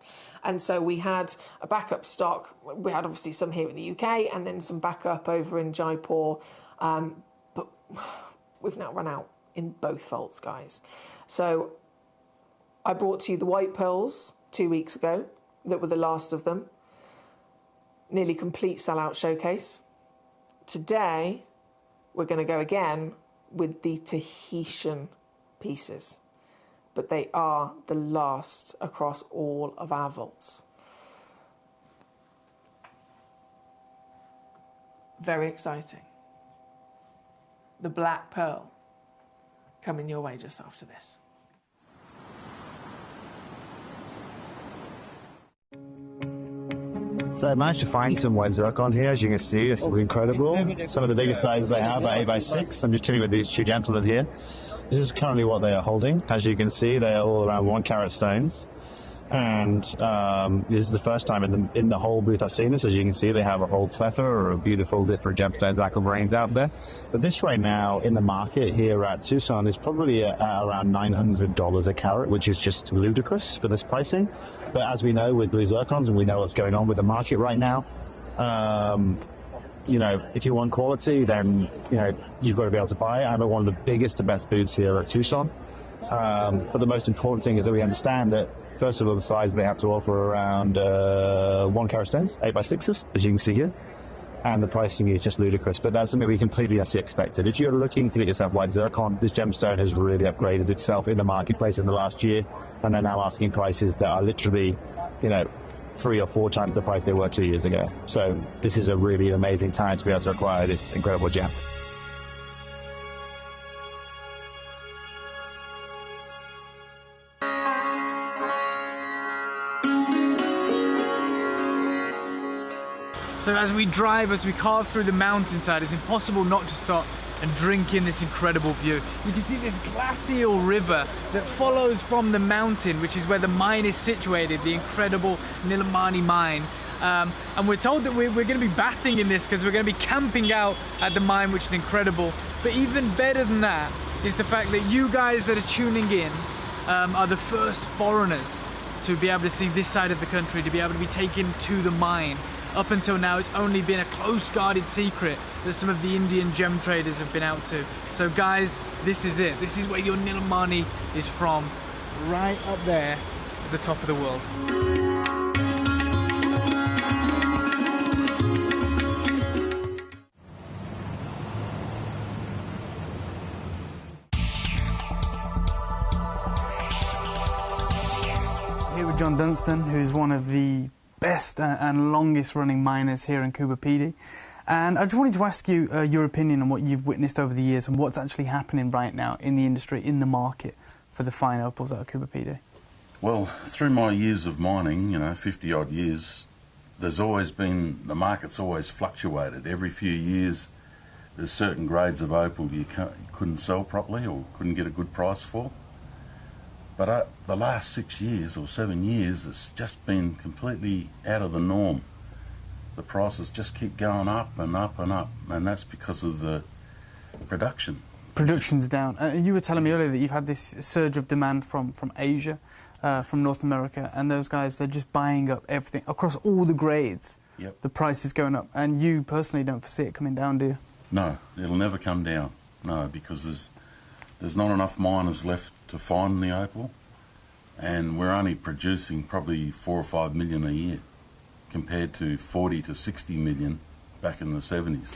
And so we had a backup stock. We had obviously some here in the UK and then some backup over in Jaipur. But we've now run out in both faults, guys. So I brought to you the white pearls 2 weeks ago that were the last of them. Nearly complete sellout showcase. Today, we're going to go again with the Tahitian pieces. But they are the last across all of our vaults. Very exciting. The black pearl coming your way just after this. So I managed to find some white zircon here, as you can see. This is incredible. Some of the biggest sizes they have are 8x6. I'm just chilling with these two gentlemen here. This is currently what they are holding. As you can see, they are all around 1 carat stones. And this is the first time in the whole booth I've seen this. As you can see, they have a whole plethora of beautiful different gemstones, aquamarines out there. But this right now in the market here at Tucson is probably at around $900 a carat, which is just ludicrous for this pricing. But as we know with blue zircons, and we know what's going on with the market right now, you know, if you want quality, then, you know, you've got to be able to buy it. I'm at one of the biggest and best booths here at Tucson. But the most important thing is that we understand that, first of all, the size they have to offer around 1 carat stones, 8x6s, as you can see here. And the pricing is just ludicrous, but that's something we completely expected. If you're looking to get yourself white zircon, this gemstone has really upgraded itself in the marketplace in the last year, and they're now asking prices that are literally, you know, 3 or 4 times the price they were 2 years ago. So this is a really amazing time to be able to acquire this incredible gem. So as we drive, as we carve through the mountainside, it's impossible not to stop and drink in this incredible view. You can see this glacial river that follows from the mountain, which is where the mine is situated, the incredible Nilamani mine. And we're told that we're going to be bathing in this because we're going to be camping out at the mine, which is incredible. But even better than that is the fact that you guys that are tuning in are the first foreigners to be able to see this side of the country, to be able to be taken to the mine. Up until now, it's only been a close guarded secret that some of the Indian gem traders have been out to. So guys, this is it. This is where your Nilamani is from, right up there at the top of the world. Here with John Dunstan, who's one of the best and longest running miners here in Coober Pedy. And I just wanted to ask you your opinion on what you've witnessed over the years and what's actually happening right now in the industry, in the market for the fine opals out of Coober Pedy. Well, through my years of mining, you know, 50 odd years, there's always been, the market's always fluctuated. Every few years there's certain grades of opal you couldn't sell properly or couldn't get a good price for. But the last 6 years or 7 years, it's just been completely out of the norm. The prices just keep going up and up and up, and that's because of the production. Production's down. You were telling me earlier that you've had this surge of demand from Asia, from North America, and those guys, they're just buying up everything across all the grades. Yep. The price is going up, and you personally don't foresee it coming down, do you? No, it'll never come down. No, because there's not enough miners left to find the opal, and we're only producing probably 4 or 5 million a year compared to 40 to 60 million back in the 70s.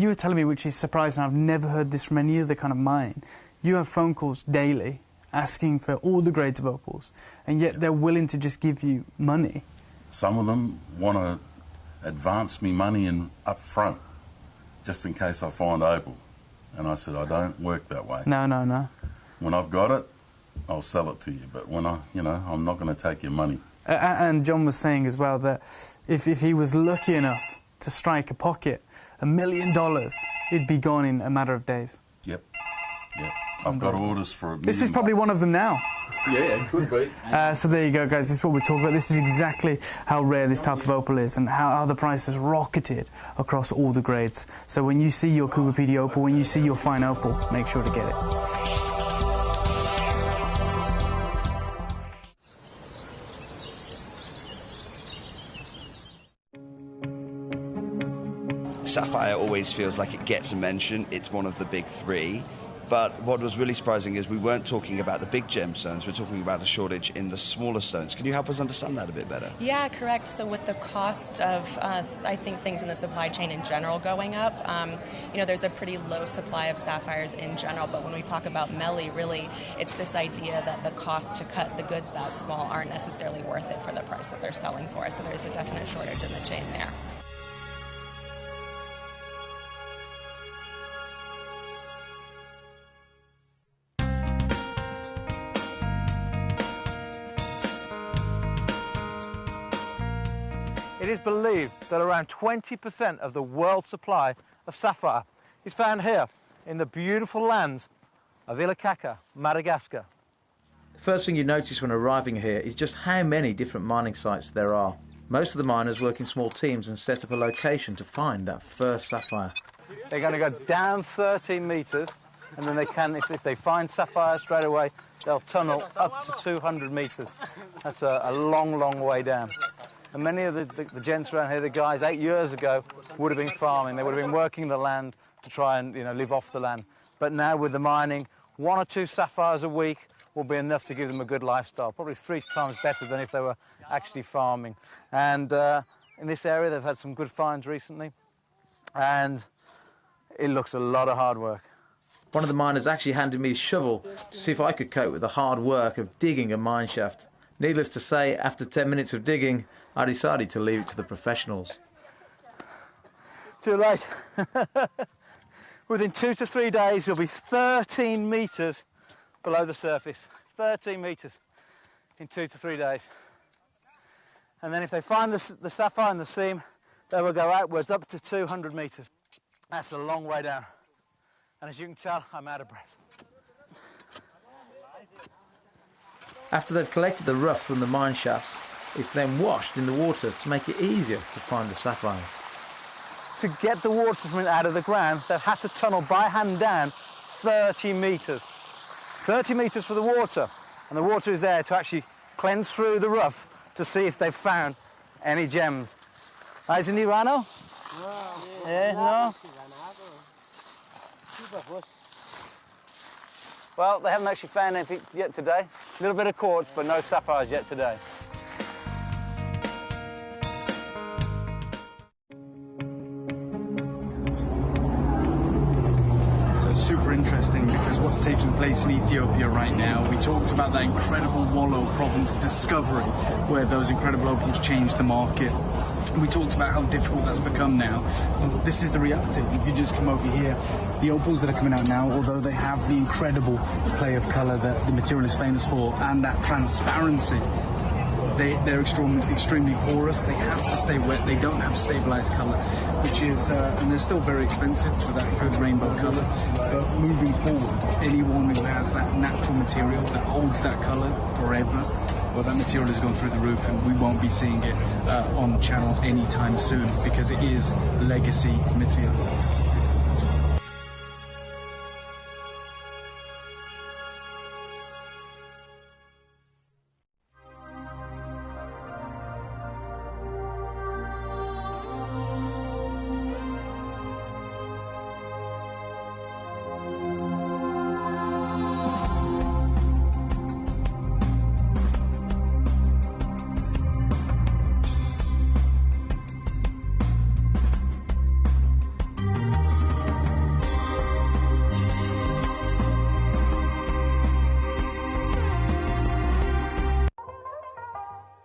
You were telling me, which is surprising, I've never heard this from any other kind of mine. You have phone calls daily asking for all the grades of opals, and yet they're willing to just give you money. Some of them want to advance me money up front, just in case I find opal. And I said, I don't work that way. No, no, no. When I've got it, I'll sell it to you. But when I'm not going to take your money. And John was saying as well that if he was lucky enough to strike a pocket, $1 million, it'd be gone in a matter of days. Yep. Yep. I've got orders for $1 million. This is probably one of them now. Yeah, it could be. So there you go, guys. This is what we're talking about. This is exactly how rare this type of opal is and how the price has rocketed across all the grades. So when you see your Coober Pedy opal, when you see your fine opal, make sure to get it. Sapphire always feels like it gets a mention. It's one of the big three. But what was really surprising is we weren't talking about the big gemstones, we're talking about a shortage in the smaller stones. Can you help us understand that a bit better? Yeah, correct. So with the cost of, I think, things in the supply chain in general going up, there's a pretty low supply of sapphires in general, but when we talk about Melly, really, it's this idea that the cost to cut the goods that small aren't necessarily worth it for the price that they're selling for. So there's a definite shortage in the chain there. It is believed that around 20% of the world's supply of sapphire is found here in the beautiful lands of Ilakaka, Madagascar. First thing you notice when arriving here is just how many different mining sites there are. Most of the miners work in small teams and set up a location to find that first sapphire. They're going to go down 13 metres, and then they can, if they find sapphire straight away, they'll tunnel up to 200 metres. That's a long, long way down. And many of the gents around here, the guys 8 years ago, would have been farming. They would have been working the land to try and live off the land. But now with the mining, 1 or 2 sapphires a week will be enough to give them a good lifestyle, probably 3 times better than if they were actually farming. And in this area, they've had some good finds recently, and it looks a lot of hard work. One of the miners actually handed me a shovel to see if I could cope with the hard work of digging a mine shaft. Needless to say, after 10 minutes of digging, I decided to leave it to the professionals. Too late. Within 2 to 3 days, you'll be 13 metres below the surface. 13 metres in 2 to 3 days. And then if they find the sapphire in the seam, they will go outwards up to 200 metres. That's a long way down. And as you can tell, I'm out of breath. After they've collected the rough from the mine shafts, it's then washed in the water to make it easier to find the sapphires. To get the water from it out of the ground, they've had to tunnel by hand down 30 metres. 30 metres for the water. And the water is there to actually cleanse through the rough to see if they've found any gems. Is it Nirano? No? Well, they haven't actually found anything yet today. A little bit of quartz, but no sapphires yet today. Super interesting because what's taking place in Ethiopia right now, we talked about that incredible Wollo province discovery where those incredible opals changed the market. We talked about how difficult that's become now. This is the reality. If you just come over here, the opals that are coming out now, although they have the incredible play of colour that the material is famous for and that transparency, they're extremely porous. They have to stay wet. They don't have stabilised colour, which is, and they're still very expensive for that good rainbow colour. But moving forward, anyone who has that natural material that holds that colour forever, well, that material has gone through the roof, and we won't be seeing it on the channel anytime soon because it is legacy material.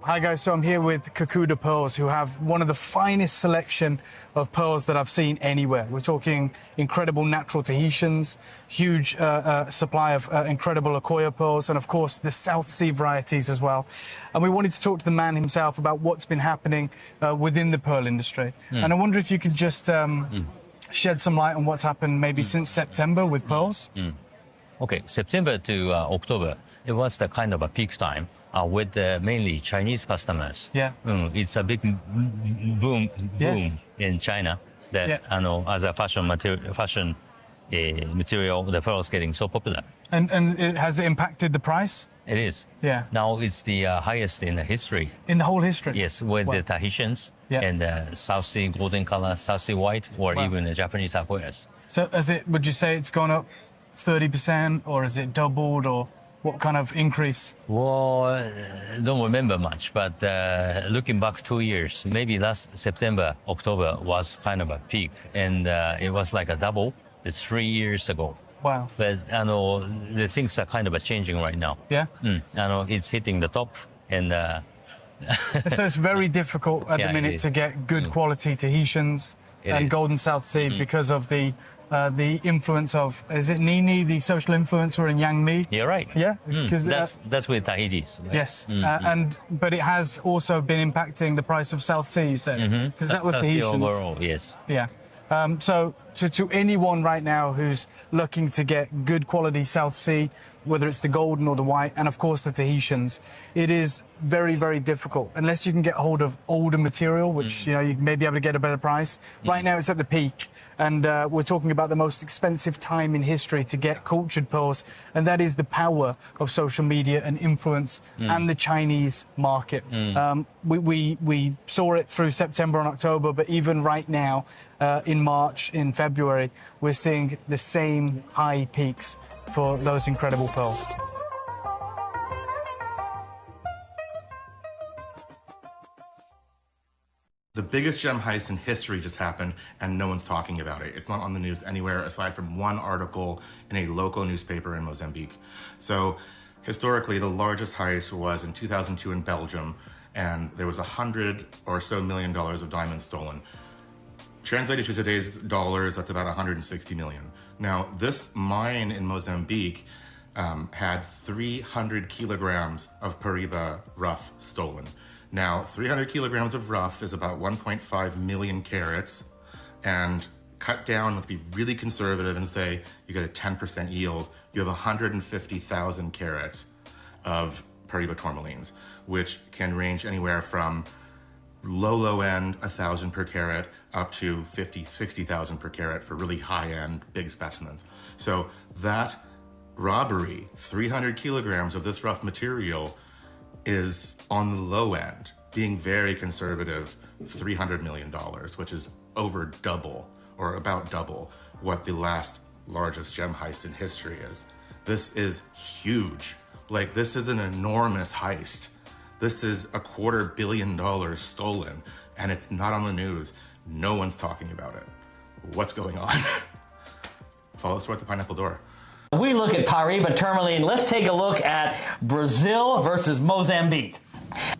Hi guys, so I'm here with Kakuda Pearls, who have one of the finest selection of pearls that I've seen anywhere. We're talking incredible natural Tahitians, huge supply of incredible Akoya pearls, and of course the South Sea varieties as well. And we wanted to talk to the man himself about what's been happening within the pearl industry. And I wonder if you could just shed some light on what's happened maybe since September with pearls. Okay, September to October, it was the kind of a peak time. With mainly Chinese customers. Yeah. It's a big boom in China that as a fashion material, the pearl is getting so popular. And has it impacted the price? It is. Yeah. Now it's the highest in the history. In the whole history? Yes, with the Tahitians and the South Sea golden color, South Sea white, or even the Japanese Akoyas. So would you say it's gone up 30%, or is it doubled, or what kind of increase? Well, don't remember much, but looking back 2 years, maybe last September, October was kind of a peak, and it was like a double. It's 3 years ago. Wow. But the things are kind of changing right now. Yeah? It's hitting the top, and... So it's very difficult at the minute to get good quality Tahitians and Golden South Sea because of the influence of, is it Nini, the social influencer in Yang Mi? You're right. Yeah? That's with Tahiti's. Right? Yes. But it has also been impacting the price of South Sea, you said? Because that was Tahitians. Overall, yes. Yeah. So to anyone right now who's looking to get good quality South Sea, whether it's the golden or the white, and of course the Tahitians, it is very, very difficult. Unless you can get hold of older material, which, you know, you may be able to get a better price. Right now it's at the peak, and we're talking about the most expensive time in history to get cultured pearls, and that is the power of social media and influence and the Chinese market. We saw it through September and October, but even right now, in March, in February, we're seeing the same high peaks for those incredible pearls. The biggest gem heist in history just happened, and no one's talking about it. It's not on the news anywhere aside from one article in a local newspaper in Mozambique. So historically, the largest heist was in 2002 in Belgium, and there was $100 or so million of diamonds stolen. Translated to today's dollars, that's about 160 million. Now, this mine in Mozambique had 300 kilograms of Paraiba rough stolen. Now, 300 kilograms of rough is about 1.5 million carats, and cut down, let's be really conservative and say you get a 10% yield, you have 150,000 carats of Paraiba tourmalines, which can range anywhere from low end, 1,000 per carat, up to 50, 60,000 per carat for really high-end, big specimens. So that robbery, 300 kilograms of this rough material, is on the low end, being very conservative, $300 million, which is over double, or about double, what the last largest gem heist in history is. This is huge. Like, this is an enormous heist. This is $250 million stolen, and it's not on the news. No one's talking about it. What's going on? Follow us toward the Pineapple Door. We look at Paraiba tourmaline. Let's take a look at Brazil versus Mozambique.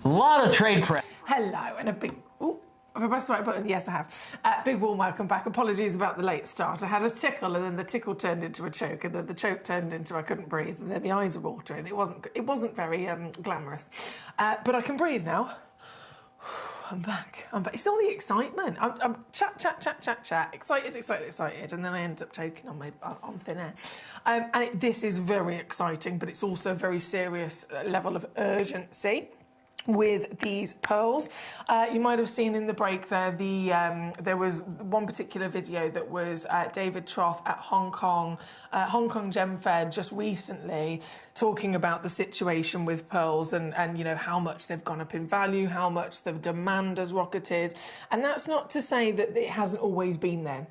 A lot of trade press. Hello, and a big... Ooh, have I pressed the right button? Yes, I have. Big warm welcome back. Apologies about the late start. I had a tickle, and then the tickle turned into a choke, and then the choke turned into I couldn't breathe, and then the eyes were watering. It wasn't very glamorous. But I can breathe now. I'm back. It's all the excitement. I'm chat, excited, and then I end up choking on thin air. This is very exciting, but it's also a very serious level of urgency with these pearls. You might have seen in the break there, there was one particular video that was David Troff at Hong Kong Gem Fair just recently, talking about the situation with pearls and you know how much they've gone up in value, how much the demand has rocketed, and that's not to say that it hasn't always been there.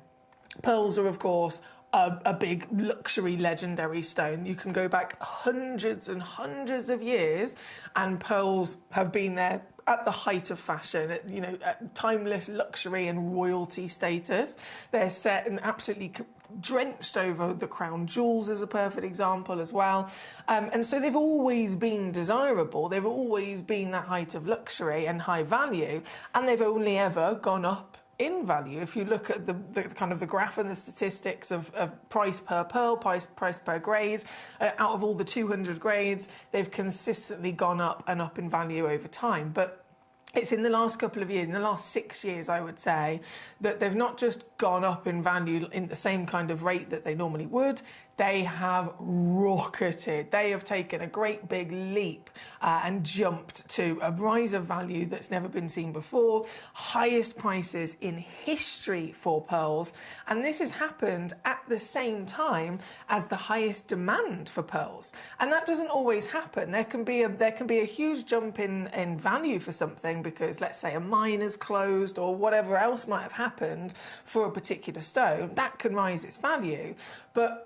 Pearls are, of course, a big luxury legendary stone. You can go back hundreds and hundreds of years, and pearls have been there at the height of fashion, you know, at timeless luxury and royalty status. They're set and absolutely drenched over the crown jewels is a perfect example as well. And so they've always been desirable. They've always been that height of luxury and high value, and they've only ever gone up in value. If you look at the kind of the graph and the statistics of price per pearl, price per grade, out of all the 200 grades, they've consistently gone up and up in value over time. But it's in the last couple of years, in the last 6 years, I would say, that they've not just gone up in value in the same kind of rate that they normally would, they have rocketed. They have taken a great big leap and jumped to a rise of value that's never been seen before, highest prices in history for pearls, and this has happened at the same time as the highest demand for pearls. And that doesn't always happen. There can be a huge jump in value for something because, let's say, a mine is closed or whatever else might have happened for a particular stone. That can rise its value, but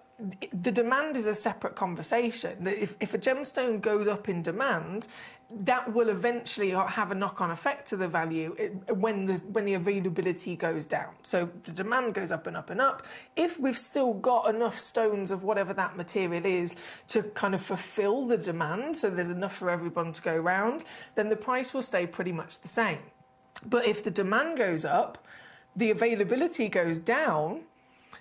the demand is a separate conversation. If a gemstone goes up in demand, that will eventually have a knock-on effect to the value when the availability goes down. So the demand goes up and up and up. If we've still got enough stones of whatever that material is to kind of fulfill the demand, so there's enough for everyone to go round, then the price will stay pretty much the same. But if the demand goes up, the availability goes down,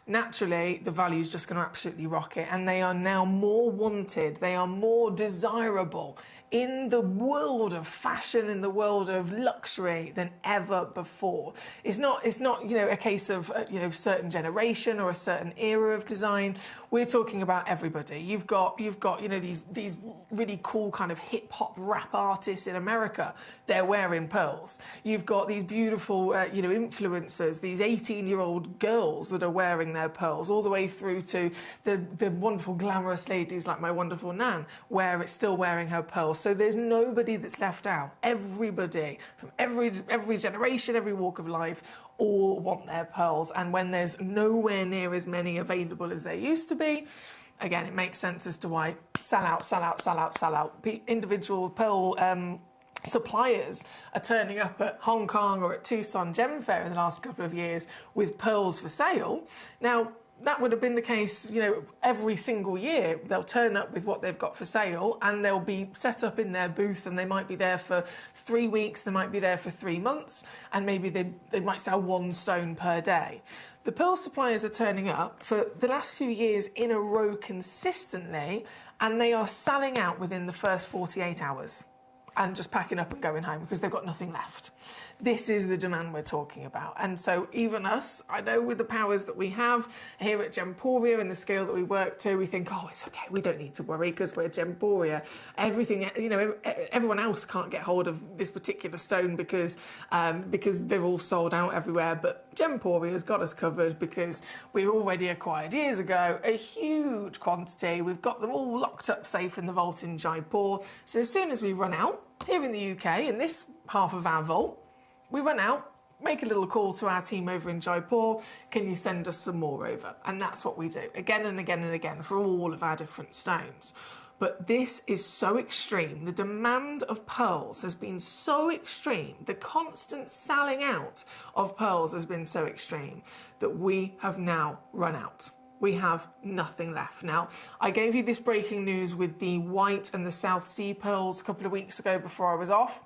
naturally, the value is just going to absolutely rocket, and they are now more wanted, they are more desirable in the world of fashion, in the world of luxury than ever before. It's not a case of certain generation or a certain era of design. We're talking about everybody. You've got these really cool kind of hip hop rap artists in America. They're wearing pearls. You've got these beautiful influencers, these 18-year-old girls that are wearing their pearls, all the way through to the wonderful glamorous ladies like my wonderful Nan, still wearing her pearls. So there's nobody that's left out. Everybody from every generation, every walk of life, all want their pearls. And when there's nowhere near as many available as there used to be, again, it makes sense as to why sell out, sell out, sell out, sell out. Individual pearl suppliers are turning up at Hong Kong or at Tucson Gem Fair in the last couple of years with pearls for sale. Now, that would have been the case, every single year. They'll turn up with what they've got for sale and they'll be set up in their booth, and they might be there for 3 weeks, they might be there for 3 months, and maybe they might sell 1 stone per day. The pearl suppliers are turning up for the last few years in a row consistently, and they are selling out within the first 48 hours and just packing up and going home because they've got nothing left. This is the demand we're talking about. And so even us, I know with the powers that we have here at Gemporia and the scale that we work to, we think, oh, it's okay, we don't need to worry because we're Gemporia. Everything, everyone else can't get hold of this particular stone because they're all sold out everywhere. But Gemporia's got us covered because we already acquired years ago a huge quantity. We've got them all locked up safe in the vault in Jaipur. So as soon as we run out here in the UK, in this half of our vault, we run out, make a little call to our team over in Jaipur, can you send us some more over? And that's what we do, again and again and again, for all of our different stones. But this is so extreme. The demand of pearls has been so extreme. The constant selling out of pearls has been so extreme that we have now run out. We have nothing left. Now, I gave you this breaking news with the white and the South Sea pearls a couple of weeks ago before I was off.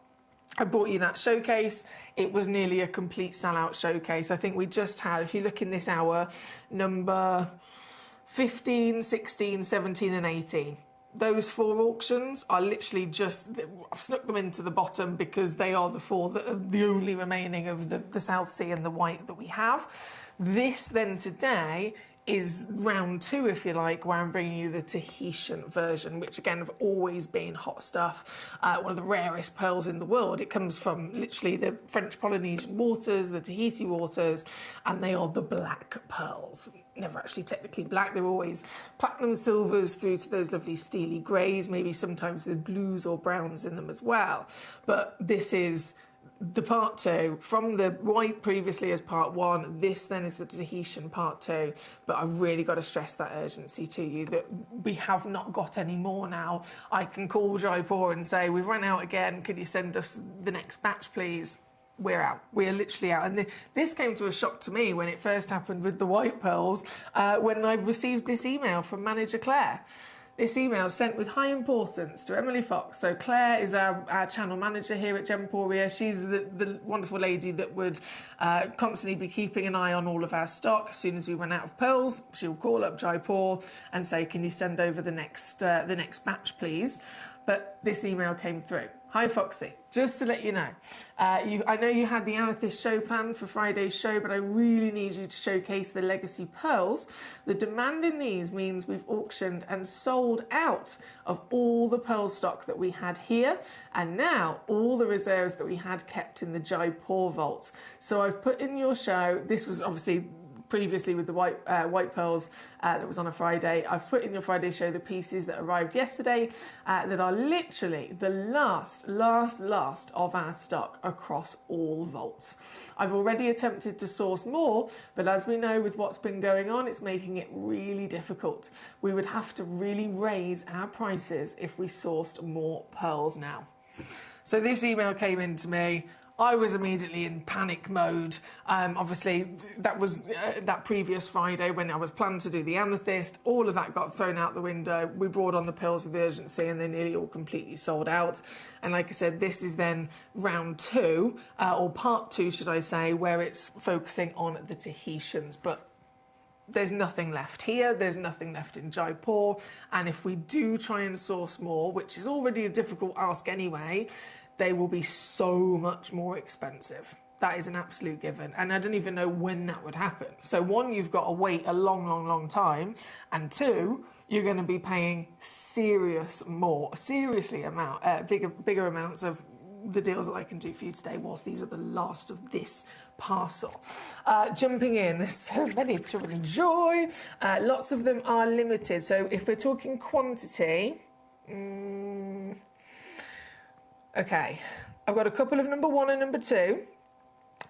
I brought you that showcase. It was nearly a complete sellout showcase. I think we just had, if you look in this hour, number 15, 16, 17 and 18. Those 4 auctions are literally just, I've snuck them into the bottom because they are the 4 that are the only remaining of the South Sea and the white that we have. This then today is round 2, if you like, where I'm bringing you the Tahitian version, which again have always been hot stuff, one of the rarest pearls in the world. It comes from literally the French Polynesian waters, the Tahiti waters, and they are the black pearls. Never actually technically black, they're always platinum silvers through to those lovely steely greys, maybe sometimes with blues or browns in them as well. But this is the part 2, from the white previously as part 1, this then is the Tahitian part 2. But I've really got to stress that urgency to you, that we have not got any more now. I can call Jaipur and say, we've run out again, could you send us the next batch, please? We're out. We're literally out. And this came to a shock to me when it first happened with the white pearls, when I received this email from manager Claire. This email sent with high importance to Emily Fox. So Claire is our channel manager here at Gemporia. She's the wonderful lady that would constantly be keeping an eye on all of our stock. As soon as we run out of pearls, she'll call up Jaipur and say, can you send over the next batch, please? But this email came through. Hi, Foxy. Just to let you know, I know you had the Amethyst show planned for Friday's show, but I really need you to showcase the Legacy Pearls. The demand in these means we've auctioned and sold out of all the pearl stock that we had here, and now all the reserves that we had kept in the Jaipur vault. So I've put in your show, this was obviously previously with the white pearls that was on a Friday. I've put in your Friday show the pieces that arrived yesterday that are literally the last of our stock across all vaults. I've already attempted to source more, but as we know with what's been going on, it's making it really difficult. We would have to really raise our prices if we sourced more pearls now. So this email came in to me. I was immediately in panic mode. Obviously, that was that previous Friday when I was planning to do the amethyst. All of that got thrown out the window. We brought on the pearls with urgency and they nearly all completely sold out. And like I said, this is then round 2, or part 2, should I say, where it's focusing on the Tahitians. But There's nothing left here, there's nothing left in Jaipur, and if we do try and source more, which is already a difficult ask anyway, they will be so much more expensive. That is an absolute given, and I don't even know when that would happen. So one, you've got to wait a long time, and two, you're going to be paying bigger amounts of the deals that I can do for you today, whilst these are the last of this parcel. Jumping in, there's so many to enjoy. Lots of them are limited. So if we're talking quantity, okay, I've got a couple of number 1 and number 2.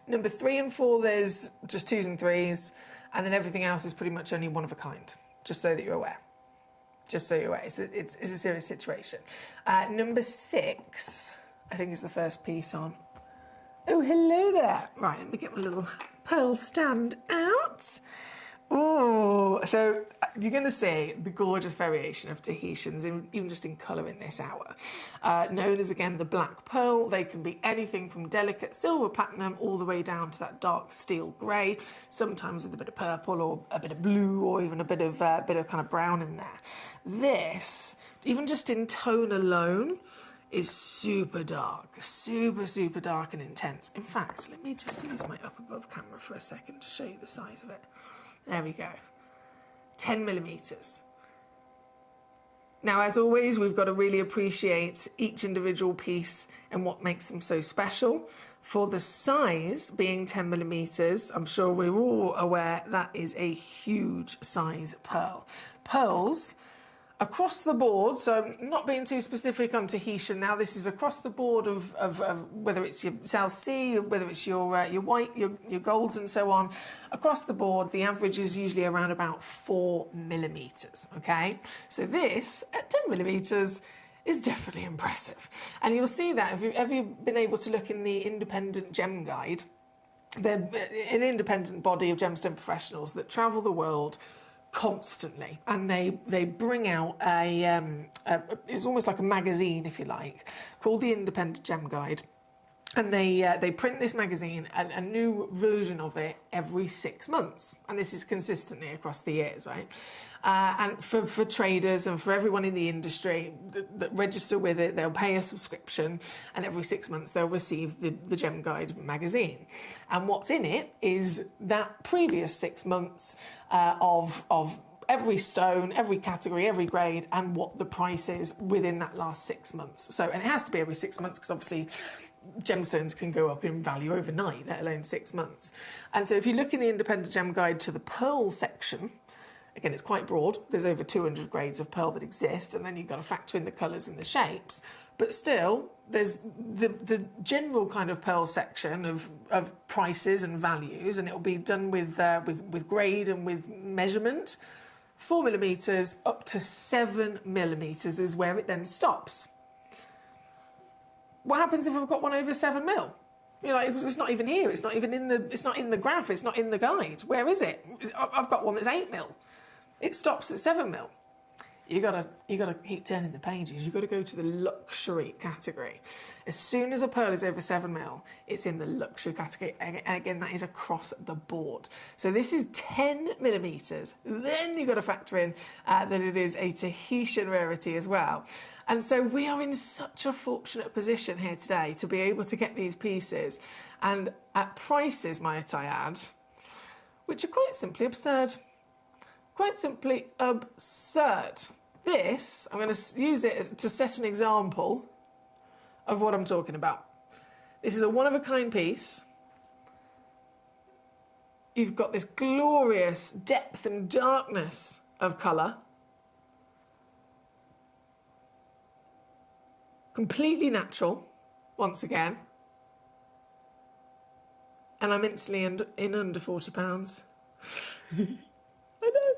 Number 3 and 4, there's just 2s and 3s, and then everything else is pretty much only one of a kind, just so that you're aware. Just so you're aware, it's a serious situation. Number 6, I think is the first piece on. Oh, hello there. Right, let me get my little pearl stand out. Oh, so you're going to see the gorgeous variation of Tahitians, even just in colour in this hour. Known as, again, the black pearl. They can be anything from delicate silver platinum all the way down to that dark steel grey, sometimes with a bit of purple or a bit of blue or even a bit of kind of brown in there. This, even just in tone alone, is super dark, super dark and intense. In fact, let me just use my up above camera for a second to show you the size of it. There we go. 10 millimetres. Now, as always, we've got to really appreciate each individual piece and what makes them so special. For the size being 10 millimetres, I'm sure we're all aware that is a huge size pearl. Pearls across the board, so not being too specific on Tahitian now, this is across the board of whether it's your South Sea, whether it's your white, your golds and so on. Across the board, the average is usually around about 4 millimetres, okay? So this, at 10 millimetres, is definitely impressive. And you'll see that if you've ever been able to look in the Independent Gem Guide, they're an independent body of gemstone professionals that travel the world constantly, and they bring out it's almost like a magazine, if you like, called the Independent Gem Guide, and they print this magazine, a new version of it every 6 months, and this is consistently across the years, right? And for traders and for everyone in the industry that register with it, they'll pay a subscription, and every 6 months they'll receive the Gem Guide magazine. And what's in it is that previous 6 months of every stone, every category, every grade, and what the price is within that last 6 months. So, and it has to be every 6 months because obviously gemstones can go up in value overnight, let alone 6 months. And so if you look in the Independent Gem Guide to the pearl section, again, it's quite broad. There's over 200 grades of pearl that exist, and then you've got to factor in the colours and the shapes. But still, there's the general kind of pearl section of prices and values, and it'll be done with grade and with measurement. 4 millimetres up to 7 millimetres is where it then stops. What happens if I've got one over 7 mil? You know, it's not even here. It's not even in the graph. It's not in the guide. Where is it? I've got one that's 8 mil. It stops at 7 mil. You gotta keep turning the pages. You've got to go to the luxury category. As soon as a pearl is over 7 mil, it's in the luxury category. And again, that is across the board. So this is 10 millimetres. Then you've got to factor in that it is a Tahitian rarity as well. And so we are in such a fortunate position here today to be able to get these pieces, and at prices, might I add, which are quite simply absurd. Quite simply absurd. This, I'm going to use it to set an example of what I'm talking about. This is a one-of-a-kind piece. You've got this glorious depth and darkness of colour. Completely natural, once again. And I'm instantly in under £40. I know.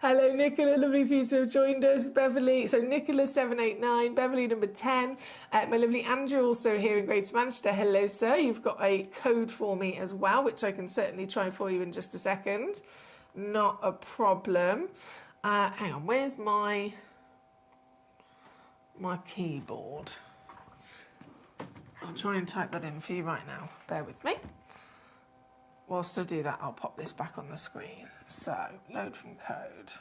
Hello, Nicola. Lovely for you to have joined us. Beverly. So, Nicola 789. Beverly number 10. My lovely Andrew also here in Greater Manchester. Hello, sir. You've got a code for me as well, which I can certainly try for you in just a second. Not a problem. Hang on. Where's my keyboard? I'll try and type that in for you right now. Bear with me. whilst I do that, I'll pop this back on the screen. So, load from code.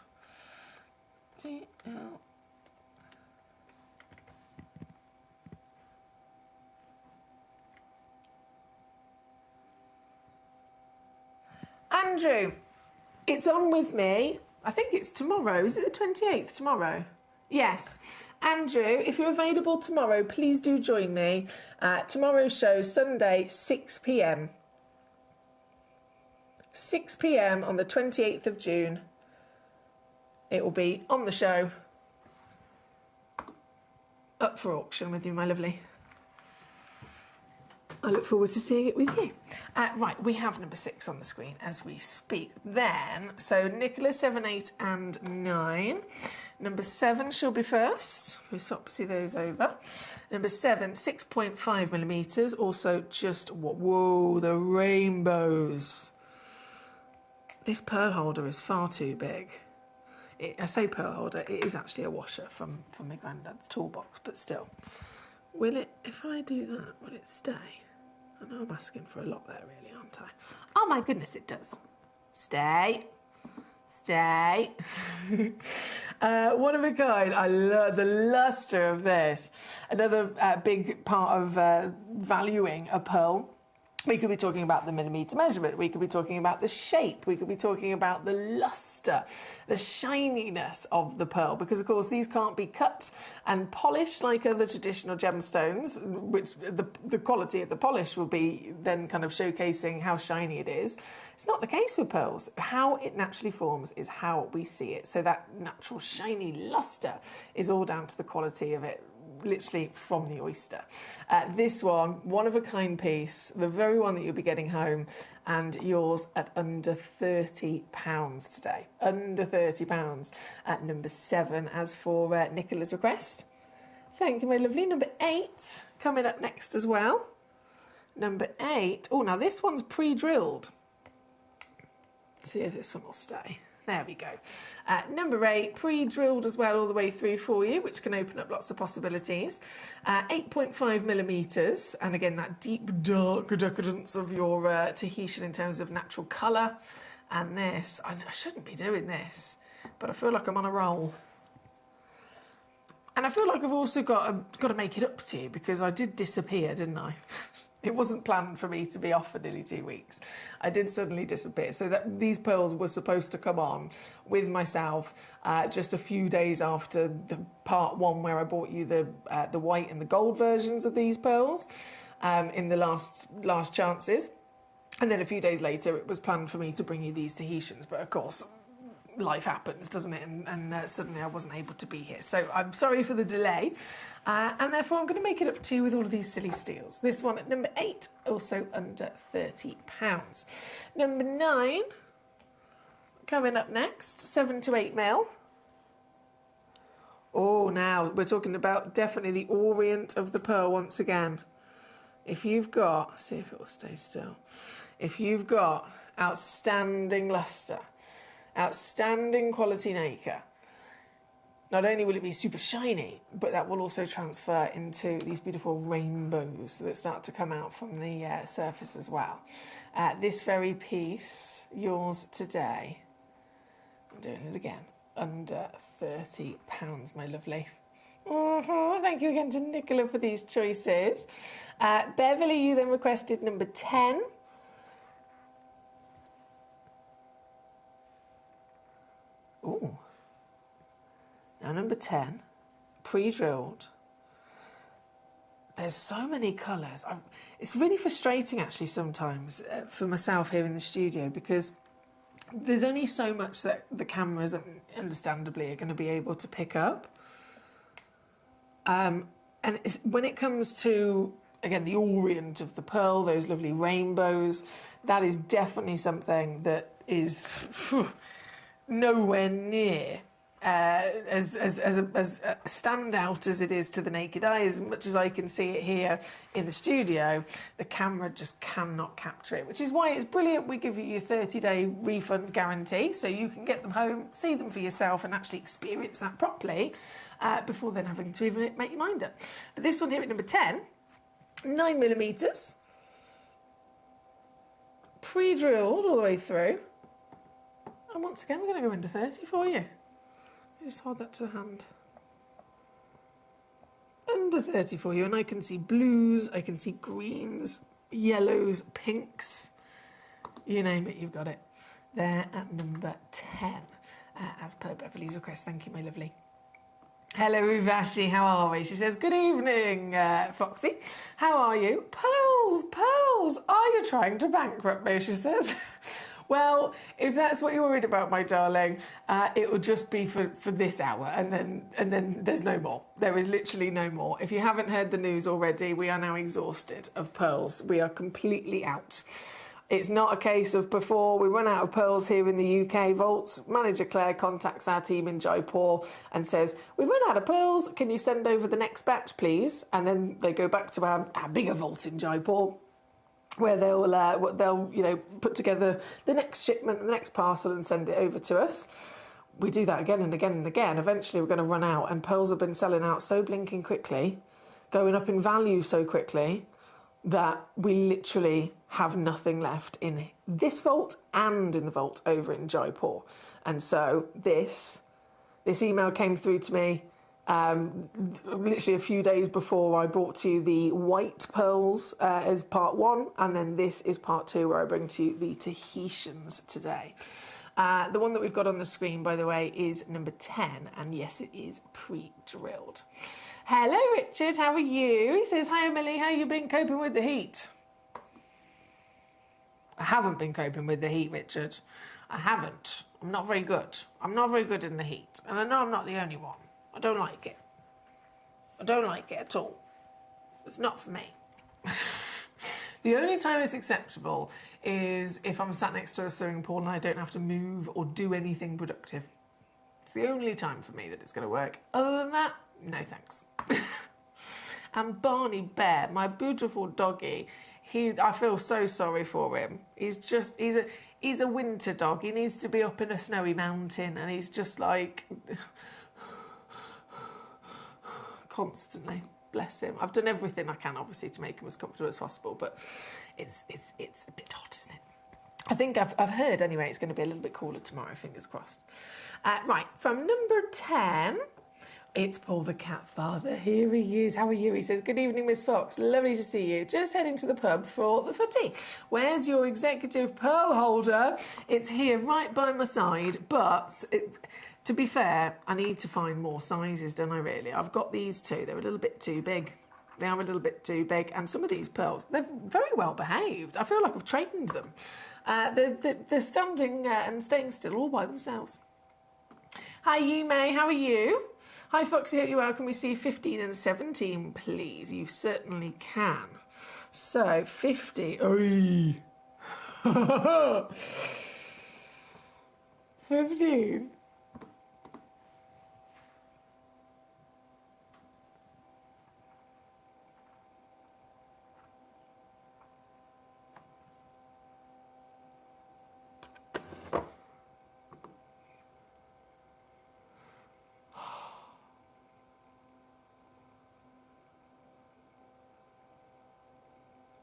PL. Andrew, it's on with me. I think it's tomorrow. Is it the 28th tomorrow? Yes. Andrew, if you're available tomorrow, please do join me. Tomorrow's show, Sunday, 6 p.m. 6 p.m. on the 28th of June. It will be on the show. Up for auction with you, my lovely. I look forward to seeing it with you. Right, we have number 6 on the screen as we speak. Then, so Nicola, 7, 8 and 9. Number 7 shall be first. We swap see those over. Number 7, 6.5 millimetres. Also just, whoa, the rainbows. This pearl holder is far too big. I say pearl holder, it is actually a washer from my granddad's toolbox, but still. Will it, if I do that, will it stay? I know I'm asking for a lot there, really, aren't I? Oh my goodness, it does. Stay. Stay. One of a kind. I love the lustre of this. Another big part of valuing a pearl. We could be talking about the millimetre measurement. We could be talking about the shape. We could be talking about the lustre, the shininess of the pearl. Because, of course, these can't be cut and polished like other traditional gemstones, which the quality of the polish will be then kind of showcasing how shiny it is. It's not the case with pearls. How it naturally forms is how we see it. So that natural shiny lustre is all down to the quality of it, literally from the oyster. This one of a kind piece, the very one that you'll be getting home, and yours at under £30 today. Under £30 at number 7, as for Nicola's request. Thank you, my lovely. Number 8 coming up next as well. Number 8. Oh, now this one's pre-drilled. See if this one will stay. There we go. Number 8, pre-drilled as well all the way through for you, which can open up lots of possibilities. 8.5 millimetres, and again, that deep, dark decadence of your Tahitian in terms of natural colour. And this, I shouldn't be doing this, but I feel like I'm on a roll. And I feel like I've also got to make it up to you, because I did disappear, didn't I? It wasn't planned for me to be off for nearly 2 weeks. I did suddenly disappear. So that these pearls were supposed to come on with myself just a few days after the part 1 where I bought you the white and the gold versions of these pearls in the last chances. And then a few days later, it was planned for me to bring you these Tahitians. But of course, life happens, doesn't it? And suddenly I wasn't able to be here. So I'm sorry for the delay. And therefore, I'm going to make it up to you with all of these silly steals. This one at number 8, also under £30. Number 9, coming up next, 7 to 8 mil. Oh, now we're talking about definitely the orient of the pearl once again. If you've got, see if it will stay still. If you've got outstanding lustre, outstanding quality nacre, not only will it be super shiny, but that will also transfer into these beautiful rainbows that start to come out from the surface as well. This very piece, yours today, I'm doing it again, under £30, my lovely. Thank you again to Nicola for these choices. Beverly, you then requested number 10. Ooh. Now, number 10, pre-drilled. There's so many colours. It's really frustrating, actually, sometimes for myself here in the studio, because there's only so much that the cameras, understandably, are going to be able to pick up. And when it comes to, again, the orient of the pearl, those lovely rainbows, that is definitely something that is nowhere near as standout as it is to the naked eye. As much as I can see it here in the studio, the camera just cannot capture it, which is why it's brilliant. We give you your 30-day refund guarantee, so you can get them home, see them for yourself, and actually experience that properly before then having to even make your mind up. But this one here at number 10, 9 millimetres, pre-drilled all the way through. And once again, we're going to go into 30 for you. Just hold that to the hand. Under 30 for you, and I can see blues, I can see greens, yellows, pinks. You name it, you've got it. There at number 10, as per Beverly's request. Thank you, my lovely. Hello, Uvashi, how are we? She says, good evening, Foxy. How are you? Pearls, pearls, are you trying to bankrupt me, she says. Well, if that's what you're worried about, my darling, it will just be for this hour, and then there's no more. There is literally no more. If you haven't heard the news already, we are now exhausted of pearls. We are completely out. It's not a case of before we run out of pearls here in the UK vaults, manager Claire contacts our team in Jaipur and says, we've run out of pearls, can you send over the next batch, please? And then they go back to our bigger vault in Jaipur, where they'll put together the next shipment, the next parcel, and send it over to us. We do that again and again and again. Eventually we're going to run out, and pearls have been selling out so blinking quickly, going up in value so quickly, that we literally have nothing left in this vault and in the vault over in Jaipur. And so this email came through to me literally a few days before I brought to you the white pearls as part 1, and then this is part 2, where I bring to you the Tahitians today. The one that we've got on the screen, by the way, is number 10, and yes, it is pre-drilled. Hello, Richard, how are you? He says, hi, Emily, how you been coping with the heat? I haven't been coping with the heat, Richard. I haven't. I'm not very good. I'm not very good in the heat, and I know I'm not the only one. I don't like it. I don't like it at all. It's not for me. The only time it's acceptable is if I'm sat next to a swimming pool and I don't have to move or do anything productive. It's the only time for me that it's going to work. Other than that, no thanks. And Barney Bear, my beautiful doggy, I feel so sorry for him. He's a winter dog. He needs to be up in a snowy mountain, and he's just like constantly. Bless him. I've done everything I can, obviously, to make him as comfortable as possible, but it's a bit hot, isn't it? I think I've heard, anyway, it's going to be a little bit cooler tomorrow, fingers crossed. Right, from number 10, it's Paul the Cat Father. Here he is. How are you? He says, good evening, Miss Fox. Lovely to see you. Just heading to the pub for the footy. Where's your executive pearl holder? It's here right by my side, but... to be fair, I need to find more sizes, don't I, really? I've got these two. They're a little bit too big. They are a little bit too big. And some of these pearls, they're very well behaved. I feel like I've trained them. They're standing and staying still all by themselves. Hi, Yume. How are you? Hi, Foxy. Hope you're well. Can we see 15 and 17, please? You certainly can. So, 50. Oy. 15.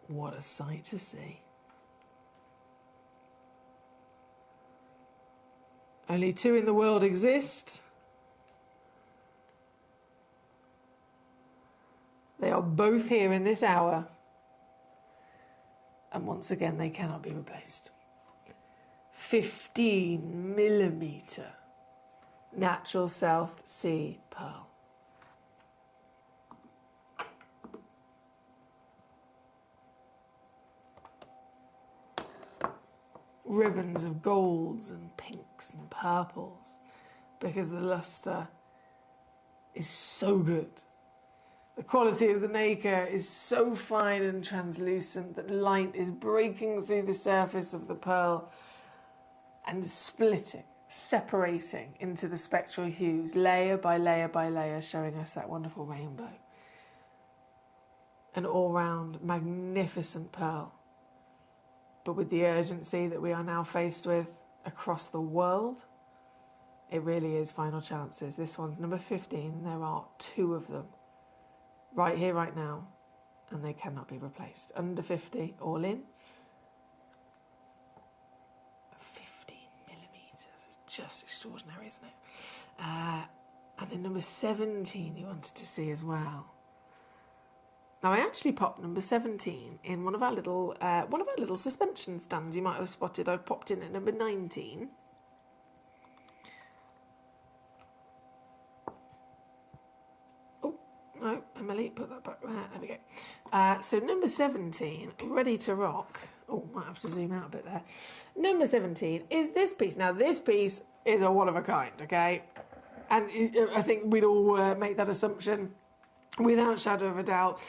What a sight to see. Only 2 in the world exist. They are both here in this hour. And once again, they cannot be replaced. 15mm natural South Sea pearl. Ribbons of golds and pinks and purples, because the luster is so good. The quality of the nacre is so fine and translucent that light is breaking through the surface of the pearl and splitting, separating into the spectral hues, layer by layer by layer, showing us that wonderful rainbow. An all-round magnificent pearl. But with the urgency that we are now faced with across the world, it really is final chances. This one's number 15. There are 2 of them right here, right now, and they cannot be replaced. Under 50, all in. just extraordinary, isn't it? And then number 17 you wanted to see as well. Now I actually popped number 17 in one of our little suspension stands. You might have spotted I've popped in at number 19. Oh no, Emily, put that back there. There we go. So number 17, ready to rock. Oh, might have to zoom out a bit there. Number 17 is this piece. Now this piece is a one of a kind, okay? And I think we'd all make that assumption without shadow of a doubt,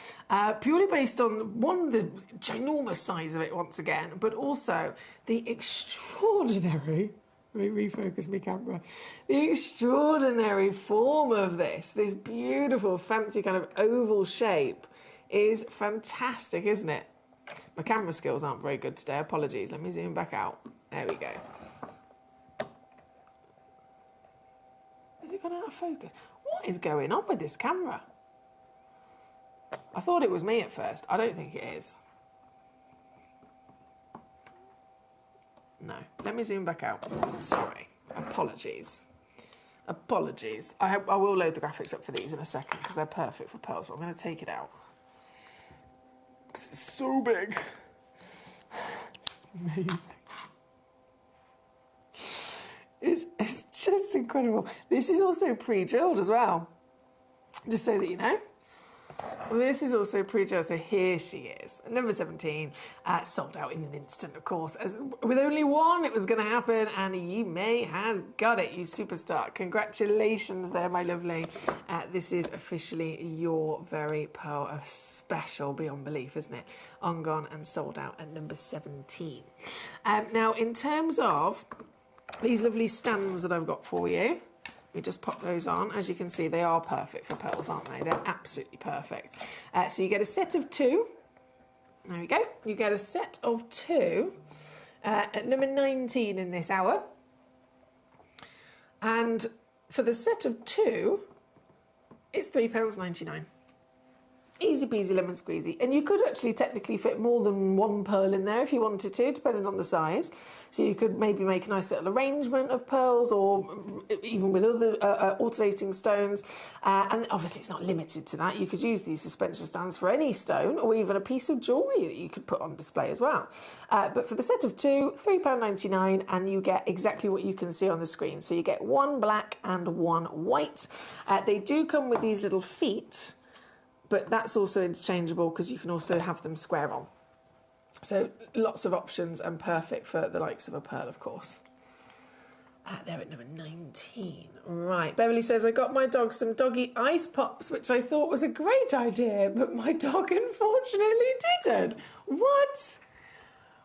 purely based on, one, the ginormous size of it once again, but also the extraordinary, let me refocus my camera, the extraordinary form of this beautiful, fancy kind of oval shape is fantastic, isn't it? My camera skills aren't very good today, apologies. Let me zoom back out. There we go. Has it gone out of focus? What is going on with this camera? I thought it was me at first. I don't think it is. No. Let me zoom back out. Sorry. Apologies. Apologies. I will load the graphics up for these in a second because they're perfect for pearls, but I'm going to take it out. It's so big. It's amazing. It's just incredible. This is also pre-drilled as well. Just so that you know. Well, this is also pre-drilled, so here she is. Number 17, sold out in an instant, of course. With only one, it was going to happen, and Yimei has got it, you superstar. Congratulations there, my lovely. This is officially your very pearl of special beyond belief, isn't it? On, gone, and sold out at number 17. Now, in terms of these lovely stands that I've got for you, we just pop those on. As you can see, they are perfect for pearls, aren't they? They're absolutely perfect. So you get a set of 2. There we go. You get a set of 2 at number 19 in this hour. And for the set of 2, it's £3.99. Easy peasy lemon squeezy. And you could actually technically fit more than one pearl in there if you wanted to, depending on the size. So you could maybe make a nice little arrangement of pearls, or even with other alternating stones. And obviously it's not limited to that. You could use these suspension stands for any stone, or even a piece of jewellery that you could put on display as well. But for the set of 2, £3.99, and you get exactly what you can see on the screen. So you get 1 black and 1 white. They do come with these little feet, but that's also interchangeable because you can also have them square on. So lots of options, and perfect for the likes of a pearl, of course. They're at number 19. Right, Beverly says, I got my dog some doggy ice pops, which I thought was a great idea, but my dog unfortunately didn't. What?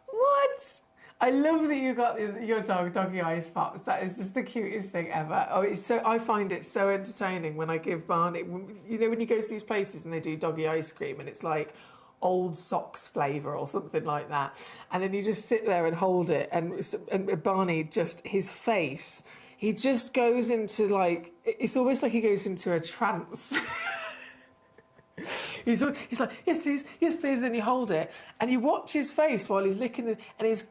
What? I love that you got your dog doggy ice pops. That is just the cutest thing ever. Oh, it's so, I find it so entertaining when I give Barney, you know, when you go to these places and they do doggy ice cream and it's like old socks flavour or something like that, and then you just sit there and hold it, and Barney, just his face, he just goes into, like, it's almost like he goes into a trance. He's like, yes please, and then you hold it and you watch his face while he's licking it, and he's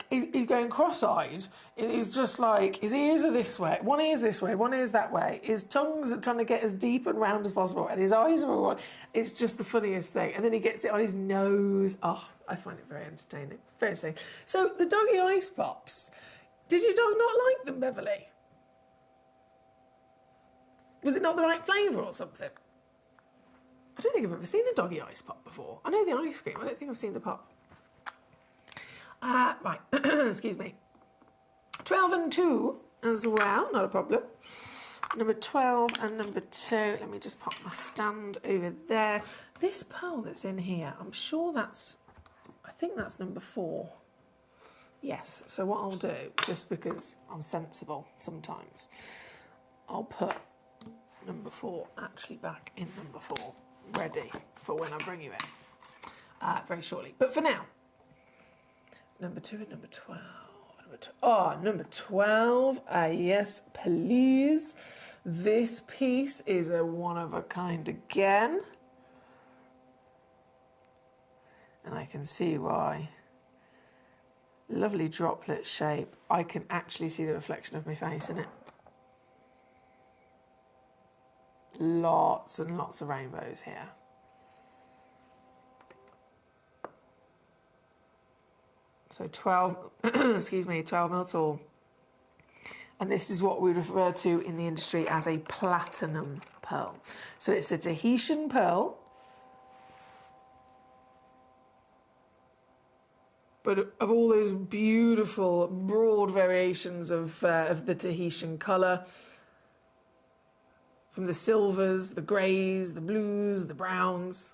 going cross-eyed. He's just like, his ears are this way, one ear's this way, one ear's that way, his tongue's trying to get as deep and round as possible, and his eyes are all, it's just the funniest thing. And then he gets it on his nose. Oh, I find it very entertaining, very entertaining. So the doggy ice pops, did your dog not like them, Beverly? Was it not the right flavour or something? I don't think I've ever seen a doggy ice pop before. I know the ice cream, I don't think I've seen the pop. Right, excuse me. 12 and 2 as well, not a problem. Number 12 and number 2. Let me just pop my stand over there. This pearl that's in here, I'm sure that's, I think that's number 4. Yes, so what I'll do, just because I'm sensible sometimes, I'll put number 4 actually back in number 4. Ready for when I bring you in very shortly. But for now, number 2 and number 12. Number 12. Yes, please. This piece is a one-of-a-kind again. And I can see why. Lovely droplet shape. I can actually see the reflection of my face in it. Lots and lots of rainbows here. So 12, excuse me, 12 mil tall. And this is what we refer to in the industry as a platinum pearl. So it's a Tahitian pearl, but of all those beautiful, broad variations of the Tahitian colour, from the silvers, the greys, the blues, the browns,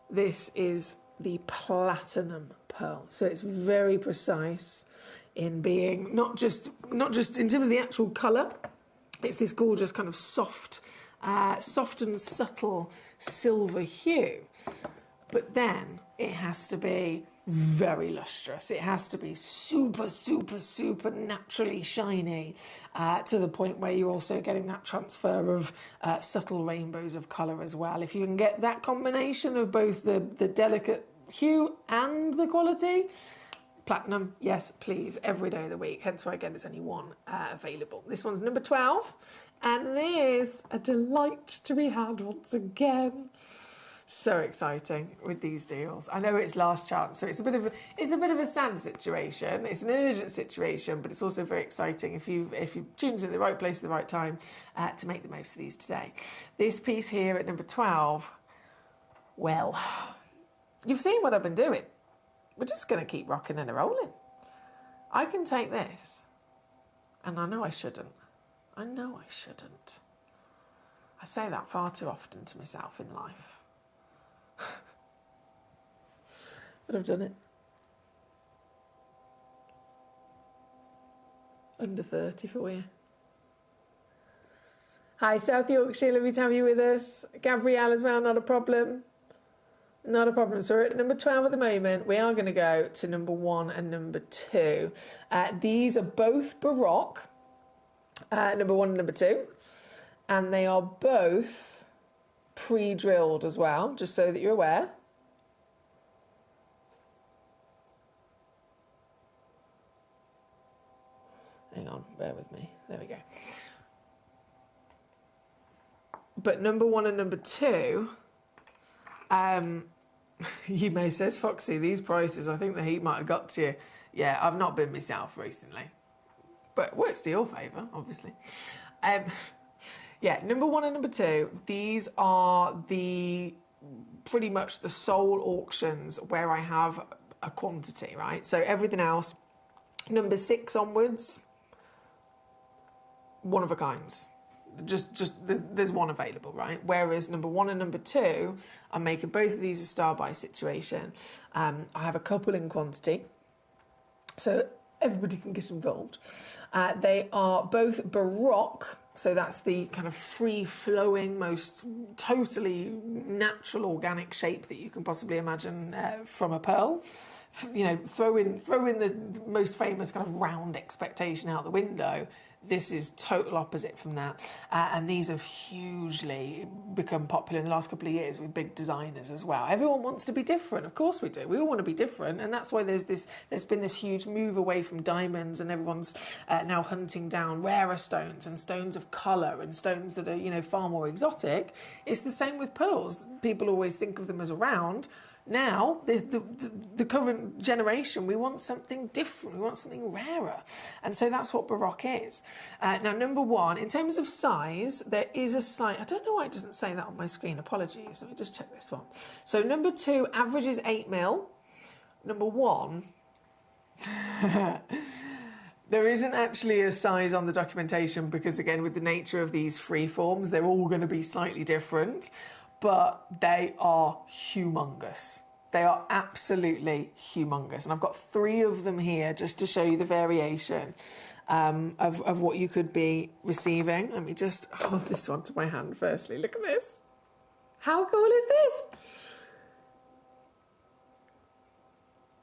this is the platinum pearl. So it's very precise in being not just in terms of the actual colour. It's this gorgeous kind of soft and subtle silver hue, but then it has to be very lustrous. It has to be super, super, super naturally shiny to the point where you're also getting that transfer of subtle rainbows of colour as well. If you can get that combination of both the delicate hue and the quality, platinum, yes, please, every day of the week. Hence why, again, there's only one available. This one's number 12, and there's a delight to be had once again. So exciting with these deals. I know it's last chance, so it's a bit of a sad situation. It's an urgent situation, but it's also very exciting if you've tuned in the right place at the right time to make the most of these today. This piece here at number 12, well, you've seen what I've been doing. We're just going to keep rocking and rolling. I can take this, and I know I shouldn't. I know I shouldn't. I say that far too often to myself in life. But I've done it. Under 30 for you. Hi, South Yorkshire, lovely to have you with us. Gabrielle as well, not a problem. Not a problem. So we're at number 12 at the moment. We are going to go to number 1 and number 2. These are both Baroque, number 1 and number 2. And they are both pre-drilled as well, just so that you're aware. Hang on, bear with me. There we go. But number 1 and number 2, you may says, Foxy, these prices, I think the heat might have got to you. Yeah, I've not been myself recently. But it works to your favour, obviously. Yeah, number 1 and number 2, these are pretty much the sole auctions where I have a quantity, right? So everything else, number 6 onwards, one of a kinds. Just there's one available, right? Whereas number 1 and number 2, I'm making both of these a star buy situation. I have a couple in quantity, so everybody can get involved. They are both Baroque, so that's the kind of free-flowing, most totally natural, organic shape that you can possibly imagine from a pearl. You know, throw in the most famous kind of round expectation out the window. This is total opposite from that. And these have hugely become popular in the last couple of years with big designers as well. Everyone wants to be different. Of course we do. We all want to be different. And that's why there's been this huge move away from diamonds, and everyone's now hunting down rarer stones and stones of colour and stones that are, you know, far more exotic. It's the same with pearls. People always think of them as round. Now, the current generation, we want something different. We want something rarer. And so that's what Baroque is. Now, number 1, in terms of size, there is a slight... I don't know why it doesn't say that on my screen. Apologies. Let me just check this one. So number 2, average is 8 mil. Number 1... There isn't actually a size on the documentation because, again, with the nature of these free forms, they're all going to be slightly different. But they are humongous. They are absolutely humongous. And I've got 3 of them here just to show you the variation of what you could be receiving. Let me just hold this one to my hand firstly. Look at this. How cool is this?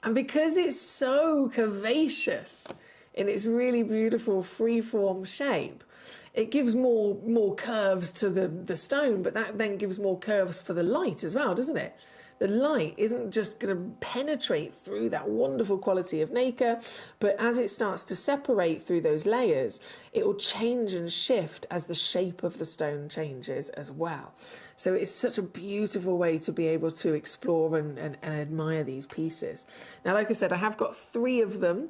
And because it's so curvaceous in its really beautiful free-form shape, it gives more curves to the stone, but that then gives more curves for the light as well, doesn't it? the light isn't just going to penetrate through that wonderful quality of nacre, but as it starts to separate through those layers, it will change and shift as the shape of the stone changes as well. So it's such a beautiful way to be able to explore and admire these pieces. Now, like I said, I have got 3 of them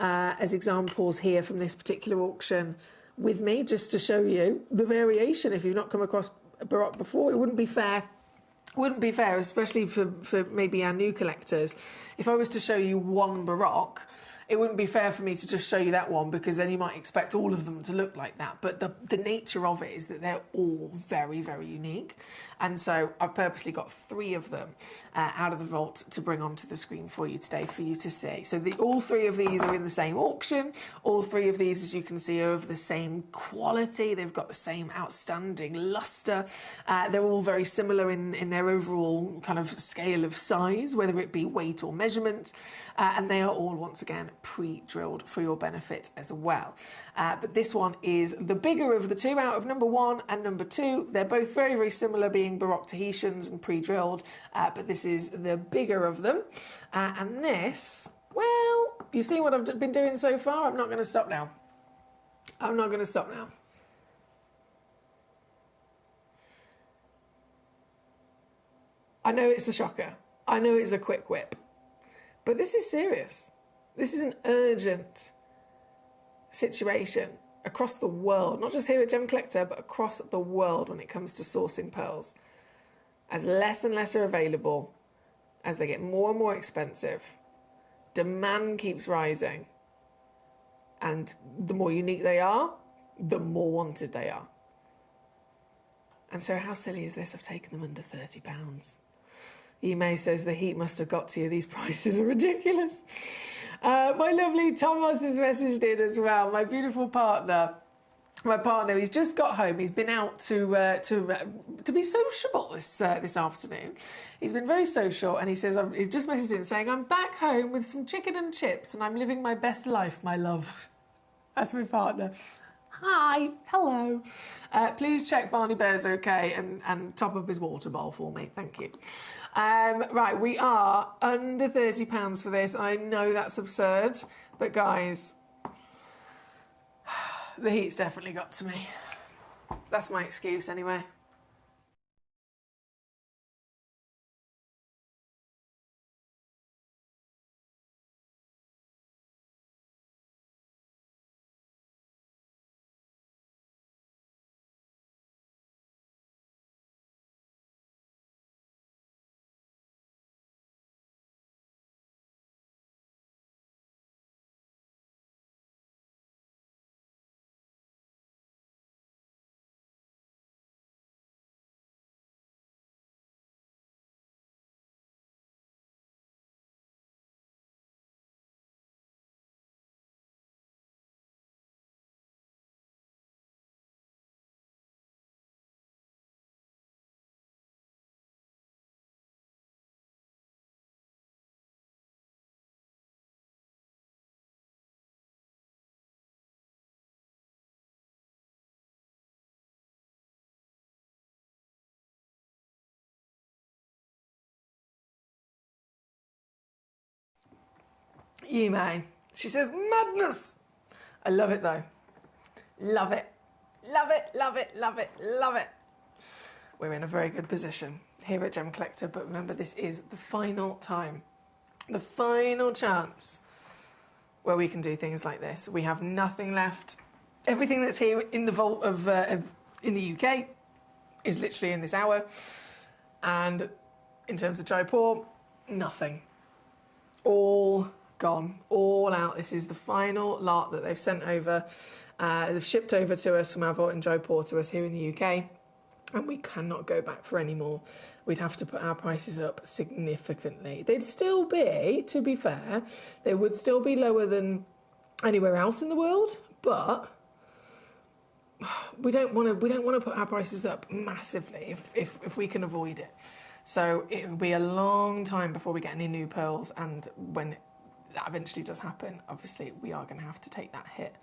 as examples here from this particular auction with me, just to show you the variation. If you've not come across Baroque before, it wouldn't be fair. Wouldn't be fair, especially for maybe our new collectors. If I was to show you one Baroque, it wouldn't be fair for me to just show you that one, because then you might expect all of them to look like that. But the nature of it is that they're all very, very unique. And so I've purposely got 3 of them out of the vault to bring onto the screen for you today for you to see. So all 3 of these are in the same auction. All 3 of these, as you can see, are of the same quality. They've got the same outstanding luster. They're all very similar in their overall kind of scale of size, whether it be weight or measurement. And they are all, once again, pre-drilled for your benefit as well. But this one is the bigger of the 2 out of number 1 and number 2. They're both very, very similar, being Baroque Tahitians and pre-drilled, but this is the bigger of them. And this, well, you've seen what I've been doing so far. I'm not going to stop now. I'm not going to stop now. I know it's a shocker. I know it's a quick whip. But this is serious. This is an urgent situation across the world, not just here at Gemcollector, but across the world when it comes to sourcing pearls. As less and less are available, as they get more and more expensive, demand keeps rising, and the more unique they are, the more wanted they are. And so how silly is this? I've taken them under £30. Email says the heat must have got to you. These prices are ridiculous. My lovely Thomas has messaged in as well. My beautiful partner. My partner, he's just got home. He's been out to be sociable this afternoon. He's been very social, and he says, he's just messaged in saying, I'm back home with some chicken and chips, and I'm living my best life, my love. That's my partner. Hi, hello. Please check Barney Bear's okay and top up his water bowl for me. Thank you. Right, we are under £30 for this. I know that's absurd, but guys, the heat's definitely got to me. That's my excuse anyway. You may. She says, madness! I love it though. Love it. Love it, love it, love it, love it. We're in a very good position here at Gemcollector, but remember, this is the final time, the final chance where we can do things like this. We have nothing left. Everything that's here in the vault in the UK is literally in this hour. And in terms of Jaipur, nothing. All gone, all out. This is the final lot that they've sent over. They've shipped over to us from our vault in Jaipur to us here in the UK, and we cannot go back for any more. We'd have to put our prices up significantly. They'd still be, to be fair, they would still be lower than anywhere else in the world, but we don't want to put our prices up massively if we can avoid it. So it will be a long time before we get any new pearls, and when that eventually does happen, obviously we are going to have to take that hit.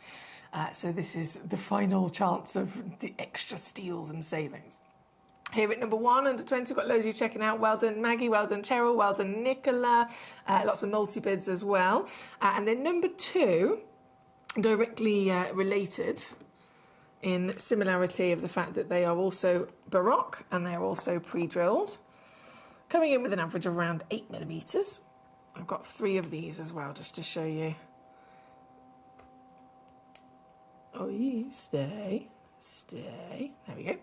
So this is the final chance of the extra steals and savings. Here at number 1, under 20, we've got loads of you checking out. Well done, Maggie. Well done, Cheryl. Well done, Nicola. Lots of multi-bids as well. And then number 2, directly related in similarity of the fact that they are also Baroque and they're also pre-drilled. Coming in with an average of around 8mm. I've got 3 of these as well, just to show you. Oh, stay. There we go.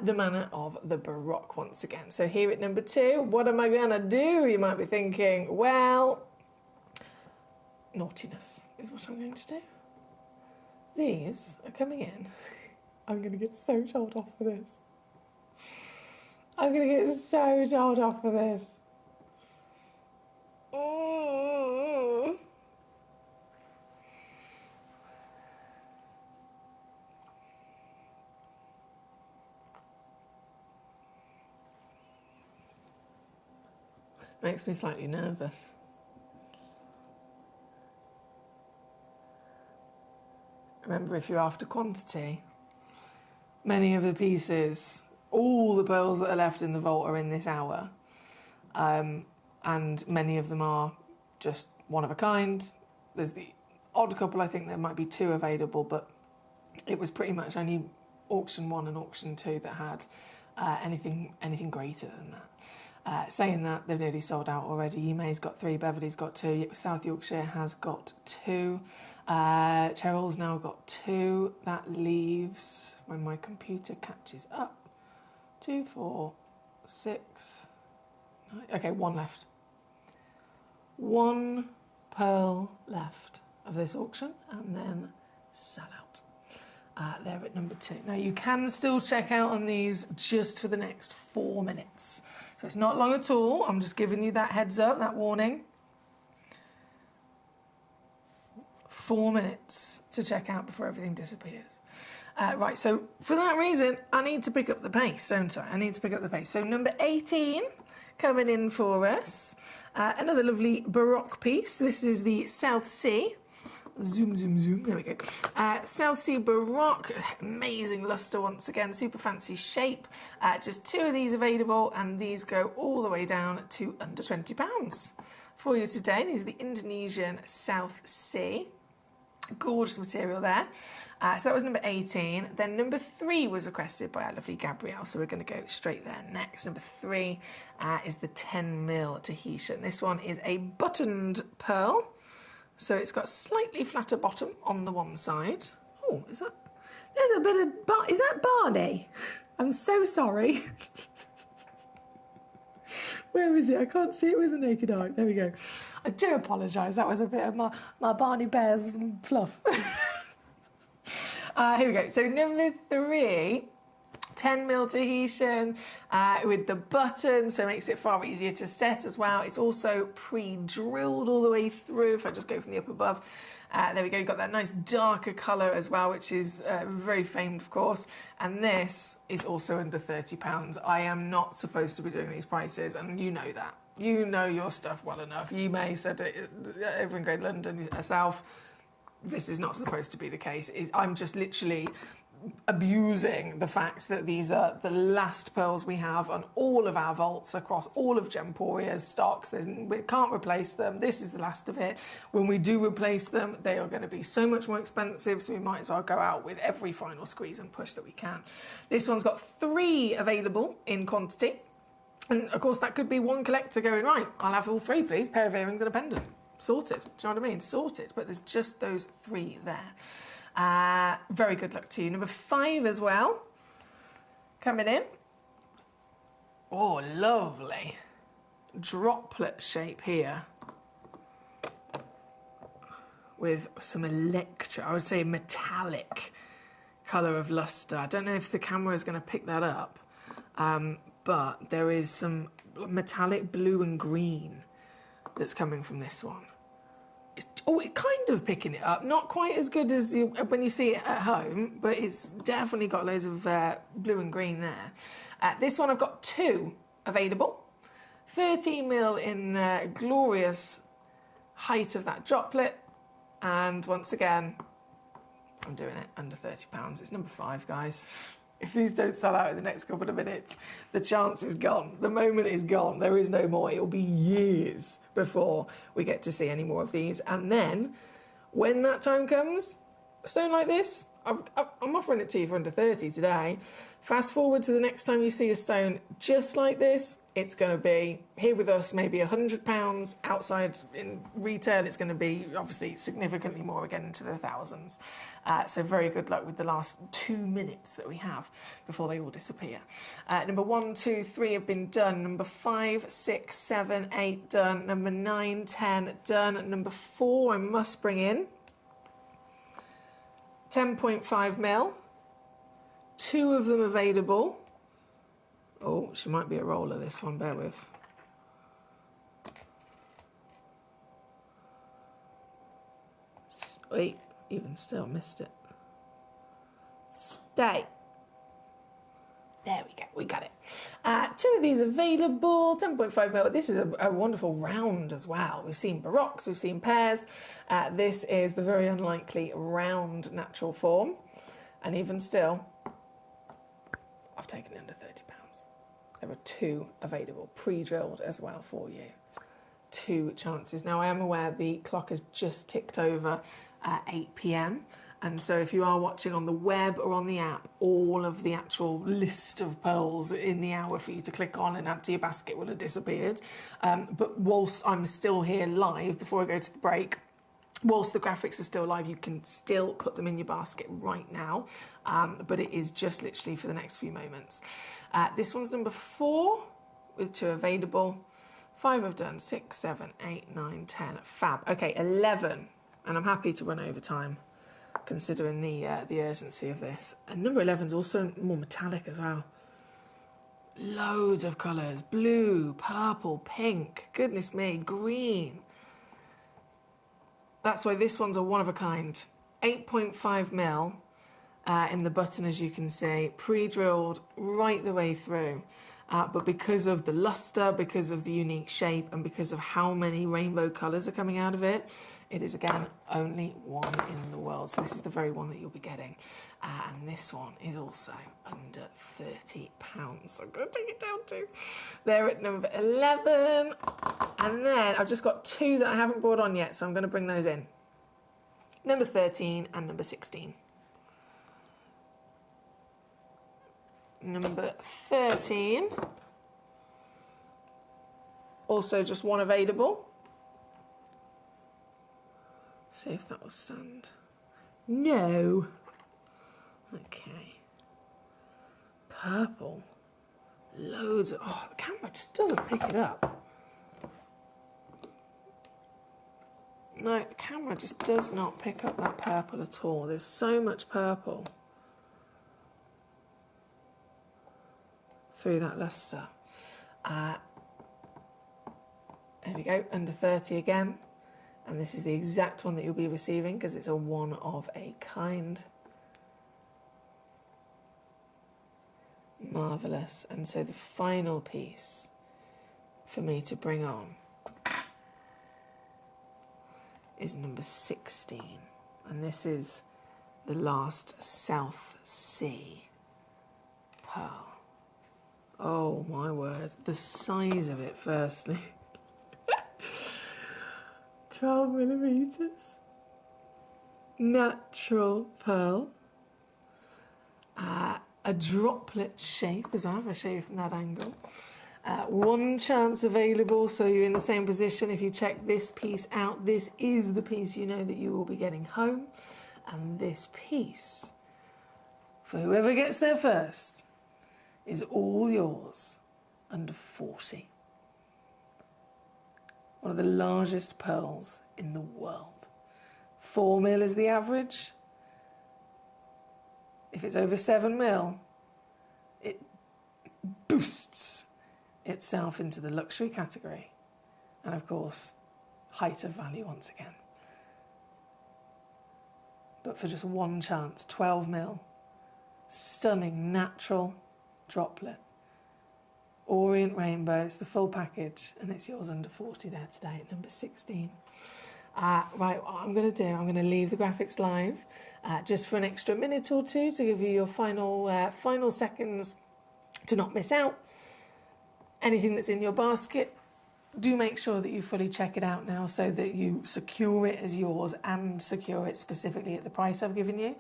The manner of the Baroque once again. So here at number 2, what am I going to do? You might be thinking, well, naughtiness is what I'm going to do. These are coming in. I'm going to get so told off for this. I'm going to get so told off for this. Oh. Makes me slightly nervous. Remember, if you're after quantity, many of the pieces, all the pearls that are left in the vault are in this hour. And many of them are just one of a kind. There's the odd couple, I think there might be 2 available, but it was pretty much only auction 1 and auction 2 that had anything greater than that. Saying that, they've nearly sold out already. Emay's got 3, Beverly's got 2, South Yorkshire has got 2, Cheryl's now got 2. That leaves, when my computer catches up, 2, 4, 6, 9. Okay, 1 left. 1 pearl left of this auction, and then sell out. There at number 2. Now, you can still check out on these just for the next 4 minutes. So it's not long at all. I'm just giving you that heads up, that warning. 4 minutes to check out before everything disappears. Right, so for that reason, I need to pick up the pace, don't I? I need to pick up the pace. So number 18 coming in for us. Another lovely Baroque piece. This is the South Sea. Zoom, zoom, zoom. There we go. South Sea Baroque. Amazing lustre once again. Super fancy shape. Just 2 of these available, and these go all the way down to under £20 for you today. These are the Indonesian South Sea. Gorgeous material there. So that was number 18. Then number 3 was requested by our lovely Gabrielle, so we're going to go straight there next. Number 3 is the 10mm Tahitian. This one is a buttoned pearl. So it's got slightly flatter bottom on the one side. Oh, is that... There's a bit of... Is that Barney? I'm so sorry. Where is it? I can't see it with the naked eye. There we go. I do apologise. That was a bit of my Barney Bears fluff. Here we go. So number 3... 10mm Tahitian with the button, so it makes it far easier to set as well. It's also pre-drilled all the way through. If I just go from the up above, there we go. You've got that nice darker colour as well, which is very famed, of course. And this is also under £30. I am not supposed to be doing these prices, and you know that. You know your stuff well enough. You may have said it over in Great London herself. This is not supposed to be the case. I'm just literally abusing the fact that these are the last pearls we have on all of our vaults across all of Gemporia's stocks. We can't replace them. This is the last of it. When we do replace them, they are going to be so much more expensive, so we might as well go out with every final squeeze and push that we can. This one's got 3 available in quantity. And, of course, that could be one collector going, right, I'll have all 3, please. Pair of earrings and a pendant. Sorted. Do you know what I mean? Sorted. But there's just those 3 there. Very good luck to you. Number 5 as well. Coming in. Oh, lovely. Droplet shape here. With some I would say metallic colour of lustre. I don't know if the camera is going to pick that up. But there is some metallic blue and green that's coming from this one. It's kind of picking it up. Not quite as good as when you see it at home, but it's definitely got loads of blue and green there. This one I've got 2 available. 13mm in glorious height of that droplet. And once again, I'm doing it under £30. It's number 5, guys. If these don't sell out in the next couple of minutes, the chance is gone. The moment is gone. There is no more. It'll be years before we get to see any more of these. And then, when that time comes, a stone like this, I'm offering it to you for under 30 today. Fast forward to the next time you see a stone just like this, it's going to be, here with us, maybe £100. Outside in retail, it's going to be, obviously, significantly more, again, into the thousands. So very good luck with the last 2 minutes that we have before they all disappear. Number 1, 2, 3 have been done. Number 5, 6, 7, 8 done. Number 9, 10 done. Number 4 I must bring in. 10.5 mil. 2 of them available. Oh, she might be a roller, this one, bear with. Wait, even still missed it. Stay. There we go, we got it. 2 of these available, 10.5 mil. This is a wonderful round as well. We've seen barocks, we've seen pairs. This is the very unlikely round natural form. And even still, I've taken it under £30. There are 2 available, pre-drilled as well for you. 2 chances. Now, I am aware the clock has just ticked over 8 p.m. And so if you are watching on the web or on the app, all of the actual list of pearls in the hour for you to click on and add to your basket will have disappeared. But whilst I'm still here live, before I go to the break, whilst the graphics are still live, you can still put them in your basket right now, but it is just literally for the next few moments. This one's number 4 with 2 available. 5 I've done, 6, 7, 8, 9, 10. Fab. Okay, 11, and I'm happy to run over time considering the urgency of this. And number 11 is also more metallic as well. Loads of colours, blue, purple, pink, goodness me, green. That's why this one's a one of a kind. 8.5 mil in the button, as you can see, pre-drilled right the way through. But because of the luster, because of the unique shape, and because of how many rainbow colours are coming out of it, it is, again, only one in the world. So this is the very one that you'll be getting. And this one is also under £30. I'm going to take it down to. They're at number 11. And then I've just got 2 that I haven't brought on yet, so I'm going to bring those in. Number 13 and number 16. Number 13. Also just 1 available. See if that will stand. No. Okay. Purple. Loads of... Oh, the camera just doesn't pick it up. No, the camera just does not pick up that purple at all. There's so much purple through that luster. There we go, under 30 again. And this is the exact one that you'll be receiving because it's a one of a kind. Marvellous. And so the final piece for me to bring on is number 16. And this is the last South Sea pearl. Oh my word, the size of it firstly. 12 millimetres. Natural pearl. A droplet shape as well, if I show you from that angle. 1 chance available, so you're in the same position. If you check this piece out, this is the piece you know that you will be getting home. And this piece, for whoever gets there first, is all yours under 40. One of the largest pearls in the world. 4 mil is the average. If it's over 7 mil, it boosts itself into the luxury category. And of course, height of value once again. But for just 1 chance, 12 mil, stunning natural droplet. Orient rainbow, it's the full package, and it's yours under 40 there today at number 16. Right, what I'm going to do, I'm going to leave the graphics live just for an extra minute or two to give you your final seconds to not miss out. Anything that's in your basket, do make sure that you fully check it out now so that you secure it as yours and secure it specifically at the price I've given you.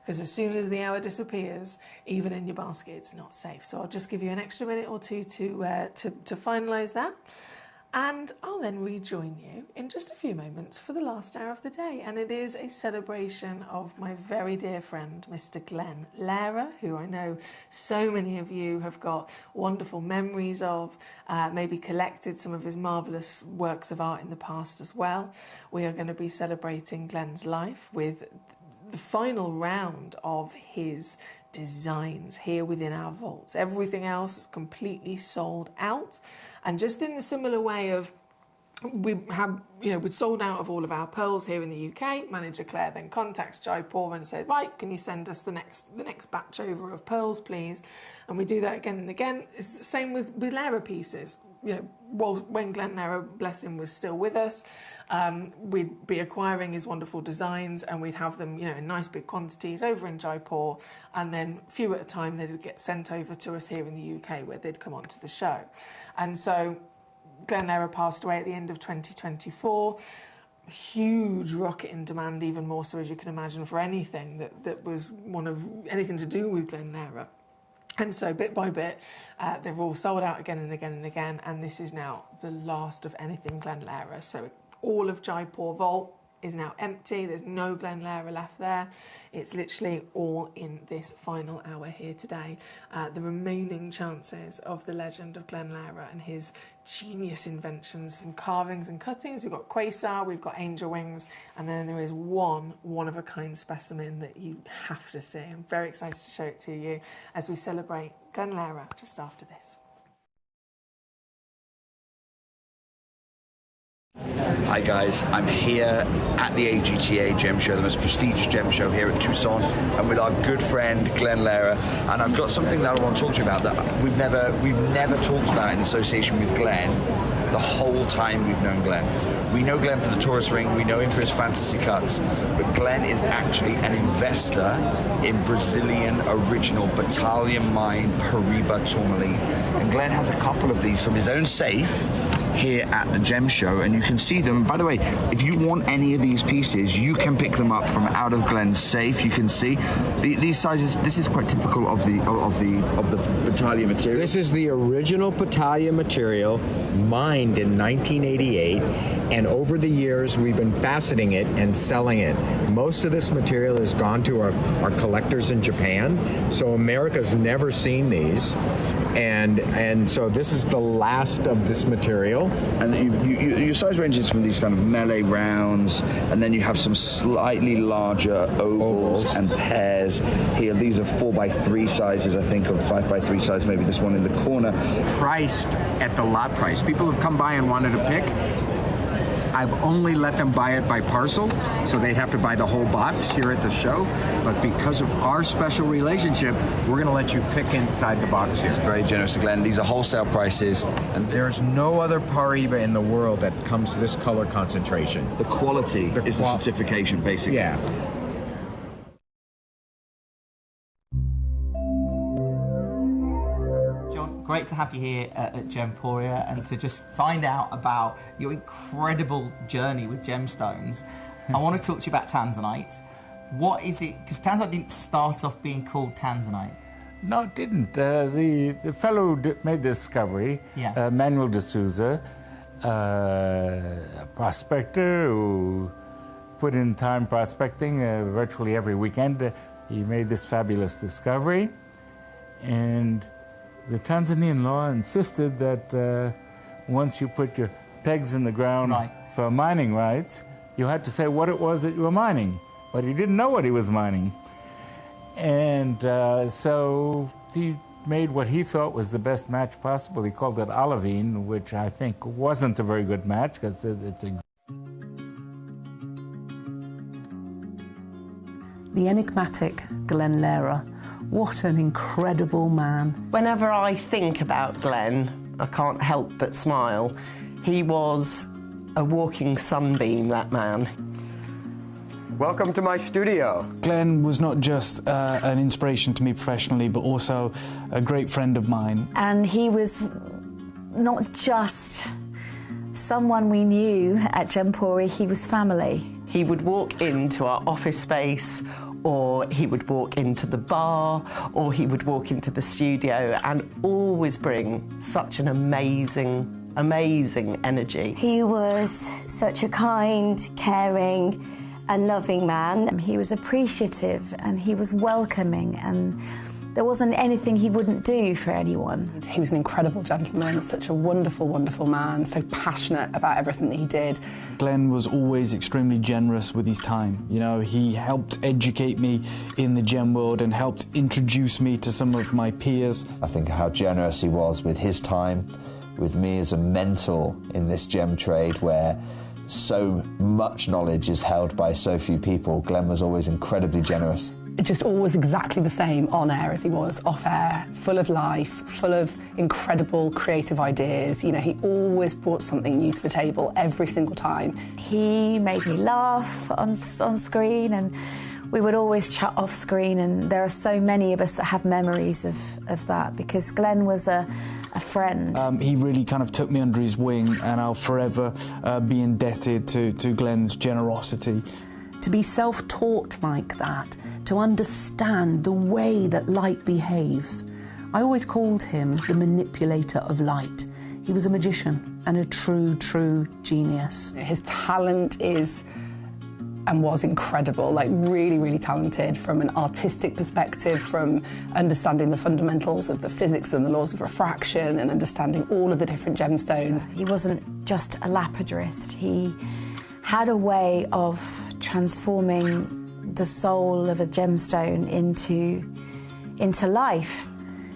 Because as soon as the hour disappears, even in your basket, it's not safe. So I'll just give you an extra minute or two to finalise that. And I'll then rejoin you in just a few moments for the last hour of the day. And it is a celebration of my very dear friend, Mr. Glenn Lehrer, who I know so many of you have got wonderful memories of, maybe collected some of his marvellous works of art in the past as well. We are going to be celebrating Glenn's life with the final round of his designs here within our vaults. Everything else is completely sold out, and just in a similar way of we'd sold out of all of our pearls here in the UK. Manager Claire then contacts Jaipur and said, right, can you send us the next batch over of pearls, please? And we do that again and again. It's the same with Lehrer pieces. When Glenn Lehrer, bless him, was still with us, we'd be acquiring his wonderful designs, and we'd have them, in nice big quantities over in Jaipur, and then a few at a time they'd get sent over to us here in the UK where they'd come onto the show. And so Glenn Lehrer passed away at the end of 2024. Huge rocket in demand, even more so as you can imagine, for anything that was anything to do with Glenn Lehrer. And so bit by bit, they've all sold out again and again and again, and this is now the last of anything Glenn Lehrer. So all of Jaipur Vault is now empty. There's no Glenn Lehrer left there. It's literally all in this final hour here today. The remaining chances of the legend of Glenn Lehrer and his genius inventions from carvings and cuttings. We've got Quasar, we've got angel wings, and then there is one-of-a-kind specimen that you have to see. I'm very excited to show it to you as we celebrate Glenn Lehrer just after this. Hi guys, I'm here at the AGTA Gem Show, the most prestigious gem show here at Tucson, and with our good friend Glenn Lehrer. And I've got something that I want to talk to you about that we've never talked about in association with Glenn the whole time we've known Glenn. We know Glenn for the Taurus ring, we know him for his fantasy cuts, but Glenn is actually an investor in Brazilian original Battalion mine Paraíba tourmaline. And Glenn has a couple of these from his own safe here at the Gem Show, and you can see them. By the way, if you want any of these pieces, you can pick them up from out of Glenn's safe. You can see these sizes. This is quite typical of the Battalion material. This is the original Battalion material, mined in 1988, and over the years we've been faceting it and selling it. Most of this material has gone to our collectors in Japan, so America's never seen these. And so this is the last of this material. And your size ranges from these kind of melee rounds, and then you have some slightly larger ovals and pairs here. These are 4x3 sizes, I think, or 5x3 size, maybe this one in the corner. Priced at the lot price. People have come by and wanted to pick. I've only let them buy it by parcel, so they'd have to buy the whole box here at the show. But because of our special relationship, we're going to let you pick inside the box here. It's very generous to Glenn. These are wholesale prices. And there's no other Paraíba in the world that comes to this color concentration. The quality is the certification, basically. Yeah. Great to have you here at Gemporia and to just find out about your incredible journey with gemstones. I want to talk to you about tanzanite. What is it? Because tanzanite didn't start off being called tanzanite. No, it didn't. The fellow who made the discovery, Manuel de Souza, a prospector who put in time prospecting virtually every weekend, he made this fabulous discovery. And the Tanzanian law insisted that once you put your pegs in the ground for mining rights, you had to say what it was that you were mining. But he didn't know what he was mining. And so he made what he thought was the best match possible. He called it olivine, which I think wasn't a very good match because it's a... The enigmatic Glenn Lehrer. What an incredible man. Whenever I think about Glenn, I can't help but smile. He was a walking sunbeam, that man. Welcome to my studio. Glenn was not just an inspiration to me professionally, but also a great friend of mine. And he was not just someone we knew at Gemporia, he was family. He would walk into our office space, or he would walk into the bar, or he would walk into the studio and always bring such an amazing energy. He was such a kind, caring and loving man. He was appreciative and he was welcoming, and there wasn't anything he wouldn't do for anyone. He was an incredible gentleman, such a wonderful, wonderful man, so passionate about everything that he did. Glenn was always extremely generous with his time. You know, he helped educate me in the gem world and helped introduce me to some of my peers. I think how generous he was with his time, with me as a mentor in this gem trade where so much knowledge is held by so few people. Glenn was always incredibly generous. Just always exactly the same on air as he was off air, full of life, full of incredible creative ideas. You know, he always brought something new to the table every single time. He made me laugh on screen, and we would always chat off screen, and there are so many of us that have memories of that, because Glenn was a friend. He really kind of took me under his wing, and I'll forever be indebted to Glenn's generosity. To be self-taught like that, to understand the way that light behaves. I always called him the manipulator of light. He was a magician and a true, true genius. His talent is and was incredible, like really, really talented from an artistic perspective, from understanding the fundamentals of the physics and the laws of refraction and understanding all of the different gemstones. He wasn't just a lapidarist. He had a way of transforming the soul of a gemstone into life.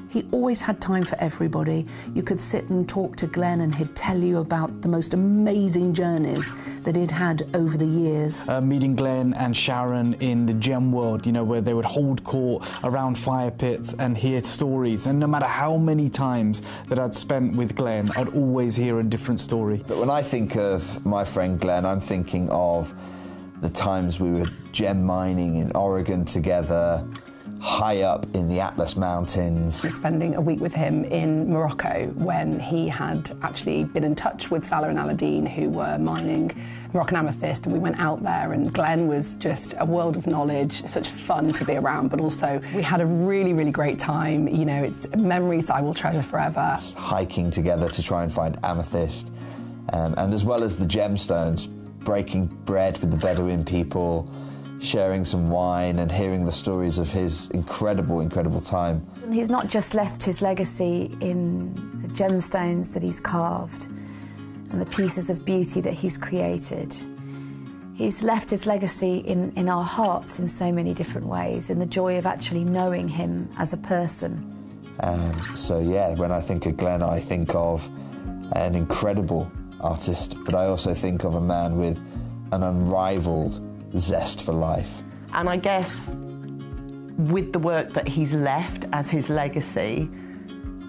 He always had time for everybody. You could sit and talk to Glenn and he'd tell you about the most amazing journeys that he'd had over the years. Meeting Glenn and Sharon in the gem world, you know, where they would hold court around fire pits and hear stories. And no matter how many times that I'd spent with Glenn, I'd always hear a different story. But when I think of my friend Glenn, I'm thinking of the times we were gem mining in Oregon together, high up in the Atlas Mountains. Spending a week with him in Morocco when he had actually been in touch with Salah and Aladdin, who were mining Moroccan amethyst, and we went out there, and Glenn was just a world of knowledge, such fun to be around, but also we had a really, really great time. You know, it's memories I will treasure forever. Hiking together to try and find amethyst, and as well as the gemstones, breaking bread with the Bedouin people, sharing some wine and hearing the stories of his incredible, incredible time. He's not just left his legacy in the gemstones that he's carved and the pieces of beauty that he's created. He's left his legacy in our hearts in so many different ways, in the joy of actually knowing him as a person. So yeah, when I think of Glenn, I think of an incredible artist, but I also think of a man with an unrivaled zest for life. And I guess with the work that he's left as his legacy,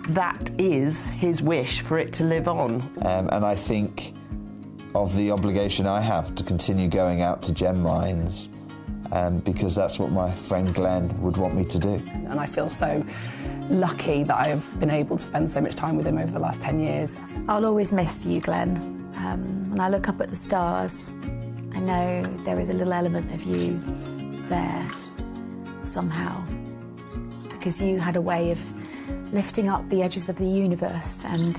that is his wish for it to live on. And I think of the obligation I have to continue going out to gem mines, because that's what my friend Glenn would want me to do. And I feel so lucky that I have been able to spend so much time with him over the last 10 years. I'll always miss you, Glenn. When I look up at the stars, I know there is a little element of you there somehow, because you had a way of lifting up the edges of the universe and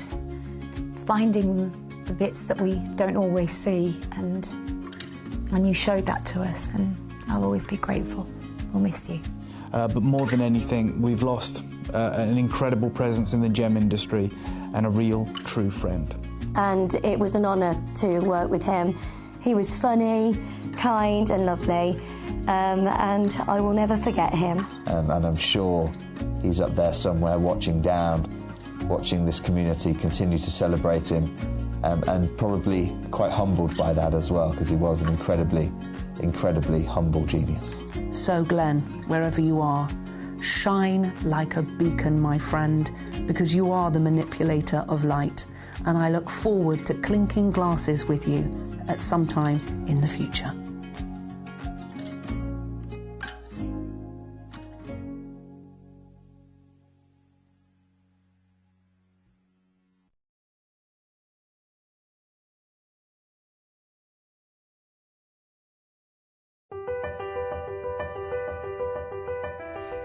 finding the bits that we don't always see, and you showed that to us, and I'll always be grateful. We'll miss you. But more than anything, we've lost an incredible presence in the gem industry and a real, true friend. And it was an honour to work with him. He was funny, kind and lovely, and I will never forget him. And I'm sure he's up there somewhere watching down, watching this community continue to celebrate him, and probably quite humbled by that as well, because he was an incredibly, incredibly humble genius. So Glenn, wherever you are, shine like a beacon, my friend, because you are the manipulator of light. and I look forward to clinking glasses with you at some time in the future.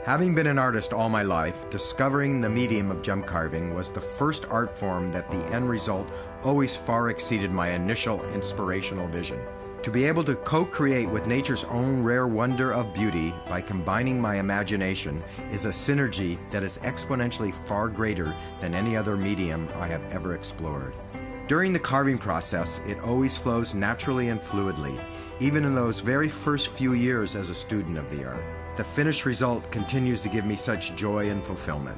Having been an artist all my life, discovering the medium of gem carving was the first art form that the end result always far exceeded my initial inspirational vision. To be able to co-create with nature's own rare wonder of beauty by combining my imagination is a synergy that is exponentially far greater than any other medium I have ever explored. During the carving process, it always flows naturally and fluidly, even in those very first few years as a student of the art. The finished result continues to give me such joy and fulfillment.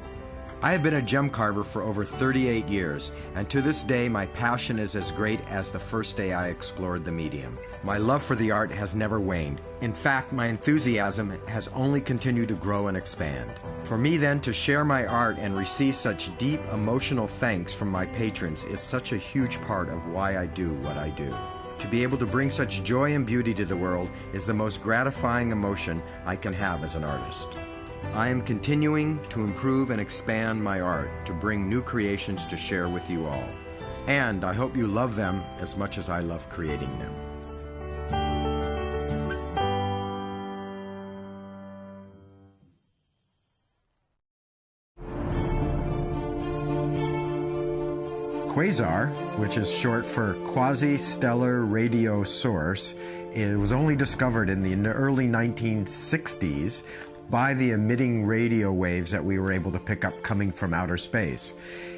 I have been a gem carver for over 38 years, and to this day my passion is as great as the first day I explored the medium. My love for the art has never waned. In fact, my enthusiasm has only continued to grow and expand. For me then to share my art and receive such deep emotional thanks from my patrons is such a huge part of why I do what I do. To be able to bring such joy and beauty to the world is the most gratifying emotion I can have as an artist. I am continuing to improve and expand my art to bring new creations to share with you all. And I hope you love them as much as I love creating them. Quasar, which is short for quasi-stellar radio source, it was only discovered in the early 1960s by the emitting radio waves that we were able to pick up coming from outer space.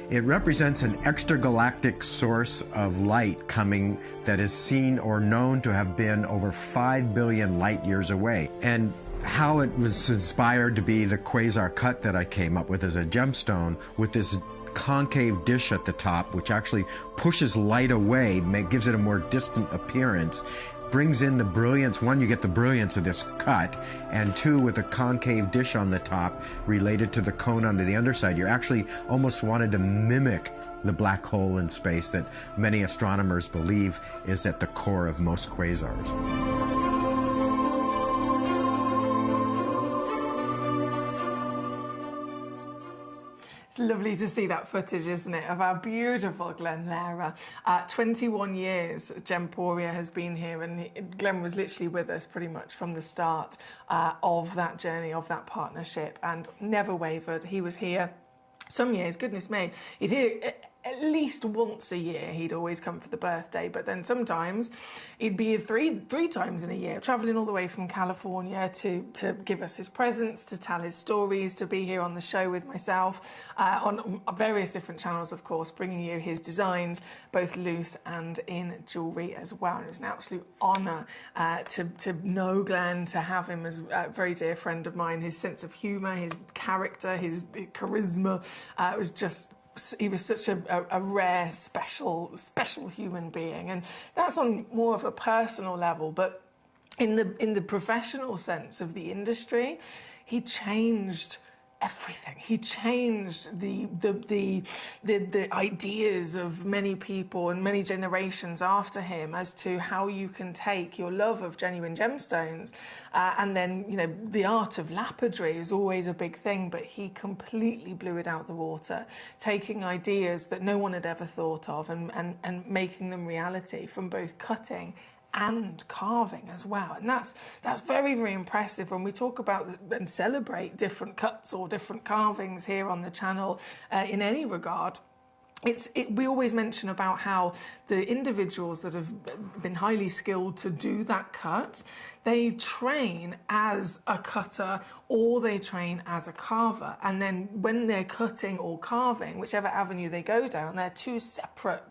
It represents an extragalactic source of light coming that is seen or known to have been over 5 billion light years away. And how it was inspired to be the quasar cut that I came up with as a gemstone with this concave dish at the top, which actually pushes light away, gives it a more distant appearance, brings in the brilliance. One, you get the brilliance of this cut, and two, with a concave dish on the top related to the cone on the underside, you actually almost wanted to mimic the black hole in space that many astronomers believe is at the core of most quasars. It's lovely to see that footage, isn't it, of our beautiful Glenn Lara. 21 years Gemporia has been here, and Glenn was literally with us pretty much from the start of that journey, of that partnership, and never wavered. He was here some years, goodness me, he'd here at least once a year. He'd always come for the birthday, but then sometimes he'd be here three times in a year, travelling all the way from California to give us his presents, to tell his stories, to be here on the show with myself, on various different channels, of course, bringing you his designs, both loose and in jewellery as well. And it was an absolute honour to know Glenn, to have him as a very dear friend of mine. His sense of humour, his character, his charisma, it was just... He was such a rare, special human being, and that's on more of a personal level. But in the professional sense of the industry, he changed everything. He changed the ideas of many people and many generations after him as to how you can take your love of genuine gemstones and then, you know, the art of lapidary is always a big thing, but he completely blew it out the water, taking ideas that no one had ever thought of and making them reality from both cutting and carving as well. And that's very, very impressive when we talk about and celebrate different cuts or different carvings here on the channel in any regard. We always mention about how the individuals that have been highly skilled to do that cut, they train as a cutter or they train as a carver. And then when they're cutting or carving, whichever avenue they go down, they're two separate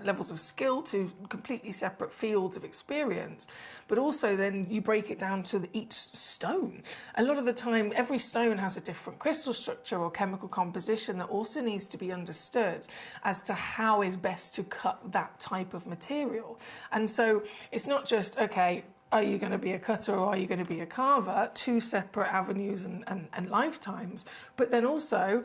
levels of skill, two completely separate fields of experience. But also then you break it down to each stone. A lot of the time, every stone has a different crystal structure or chemical composition that also needs to be understood as to how is best to cut that type of material. And so it's not just, okay, are you going to be a cutter or are you going to be a carver? Two separate avenues and lifetimes. But then also,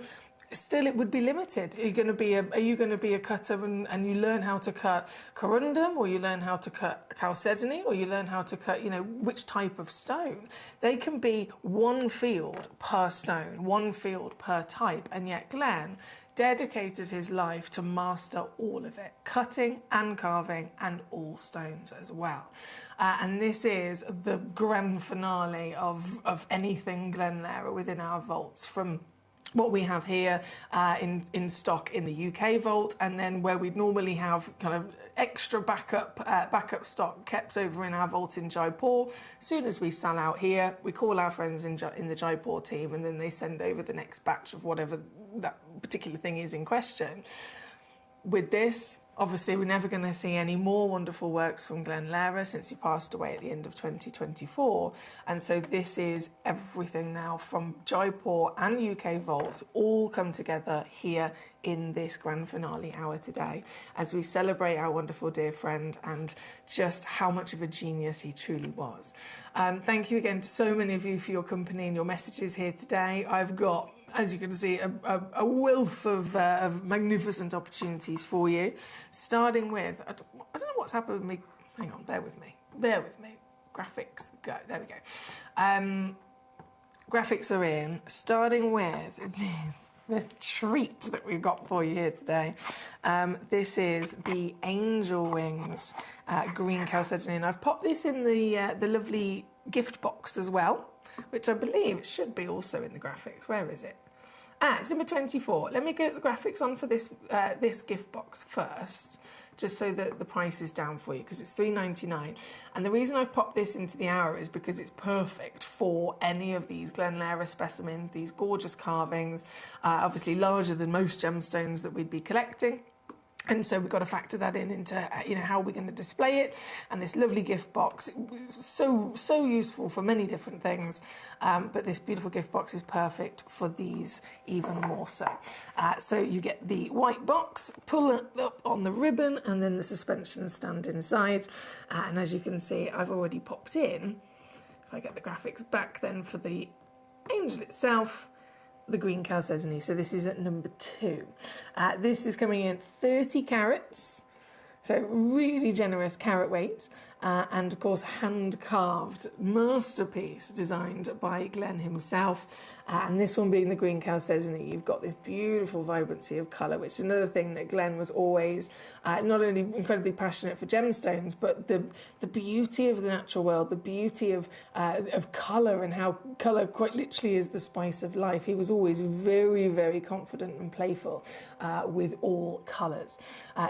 still it would be limited. Are you going to be a cutter and you learn how to cut corundum, or you learn how to cut chalcedony, or you learn how to cut, which type of stone? They can be one field per stone, one field per type, and yet Glenn dedicated his life to master all of it, cutting and carving and all stones as well. And this is the grand finale of anything Glen Lehrer within our vaults, from what we have here in stock in the UK vault, and then where we'd normally have kind of extra backup stock kept over in our vault in Jaipur. As soon as we sell out here, we call our friends in the Jaipur team, and then they send over the next batch of whatever that particular thing is in question. With this, obviously, we're never going to see any more wonderful works from Glen Lehrer since he passed away at the end of 2024. And so this is everything now from Jaipur and UK vaults all come together here in this grand finale hour today as we celebrate our wonderful dear friend and just how much of a genius he truly was. Thank you again to so many of you for your company and your messages here today. I've got, as you can see, a wealth of magnificent opportunities for you. Starting with, I don't know what's happened with me. Hang on, bear with me. Graphics, go. There we go. Graphics are in. Starting with the treat that we've got for you here today. This is the Angel Wings green chalcedony, and I've popped this in the lovely gift box as well, which I believe should be also in the graphics. Where is it? It's number 24. Let me get the graphics on for this this gift box first, just so that the price is down for you, because it's $3.99. And the reason I've popped this into the hour is because it's perfect for any of these Glen Lehrer specimens, these gorgeous carvings, obviously larger than most gemstones that we'd be collecting. And so we've got to factor that into how we're going to display it. And this lovely gift box, so useful for many different things. But this beautiful gift box is perfect for these even more so. So you get the white box, pull it up on the ribbon, and then the suspension stand inside. And as you can see, I've already popped in, if I get the graphics back then, for the angel itself, the green chalcedony. So this is at number 2. This is coming in 30 carats, so really generous carat weight, and of course hand-carved masterpiece designed by Glen himself. And this one being the green chalcedony, you've got this beautiful vibrancy of colour, which is another thing that Glen was always not only incredibly passionate for gemstones, but the beauty of the natural world, the beauty of colour, and how colour quite literally is the spice of life. He was always very, very confident and playful with all colours.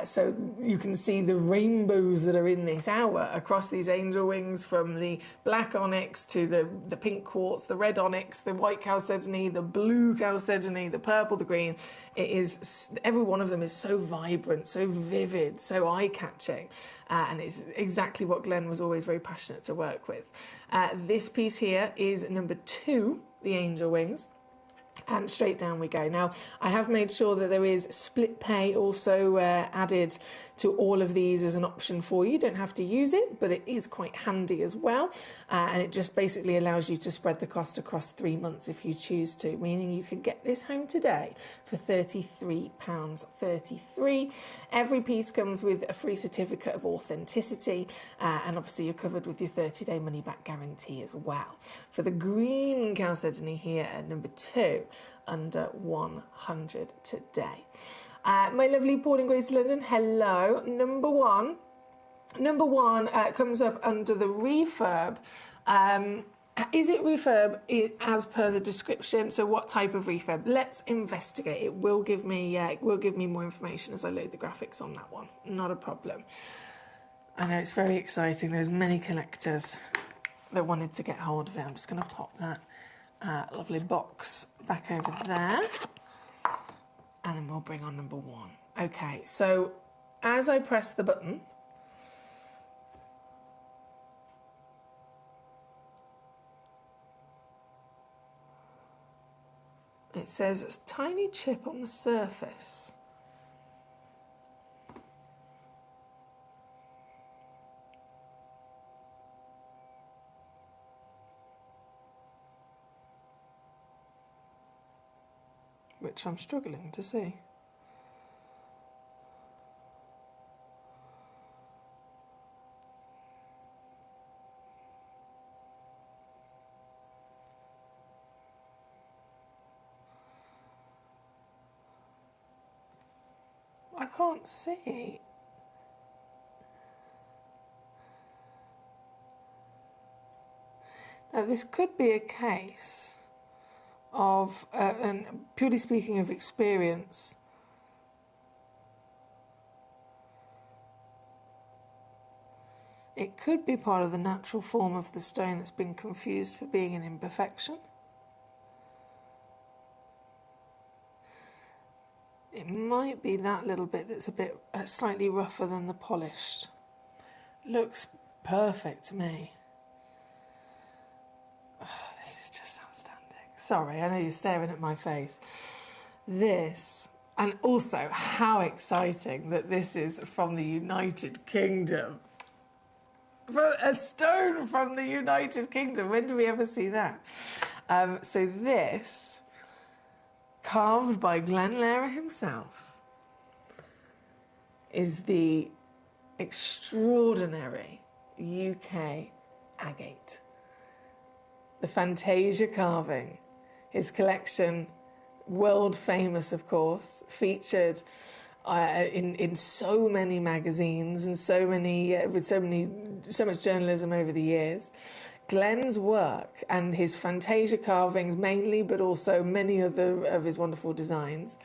So you can see the rainbows that are in this hour across these angel wings, from the black onyx to the pink quartz, the red onyx, the white chalcedony, the blue chalcedony, the purple, the green. It is, every one of them is so vibrant, so vivid, so eye-catching, and it's exactly what Glen was always very passionate to work with. This piece here is number 2, the angel wings. And straight down we go. Now, I have made sure that there is split pay also added to all of these as an option for you. You don't have to use it, but it is quite handy as well. And it just basically allows you to spread the cost across 3 months if you choose to, meaning you can get this home today for £33.33. Every piece comes with a free certificate of authenticity, and obviously you're covered with your 30-day money-back guarantee as well. For the green chalcedony here at number 2, under 100 today. My lovely Paul in Greater London, hello. Number one comes up under the refurb. Is it refurb as per the description? So what type of refurb? Let's investigate. It will give me more information as I load the graphics on that one. Not a problem. I know it's very exciting. There's many collectors that wanted to get hold of it. I'm just going to pop that lovely box back over there, and then we'll bring on number 1. Okay, so as I press the button, it says it's a tiny chip on the surface. which I'm struggling to see. I can't see. Now, this could be a case of, and purely speaking of experience, it could be part of the natural form of the stone that's been confused for being an imperfection. It might be that little bit that's a bit slightly rougher than the polished. Looks perfect to me. Oh, this is just outstanding. Sorry, I know you're staring at my face. This, and also how exciting that this is from the United Kingdom. A stone from the United Kingdom. When do we ever see that? So this, carved by Glenn Lehrer himself, is the extraordinary UK agate. The Fantasia carving, his collection, world famous of course, featured in so many magazines and so much journalism over the years. Glenn's work and his Fantasia carvings mainly, but also many other of his wonderful designs,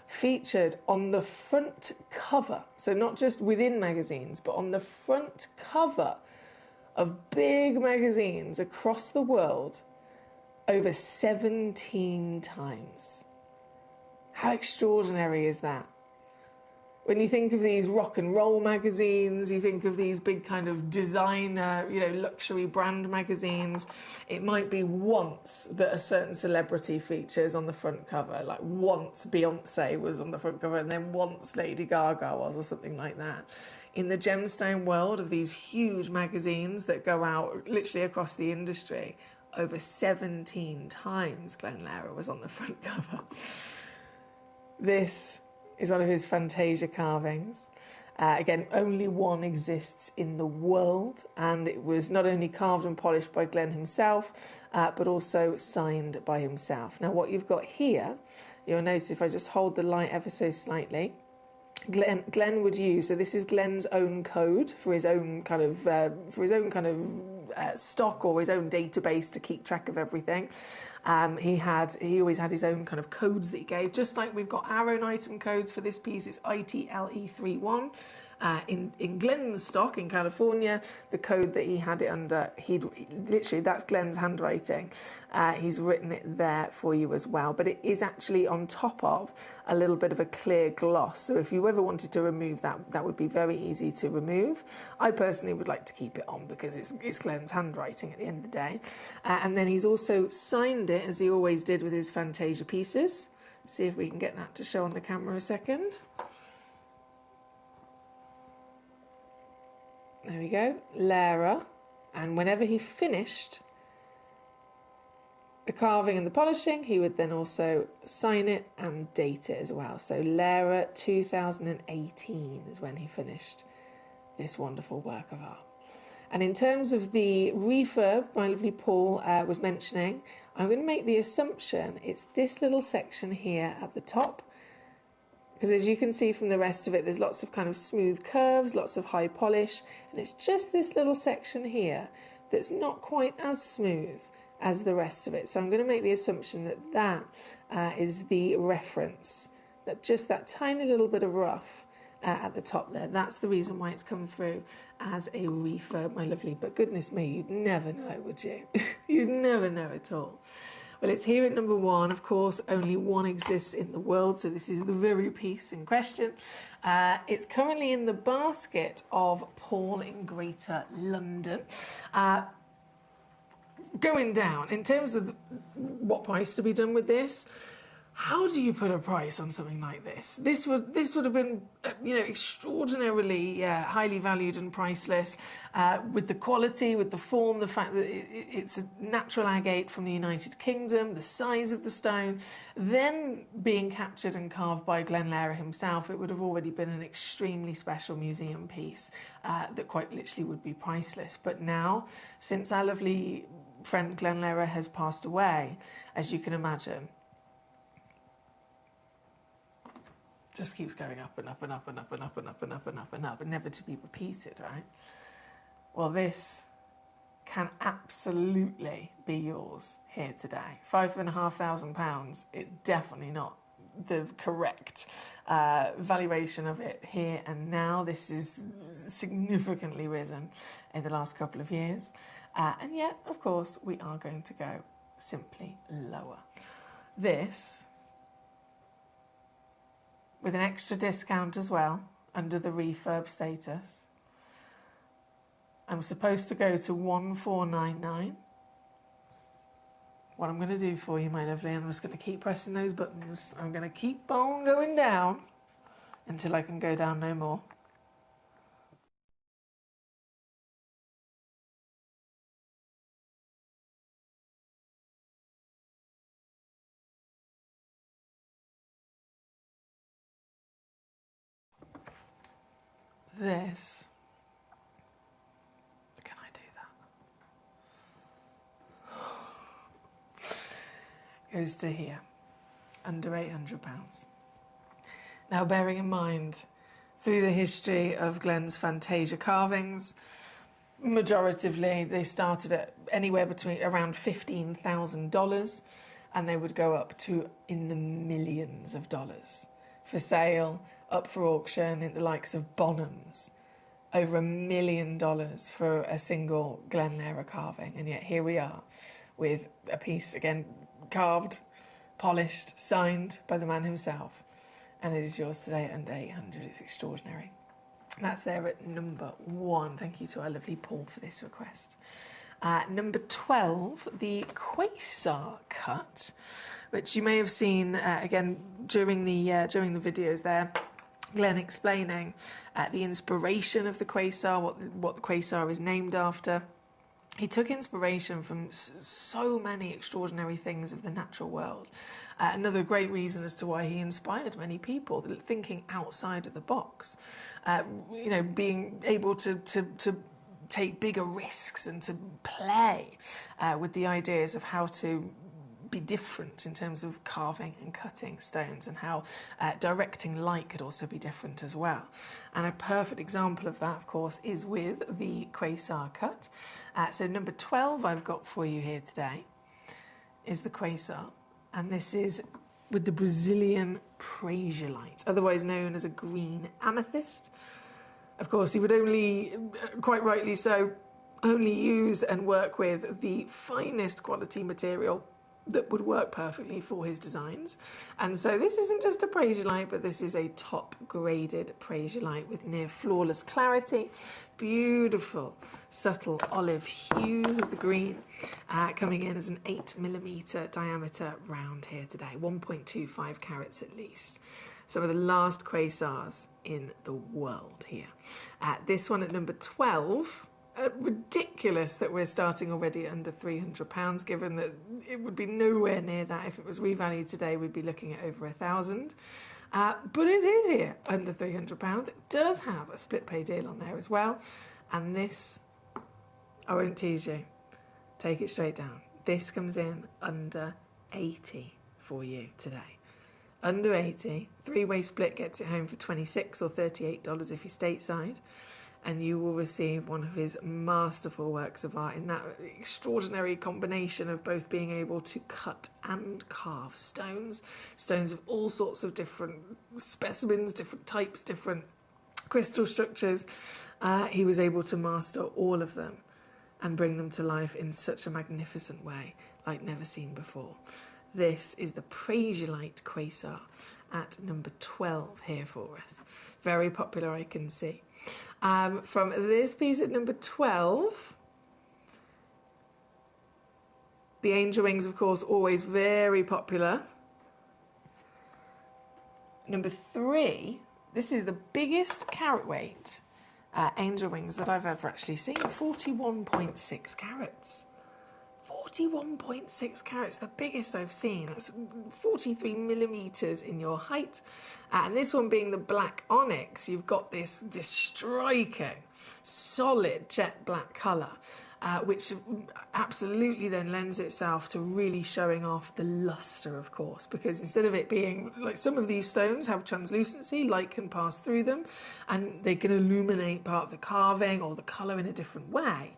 featured on the front cover, so not just within magazines, but on the front cover of big magazines across the world over 17 times. How extraordinary is that? When you think of these rock and roll magazines, you think of these big kind of designer, luxury brand magazines, it might be once that a certain celebrity features on the front cover, like once Beyonce was on the front cover and then once Lady Gaga was, or something like that. In the gemstone world of these huge magazines that go out literally across the industry, over 17 times Glenn Lehrer was on the front cover. This is one of his Fantasia carvings. Again, only one exists in the world, and it was not only carved and polished by Glenn himself, but also signed by himself. Now, what you've got here, you'll notice if I just hold the light ever so slightly, Glenn would use, so this is Glenn's own code for his own kind of stock or his own database to keep track of everything. He always had his own kind of codes that he gave, just like we've got our own item codes for this piece. It's ITLE31. In Glenn's stock in California, the code that he had it under, literally, that's Glenn's handwriting. He's written it there for you as well, but it is actually on top of a little bit of a clear gloss. So if you ever wanted to remove that, that would be very easy to remove. I personally would like to keep it on because it's Glenn's handwriting at the end of the day. And then he's also signed it, as he always did with his Fantasia pieces. See if we can get that to show on the camera a second. There we go, Lehrer. And whenever he finished the carving and the polishing, he would then also sign it and date it as well. So Lehrer 2018 is when he finished this wonderful work of art. And in terms of the refurb, my lovely Paul was mentioning, I'm going to make the assumption it's this little section here at the top, because as you can see from the rest of it, there's lots of kind of smooth curves, lots of high polish, and it's just this little section here that's not quite as smooth as the rest of it. So I'm going to make the assumption that that is the reference, that just that tiny little bit of rough at the top there, that's the reason why it's come through as a refurb, my lovely. But goodness me, you'd never know, would you? You'd never know at all. Well, it's here at number one. Of course, only one exists in the world, so this is the very piece in question. It's currently in the basket of Paul in Greater London. Going down, in terms of what price to be done with this, How do you put a price on something like this? This would have been, extraordinarily highly valued and priceless, with the quality, with the form, the fact that it's a natural agate from the United Kingdom, the size of the stone. Then being captured and carved by Glen Lehrer himself, it would have already been an extremely special museum piece that quite literally would be priceless. But now, since our lovely friend Glen Lehrer has passed away, as you can imagine, just keeps going up and up and up and up and up and up and up and up and up, and never to be repeated, right? Well, this can absolutely be yours here today. £5,500 is definitely not the correct valuation of it here and now. This is significantly risen in the last couple of years. And yet, of course, we are going to go simply lower. This, with an extra discount as well, under the refurb status, I'm supposed to go to 1499. What I'm going to do for you, my lovely, I'm just going to keep pressing those buttons. I'm going to keep on going down until I can go down no more. This, can I do that? Goes to here, under £800. Now, bearing in mind, through the history of Glen's Fantasia carvings, majoritively they started at anywhere between around $15,000, and they would go up to in the millions of dollars for sale, up for auction in the likes of Bonhams, over $1 million for a single Glen Lehrer carving. And yet here we are with a piece, again, carved, polished, signed by the man himself. And it is yours today under $800. It's extraordinary. That's there at number 1. Thank you to our lovely Paul for this request. Number 12, the Quasar cut, which you may have seen again during the videos there. Glen explaining the inspiration of the Quasar, what the Quasar is named after. He took inspiration from so many extraordinary things of the natural world. Another great reason as to why he inspired many people, thinking outside of the box. Being able to take bigger risks and to play with the ideas of how to be different in terms of carving and cutting stones, and how directing light could also be different as well. And a perfect example of that, of course, is with the Quasar cut. So number 12 I've got for you here today is the Quasar, and this is with the Brazilian prasiolite, otherwise known as a green amethyst. Of course, he would only, quite rightly so, only use and work with the finest quality material that would work perfectly for his designs. And so this isn't just a prasiolite, but this is a top-graded prasiolite with near flawless clarity, beautiful, subtle olive hues of the green, coming in as an 8mm diameter round here today, 1.25 carats at least. Some of the last Quasars in the world here. This one at number 12, ridiculous that we're starting already under £300, given that it would be nowhere near that. If it was revalued today, we'd be looking at over £1,000. But it is here under £300. It does have a split pay deal on there as well. And this, I won't tease you, take it straight down. This comes in under 80 for you today. Under 80, three-way split gets it home for $26 or $38 if you're stateside. And you will receive one of his masterful works of art in that extraordinary combination of both being able to cut and carve stones of all sorts of different specimens, different types, different crystal structures. He was able to master all of them and bring them to life in such a magnificent way, like never seen before. This is the Prasiolite Quasar at number 12 here for us. Very popular, I can see. From this piece at number 12, the angel wings, of course, always very popular. Number 3, this is the biggest carat weight angel wings that I've ever actually seen. 41.6 carats. 41.6 carats, the biggest I've seen. It's 43 millimetres in your height. And this one being the black onyx, you've got this striking, solid jet black colour, which absolutely then lends itself to really showing off the lustre, of course, because instead of it being like some of these stones have translucency, light can pass through them and they can illuminate part of the carving or the colour in a different way.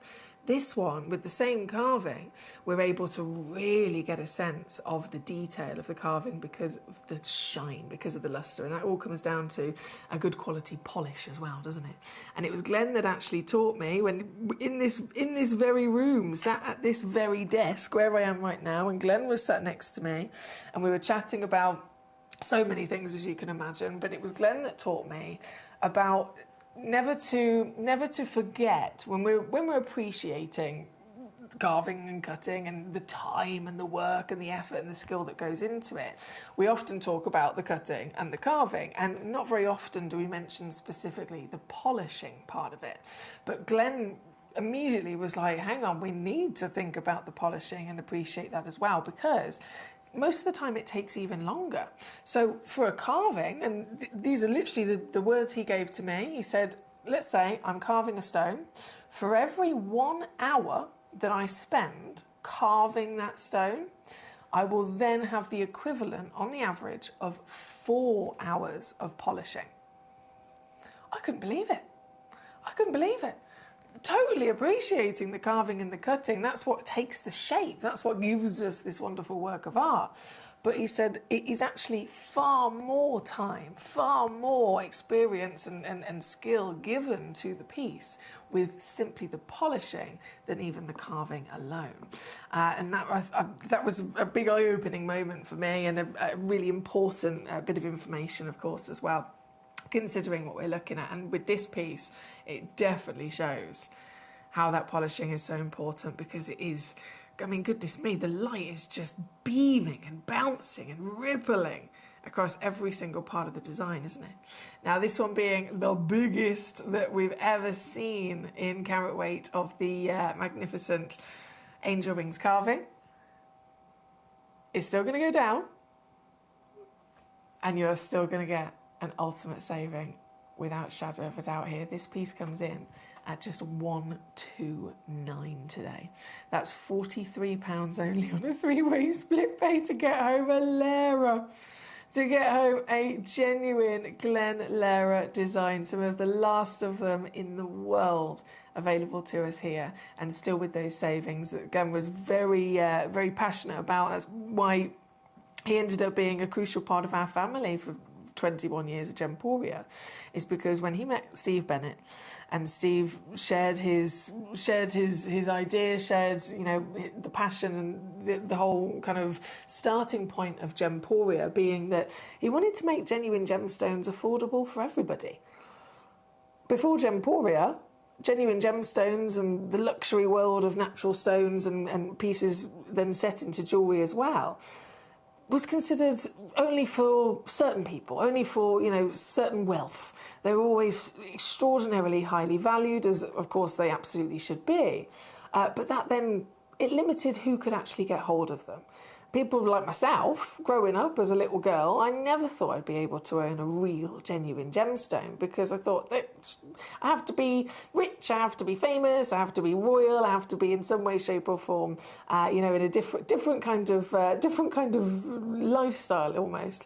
This one, with the same carving, we're able to really get a sense of the detail of the carving because of the shine, because of the lustre. And that all comes down to a good quality polish as well, doesn't it? And it was Glenn that actually taught me when in this very room, sat at this very desk where I am right now, and Glenn was sat next to me, and we were chatting about so many things, as you can imagine, but it was Glenn that taught me about never to forget when we're appreciating carving and cutting and the time and the work and the effort and the skill that goes into it. We often talk about the cutting and the carving, and not very often do we mention specifically the polishing part of it. But Glenn immediately was like, hang on, we need to think about the polishing and appreciate that as well, because most of the time it takes even longer. So for a carving, and these are literally the words he gave to me, he said, let's say I'm carving a stone. For every 1 hour that I spend carving that stone, I will then have the equivalent, on the average, of 4 hours of polishing. I couldn't believe it. I couldn't believe it. Totally appreciating the carving and the cutting. That's what takes the shape. That's what gives us this wonderful work of art. But he said it is actually far more time, far more experience and skill given to the piece with simply the polishing than even the carving alone. And that was a big eye-opening moment for me, and a really important bit of information, of course, as well, considering what we're looking at. And with this piece, it definitely shows how that polishing is so important, because it is, I mean, goodness me, the light is just beaming and bouncing and rippling across every single part of the design, isn't it? Now, this one being the biggest that we've ever seen in carat weight of the magnificent angel wings carving, it's still going to go down, and you're still going to get an ultimate saving without shadow of a doubt here. This piece comes in at just $129 today. That's £43 only on a 3-way split pay to get home a Lera. To get home a genuine Glenn Lera design, some of the last of them in the world available to us here, and still with those savings that Glenn was very, very passionate about. That's why he ended up being a crucial part of our family for 21 years of Gemporia, is because when he met Steve Bennett, and Steve shared his idea, shared, you know, the passion and the whole kind of starting point of Gemporia being that he wanted to make genuine gemstones affordable for everybody. Before Gemporia, genuine gemstones and the luxury world of natural stones and pieces then set into jewellery as well was considered only for certain people, only for, you know, certain wealth. They were always extraordinarily highly valued, as of course they absolutely should be. But that then, it limited who could actually get hold of them. People like myself, growing up as a little girl, I never thought I'd be able to own a real, genuine gemstone, because I thought that I have to be rich, I have to be famous, I have to be royal, I have to be in some way, shape or form, you know, in a different kind of lifestyle almost,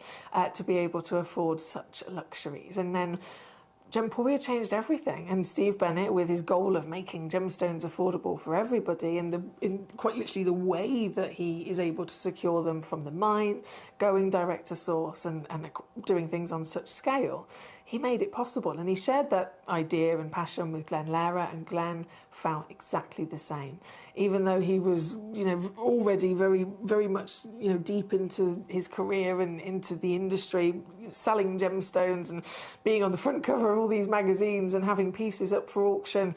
to be able to afford such luxuries. And then Gemporia changed everything, and Steve Bennett, with his goal of making gemstones affordable for everybody, and in quite literally the way that he is able to secure them from the mine, going direct to source and doing things on such scale, he made it possible. And he shared that idea and passion with Glenn Lera, and Glenn found exactly the same. Even though he was, you know, already very, very much, you know, deep into his career and into the industry, selling gemstones and being on the front cover of all these magazines and having pieces up for auction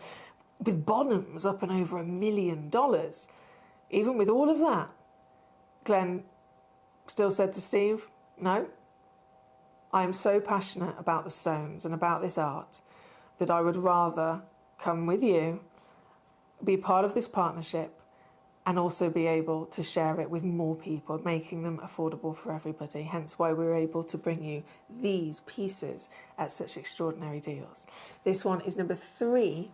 with Bonhams up and over $1 million. Even with all of that, Glenn still said to Steve, no, I am so passionate about the stones and about this art that I would rather come with you, be part of this partnership, and also be able to share it with more people, making them affordable for everybody. Hence why we're able to bring you these pieces at such extraordinary deals. This one is number 3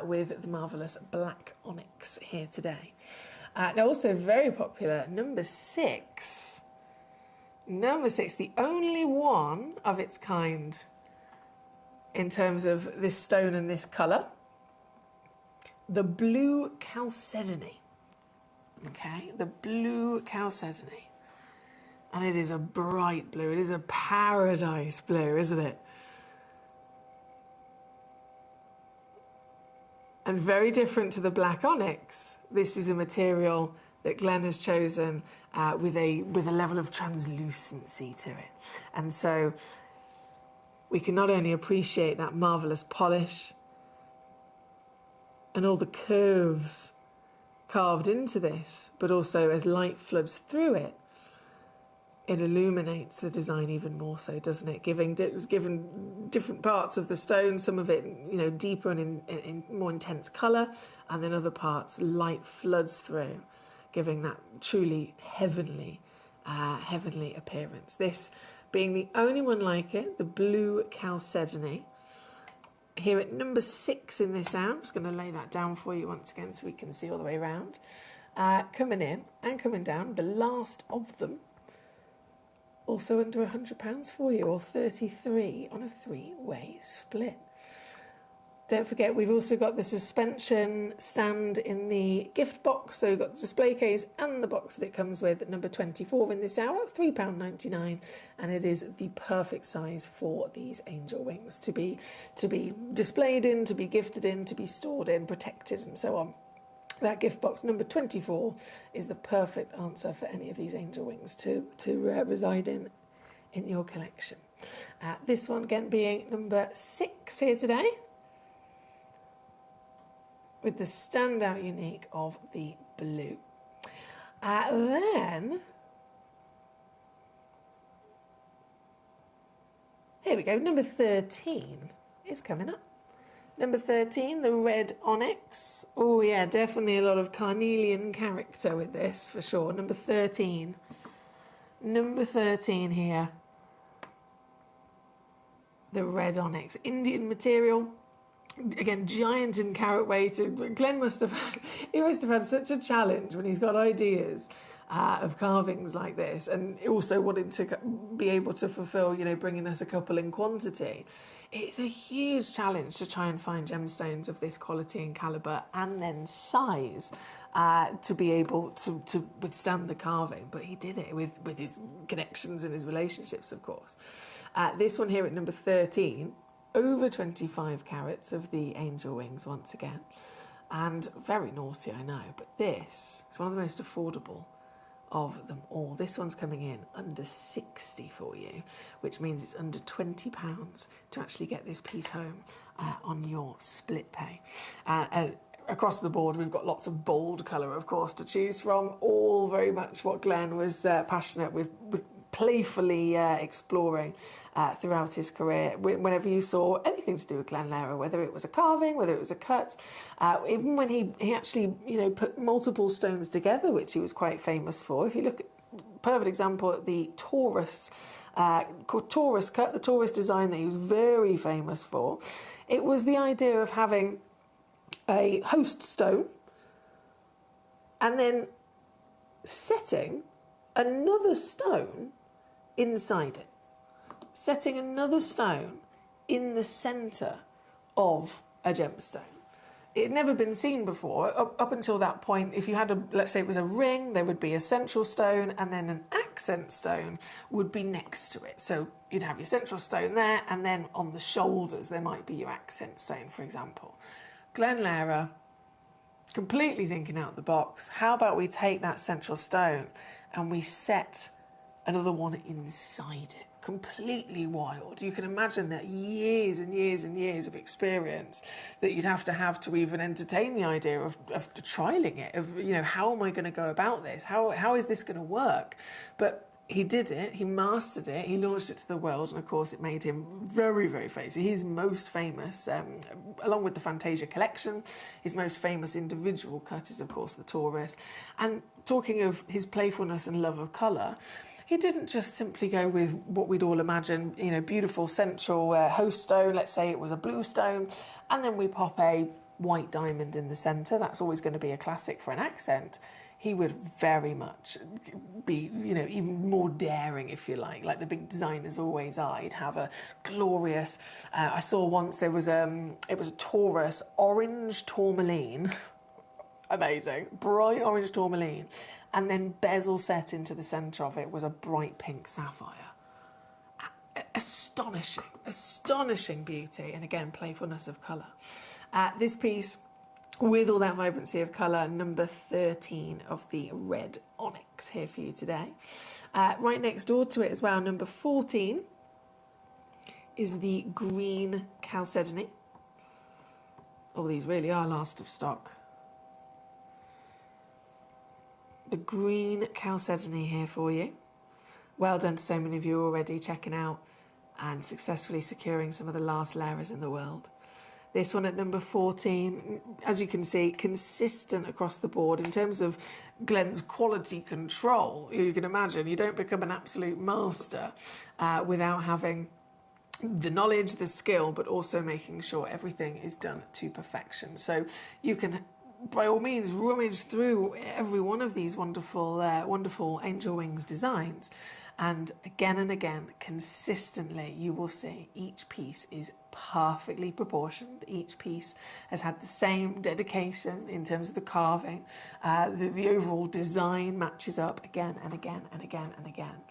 with the marvellous black onyx here today. Now also very popular, number 6. Number 6, the only one of its kind in terms of this stone and this colour. The blue chalcedony. Okay, the blue chalcedony. And it is a bright blue. It is a paradise blue, isn't it? And very different to the black onyx, this is a material that Glenn has chosen with a level of translucency to it. And so we can not only appreciate that marvellous polish and all the curves carved into this, but also as light floods through it, it illuminates the design even more so, doesn't it? It was given different parts of the stone, some of it, you know, deeper and in more intense colour, and then other parts light floods through, giving that truly heavenly appearance. This being the only one like it, the blue chalcedony. Here at number 6 in this out, I'm just going to lay that down for you once again so we can see all the way around. Coming in and coming down, the last of them, also under £100 for you, or 33 on a 3-way split. Don't forget, we've also got the suspension stand in the gift box, so we've got the display case and the box that it comes with at number 24 in this hour, £3.99, and it is the perfect size for these angel wings to be displayed in, to be gifted in, to be stored in, protected, and so on. That gift box number 24 is the perfect answer for any of these angel wings to reside in your collection. This one again being number 6 here today, with the standout unique of the blue. Then, here we go, number 13 is coming up. Number 13, the red onyx. Oh yeah, definitely a lot of carnelian character with this, for sure. Number 13. Number 13 here. The red onyx. Indian material. Again, giant in carat weight. Glenn must have had such a challenge when he's got ideas of carvings like this, and also wanting to be able to fulfill, you know, bringing us a couple in quantity. It's a huge challenge to try and find gemstones of this quality and calibre and then size to be able to withstand the carving. But he did it with his connections and his relationships, of course. This one here at number 13, over 25 carats of the angel wings once again. And very naughty, I know, but this is one of the most affordable of them all. This one's coming in under 60 for you, which means it's under £20 to actually get this piece home on your split pay. Across the board, we've got lots of bold colour, of course, to choose from, all very much what Glenn was passionate with playfully exploring throughout his career. Whenever you saw anything to do with Glenn Lehrer, whether it was a carving, whether it was a cut, even when he actually, you know, put multiple stones together, which he was quite famous for. If you look at, perfect example, at the Taurus cut, the Taurus design that he was very famous for, it was the idea of having a host stone and then setting another stone inside it, setting another stone in the centre of a gemstone. It had never been seen before. Up until that point, if you had let's say it was a ring, there would be a central stone and then an accent stone would be next to it. So you'd have your central stone there, and then on the shoulders there might be your accent stone, for example. Glenn Lehrer, completely thinking out the box, how about we take that central stone and we set another one inside it? Completely wild. You can imagine that years and years and years of experience that you'd have to even entertain the idea of trialing it, of, you know, how am I going to go about this? How is this going to work? But he did it, he mastered it, he launched it to the world, and of course it made him very, very famous. He's most famous, along with the Fantasia collection, his most famous individual cut is, of course, the Taurus. And talking of his playfulness and love of colour, he didn't just simply go with what we'd all imagine, you know, beautiful central host stone, let's say it was a blue stone, and then we pop a white diamond in the centre. That's always going to be a classic for an accent. He would very much be, you know, even more daring, if you like the big designers always are. He'd have a glorious, I saw once there was, it was a Taurus, orange tourmaline, amazing, bright orange tourmaline, and then bezel set into the centre of it was a bright pink sapphire. Astonishing beauty, and again, playfulness of colour. This piece, with all that vibrancy of colour, number 13 of the red onyx here for you today. Right next door to it as well, number 14, is the green chalcedony. Oh, these really are last of stock. The green chalcedony here for you. Well done to so many of you already checking out and successfully securing some of the last layers in the world. This one at number 14, as you can see, consistent across the board. In terms of Glenn's quality control, you can imagine you don't become an absolute master without having the knowledge, the skill, but also making sure everything is done to perfection. So you can, by all means, rummage through every one of these wonderful angel wings designs. And again, consistently, you will see each piece is perfectly proportioned. Each piece has had the same dedication in terms of the carving. The overall design matches up again and again and again and again.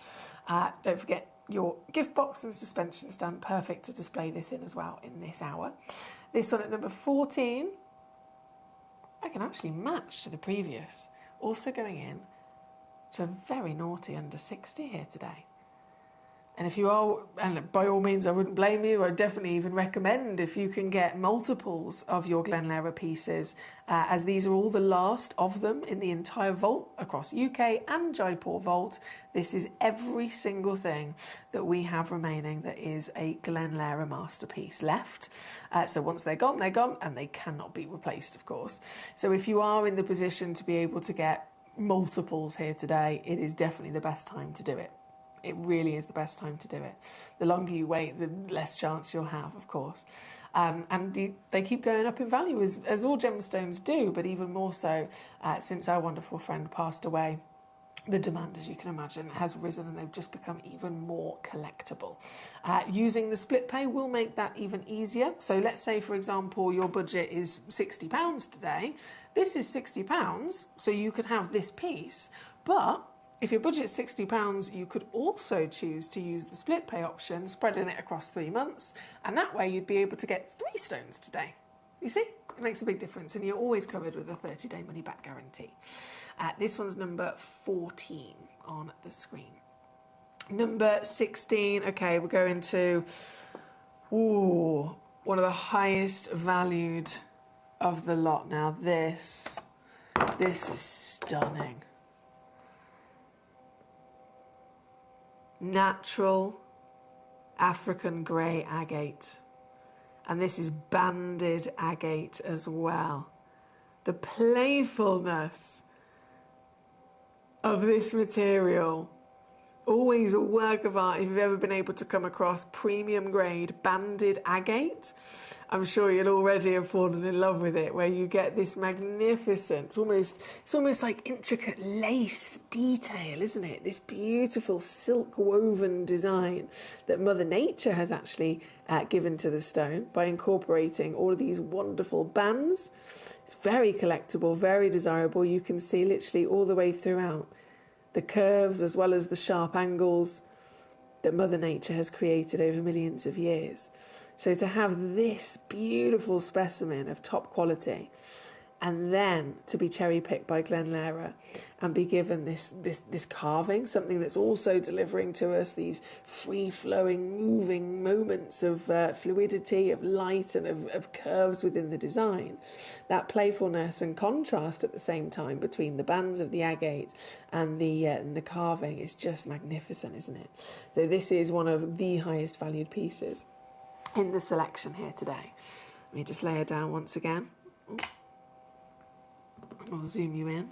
Don't forget your gift box and suspension stand, perfect to display this in as well in this hour. This one at number 14, I can actually match to the previous. Also going in to a very naughty under 60 here today. And if you are, and by all means I wouldn't blame you, I'd definitely even recommend if you can get multiples of your Glenlera pieces, as these are all the last of them in the entire vault across UK and Jaipur vault. This is every single thing that we have remaining that is a Glenlera masterpiece left. So once they're gone, and they cannot be replaced, of course. So if you are in the position to be able to get multiples here today, it is definitely the best time to do it. It really is the best time to do it. The longer you wait, the less chance you'll have, of course. And they keep going up in value, as all gemstones do, but even more so since our wonderful friend passed away. The demand, as you can imagine, has risen, and they've just become even more collectible. Using the split pay will make that even easier. So let's say, for example, your budget is £60 today. This is £60, so you could have this piece. But if your budget's £60, you could also choose to use the split pay option, spreading it across 3 months, and that way you'd be able to get 3 stones today. You see? It makes a big difference, and you're always covered with a 30-day money-back guarantee. This one's number 14 on the screen. Number 16, okay, we're going to one of the highest valued of the lot. Now this is stunning. Natural African grey agate. And this is banded agate as well. The playfulness of this material, always a work of art. If you've ever been able to come across premium grade banded agate, I'm sure you'll already have fallen in love with it, where you get this magnificent, it's almost like intricate lace detail, isn't it? This beautiful silk woven design that Mother Nature has actually given to the stone by incorporating all of these wonderful bands. It's very collectible, very desirable. You can see literally all the way throughout the curves as well as the sharp angles that Mother Nature has created over millions of years. So to have this beautiful specimen of top quality and then to be cherry-picked by Glenn Lehrer and be given this carving, something that's also delivering to us these free-flowing, moving moments of fluidity, of light, and of curves within the design. That playfulness and contrast at the same time between the bands of the agate and the carving is just magnificent, isn't it? So this is one of the highest valued pieces in the selection here today. Let me just lay her down once again. I'll zoom you in.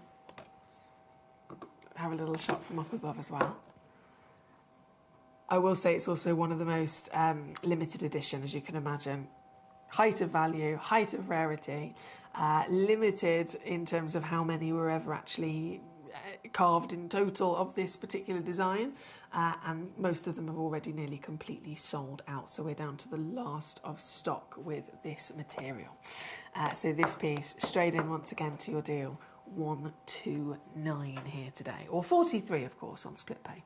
Have a little shot from up above as well. I will say it's also one of the most limited edition, as you can imagine. Height of value, height of rarity, limited in terms of how many were ever actually carved in total of this particular design, and most of them have already nearly completely sold out, so we're down to the last of stock with this material. So this piece straight in once again to your deal, 129 here today, or 43 of course on split pay.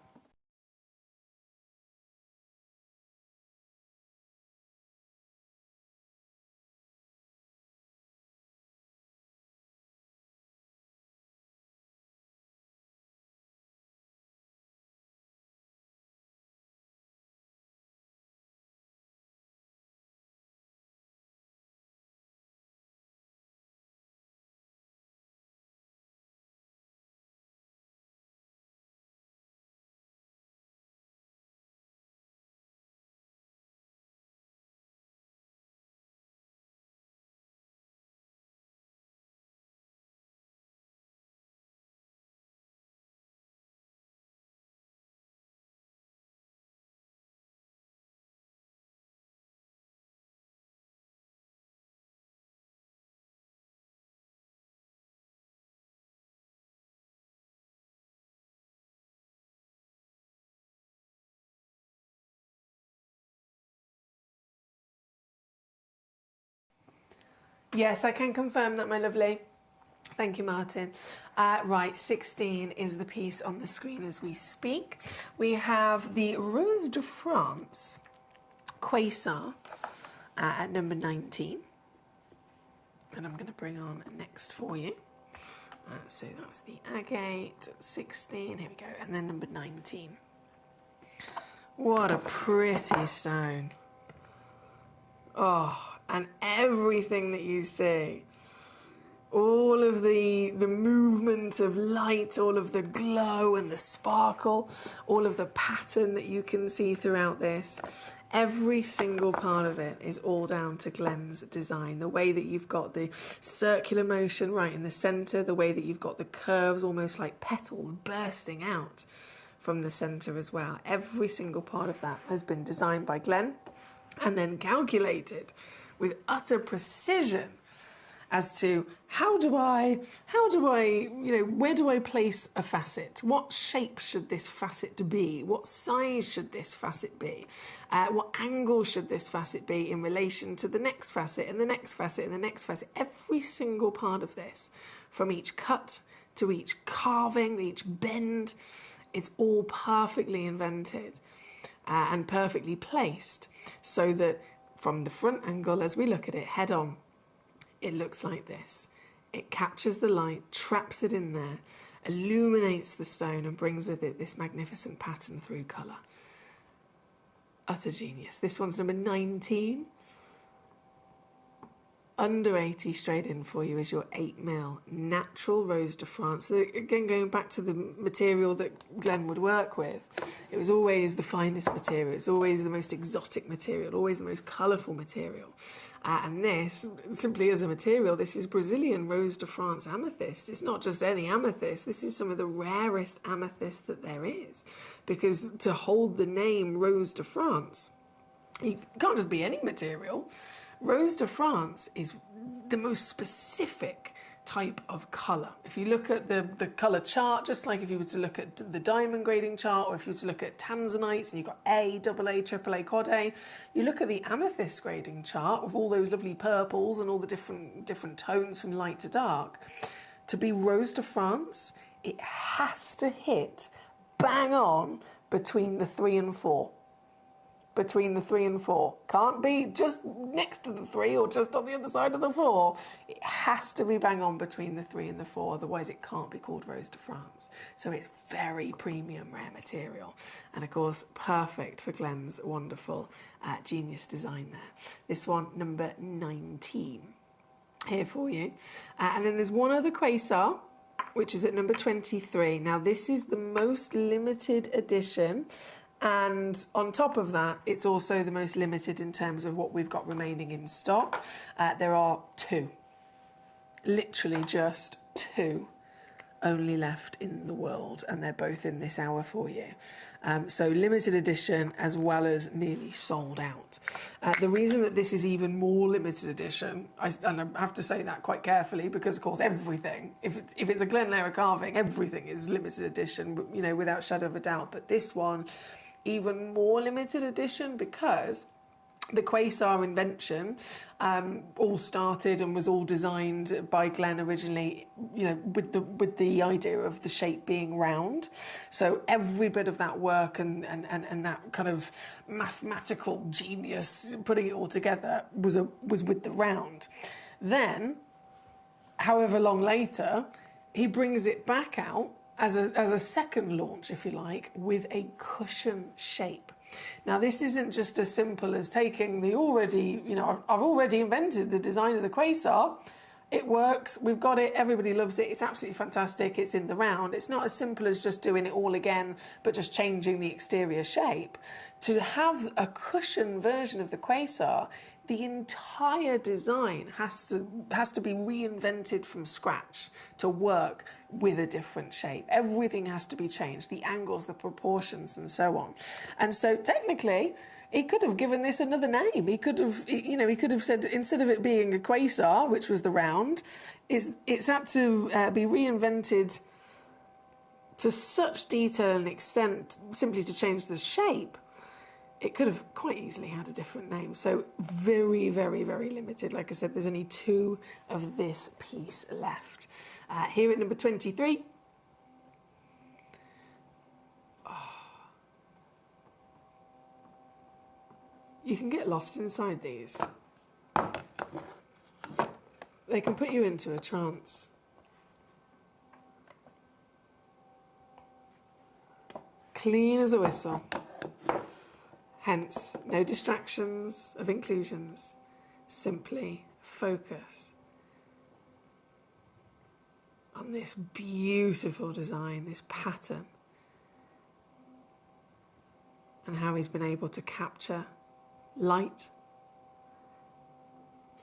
Yes, I can confirm that, my lovely. Thank you, Martin. Right, 16 is the piece on the screen as we speak. We have the Rose de France Quasar at number 19. And I'm going to bring on next for you. So that's the agate, 16, here we go, and then number 19. What a pretty stone. Oh, and everything that you see, all of the movement of light, all of the glow and the sparkle, all of the pattern that you can see throughout this, every single part of it is all down to Glenn's design. The way that you've got the circular motion right in the centre, the way that you've got the curves almost like petals bursting out from the centre as well. Every single part of that has been designed by Glenn and then calculated with utter precision as to how do I, where do I place a facet? What shape should this facet be? What size should this facet be? What angle should this facet be in relation to the next facet and the next facet and the next facet? Every single part of this, from each cut to each carving, each bend, it's all perfectly invented and perfectly placed so that from the front angle, as we look at it head on, it looks like this. It captures the light, traps it in there, illuminates the stone and brings with it this magnificent pattern through colour. Utter genius. This one's number 19. Under 80 straight in for you is your 8mm natural Rose de France. So again, going back to the material that Glenn would work with, it was always the finest material. It's always the most exotic material, always the most colourful material. And this, simply as a material, this is Brazilian Rose de France amethyst. It's not just any amethyst. This is some of the rarest amethyst that there is. Because to hold the name Rose de France, it can't just be any material. Rose de France is the most specific type of colour. If you look at the colour chart, just like if you were to look at the diamond grading chart, or if you were to look at tanzanites and you've got A, AA, AAA, Quad A, you look at the amethyst grading chart with all those lovely purples and all the different tones from light to dark. To be Rose de France, it has to hit bang on between the 3 and 4. between the 3 and 4. Can't be just next to the 3 or just on the other side of the 4. It has to be bang on between the 3 and the 4, otherwise it can't be called Rose de France. So it's very premium rare material. And of course, perfect for Glenn's wonderful genius design there. This one, number 19, here for you. And then there's one other Quasar, which is at number 23. Now, this is the most limited edition. And on top of that, it's also the most limited in terms of what we've got remaining in stock. There are 2, literally just 2 only left in the world, and they're both in this hour for you. So limited edition as well as nearly sold out. The reason that this is even more limited edition, and I have to say that quite carefully, because of course everything, if it's a Glen Lehrer carving, everything is limited edition, you know, without shadow of a doubt. But this one, even more limited edition, because the Quasar invention all started and was all designed by Glenn originally, you know, with the idea of the shape being round. So every bit of that work and that kind of mathematical genius, putting it all together, was with the round. Then, however long later, he brings it back out as a second launch, if you like, with a cushion shape. Now, this isn't just as simple as taking the already, you know, I've already invented the design of the Quasar. It works, we've got it, everybody loves it, it's absolutely fantastic, it's in the round. It's not as simple as just doing it all again, but just changing the exterior shape. To have a cushion version of the Quasar, the entire design has to be reinvented from scratch to work with a different shape. Everything has to be changed, the angles, the proportions, and so on. And so technically, he could have given this another name. He could have, you know, he could have said, instead of it being a Quasar, which was the round, it's had to be reinvented to such detail and extent simply to change the shape. It could have quite easily had a different name. So very, very, very limited. Like I said, there's only 2 of this piece left. Here at number 23. You can get lost inside these. They can put you into a trance. Clean as a whistle. Hence, no distractions of inclusions. Simply focus on this beautiful design, this pattern, and how he's been able to capture light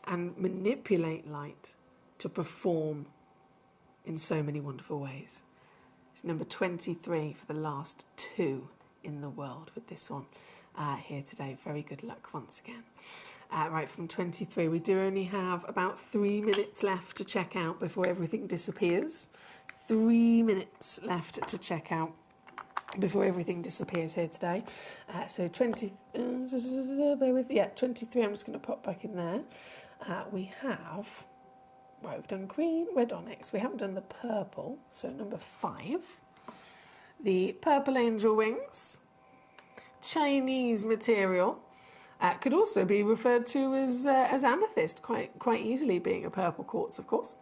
and manipulate light to perform in so many wonderful ways. It's number 23 for the last 2 in the world with this one here today. Very good luck once again. Right, from 23, we do only have about 3 minutes left to check out before everything disappears. 3 minutes left to check out before everything disappears here today. So 20, bear with, yeah, 23, I'm just going to pop back in there. We have, right, we've done green, red onyx. We haven't done the purple, so number 5. The purple angel wings, Chinese material. Could also be referred to as amethyst, quite easily, being a purple quartz, of course.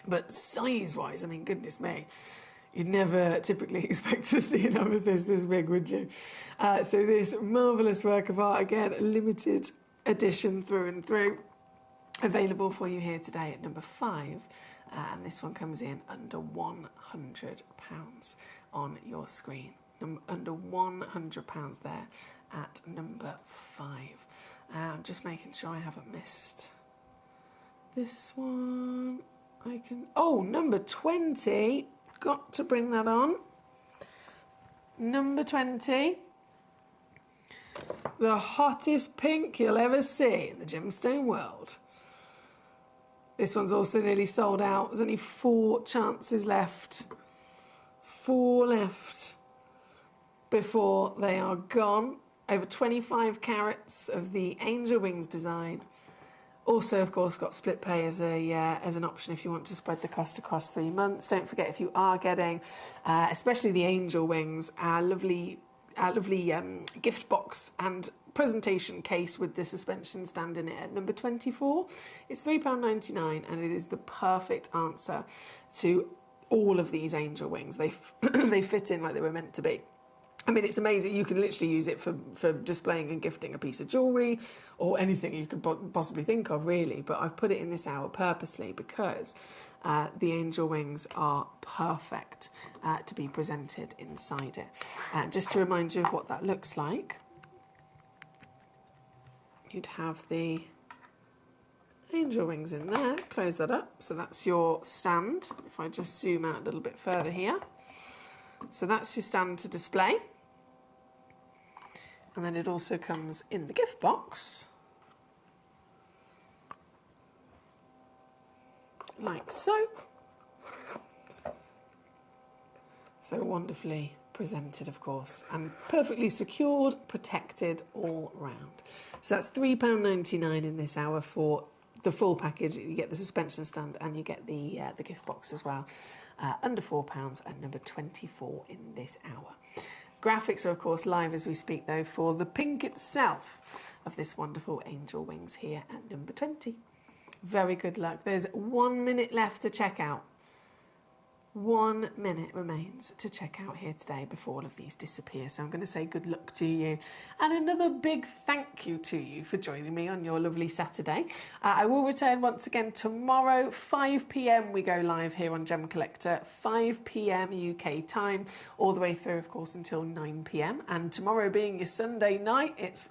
But size-wise, I mean, goodness me, you'd never typically expect to see an amethyst this big, would you? So this marvellous work of art, again, limited edition through and through, available for you here today at number 5. And this one comes in under £100 on your screen. Under £100 there at number 5. I'm just making sure I haven't missed this one. Number 20. Got to bring that on. Number 20. The hottest pink you'll ever see in the gemstone world. This one's also nearly sold out. There's only 4 chances left. 4 left before they are gone. Over 25 carats of the angel wings design. Also, of course, got split pay as an option if you want to spread the cost across 3 months. Don't forget, if you are getting, especially the angel wings, our lovely gift box and presentation case with the suspension stand in it at number 24. It's £3.99 and it is the perfect answer to all of these angel wings. They fit in like they were meant to be. I mean, it's amazing. You can literally use it for displaying and gifting a piece of jewellery or anything you could possibly think of, really. But I've put it in this hour purposely because the angel wings are perfect to be presented inside it. Just to remind you of what that looks like, you'd have the angel wings in there. Close that up. So that's your stand. If I just zoom out a little bit further here. So that's your stand to display. And then it also comes in the gift box, like so. So wonderfully presented, of course, and perfectly secured, protected all round. So that's £3.99 in this hour for the full package. You get the suspension stand and you get the gift box as well. Under £4 and number 24 in this hour. Graphics are, of course, live as we speak, though, for the pink itself of this wonderful angel wings here at number 20. Very good luck. There's 1 minute left to check out. 1 minute remains to check out here today before all of these disappear. So I'm going to say good luck to you and another big thank you to you for joining me on your lovely Saturday. I will return once again tomorrow, 5 p.m. we go live here on Gemcollector, 5 p.m. UK time, all the way through, of course, until 9 p.m. And tomorrow being your Sunday night, it's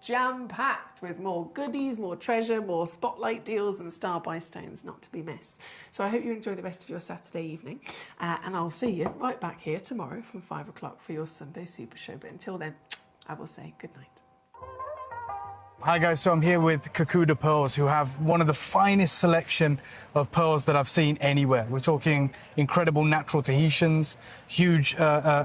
jam-packed with more goodies, more treasure, more spotlight deals and star-buy stones not to be missed. So I hope you enjoy the rest of your Saturday evening. And I'll see you right back here tomorrow from 5 o'clock for your Sunday Super Show. But until then, I will say good night. Hi guys, so I'm here with Kakuda Pearls, who have one of the finest selection of pearls that I've seen anywhere. We're talking incredible natural Tahitians, huge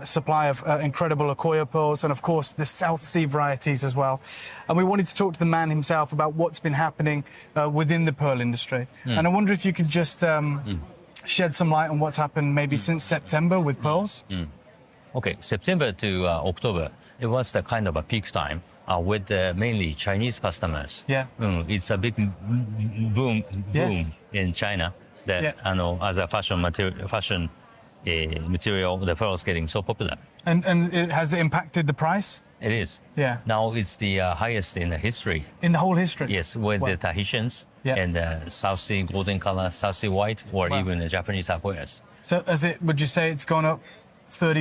supply of incredible Akoya pearls, and of course the South Sea varieties as well. And we wanted to talk to the man himself about what's been happening within the pearl industry. And I wonder if you could just shed some light on what's happened maybe since September with pearls. Okay, September to October, it was the kind of a peak time with mainly Chinese customers. Yeah. It's a big boom in China that as a fashion material, the pearls getting so popular. And has it impacted the price? It is. Yeah. Now it's the highest in the history. In the whole history? Yes, with the Tahitians and the South Sea golden color, South Sea white, or even the Japanese Akoyas. So would you say it's gone up 30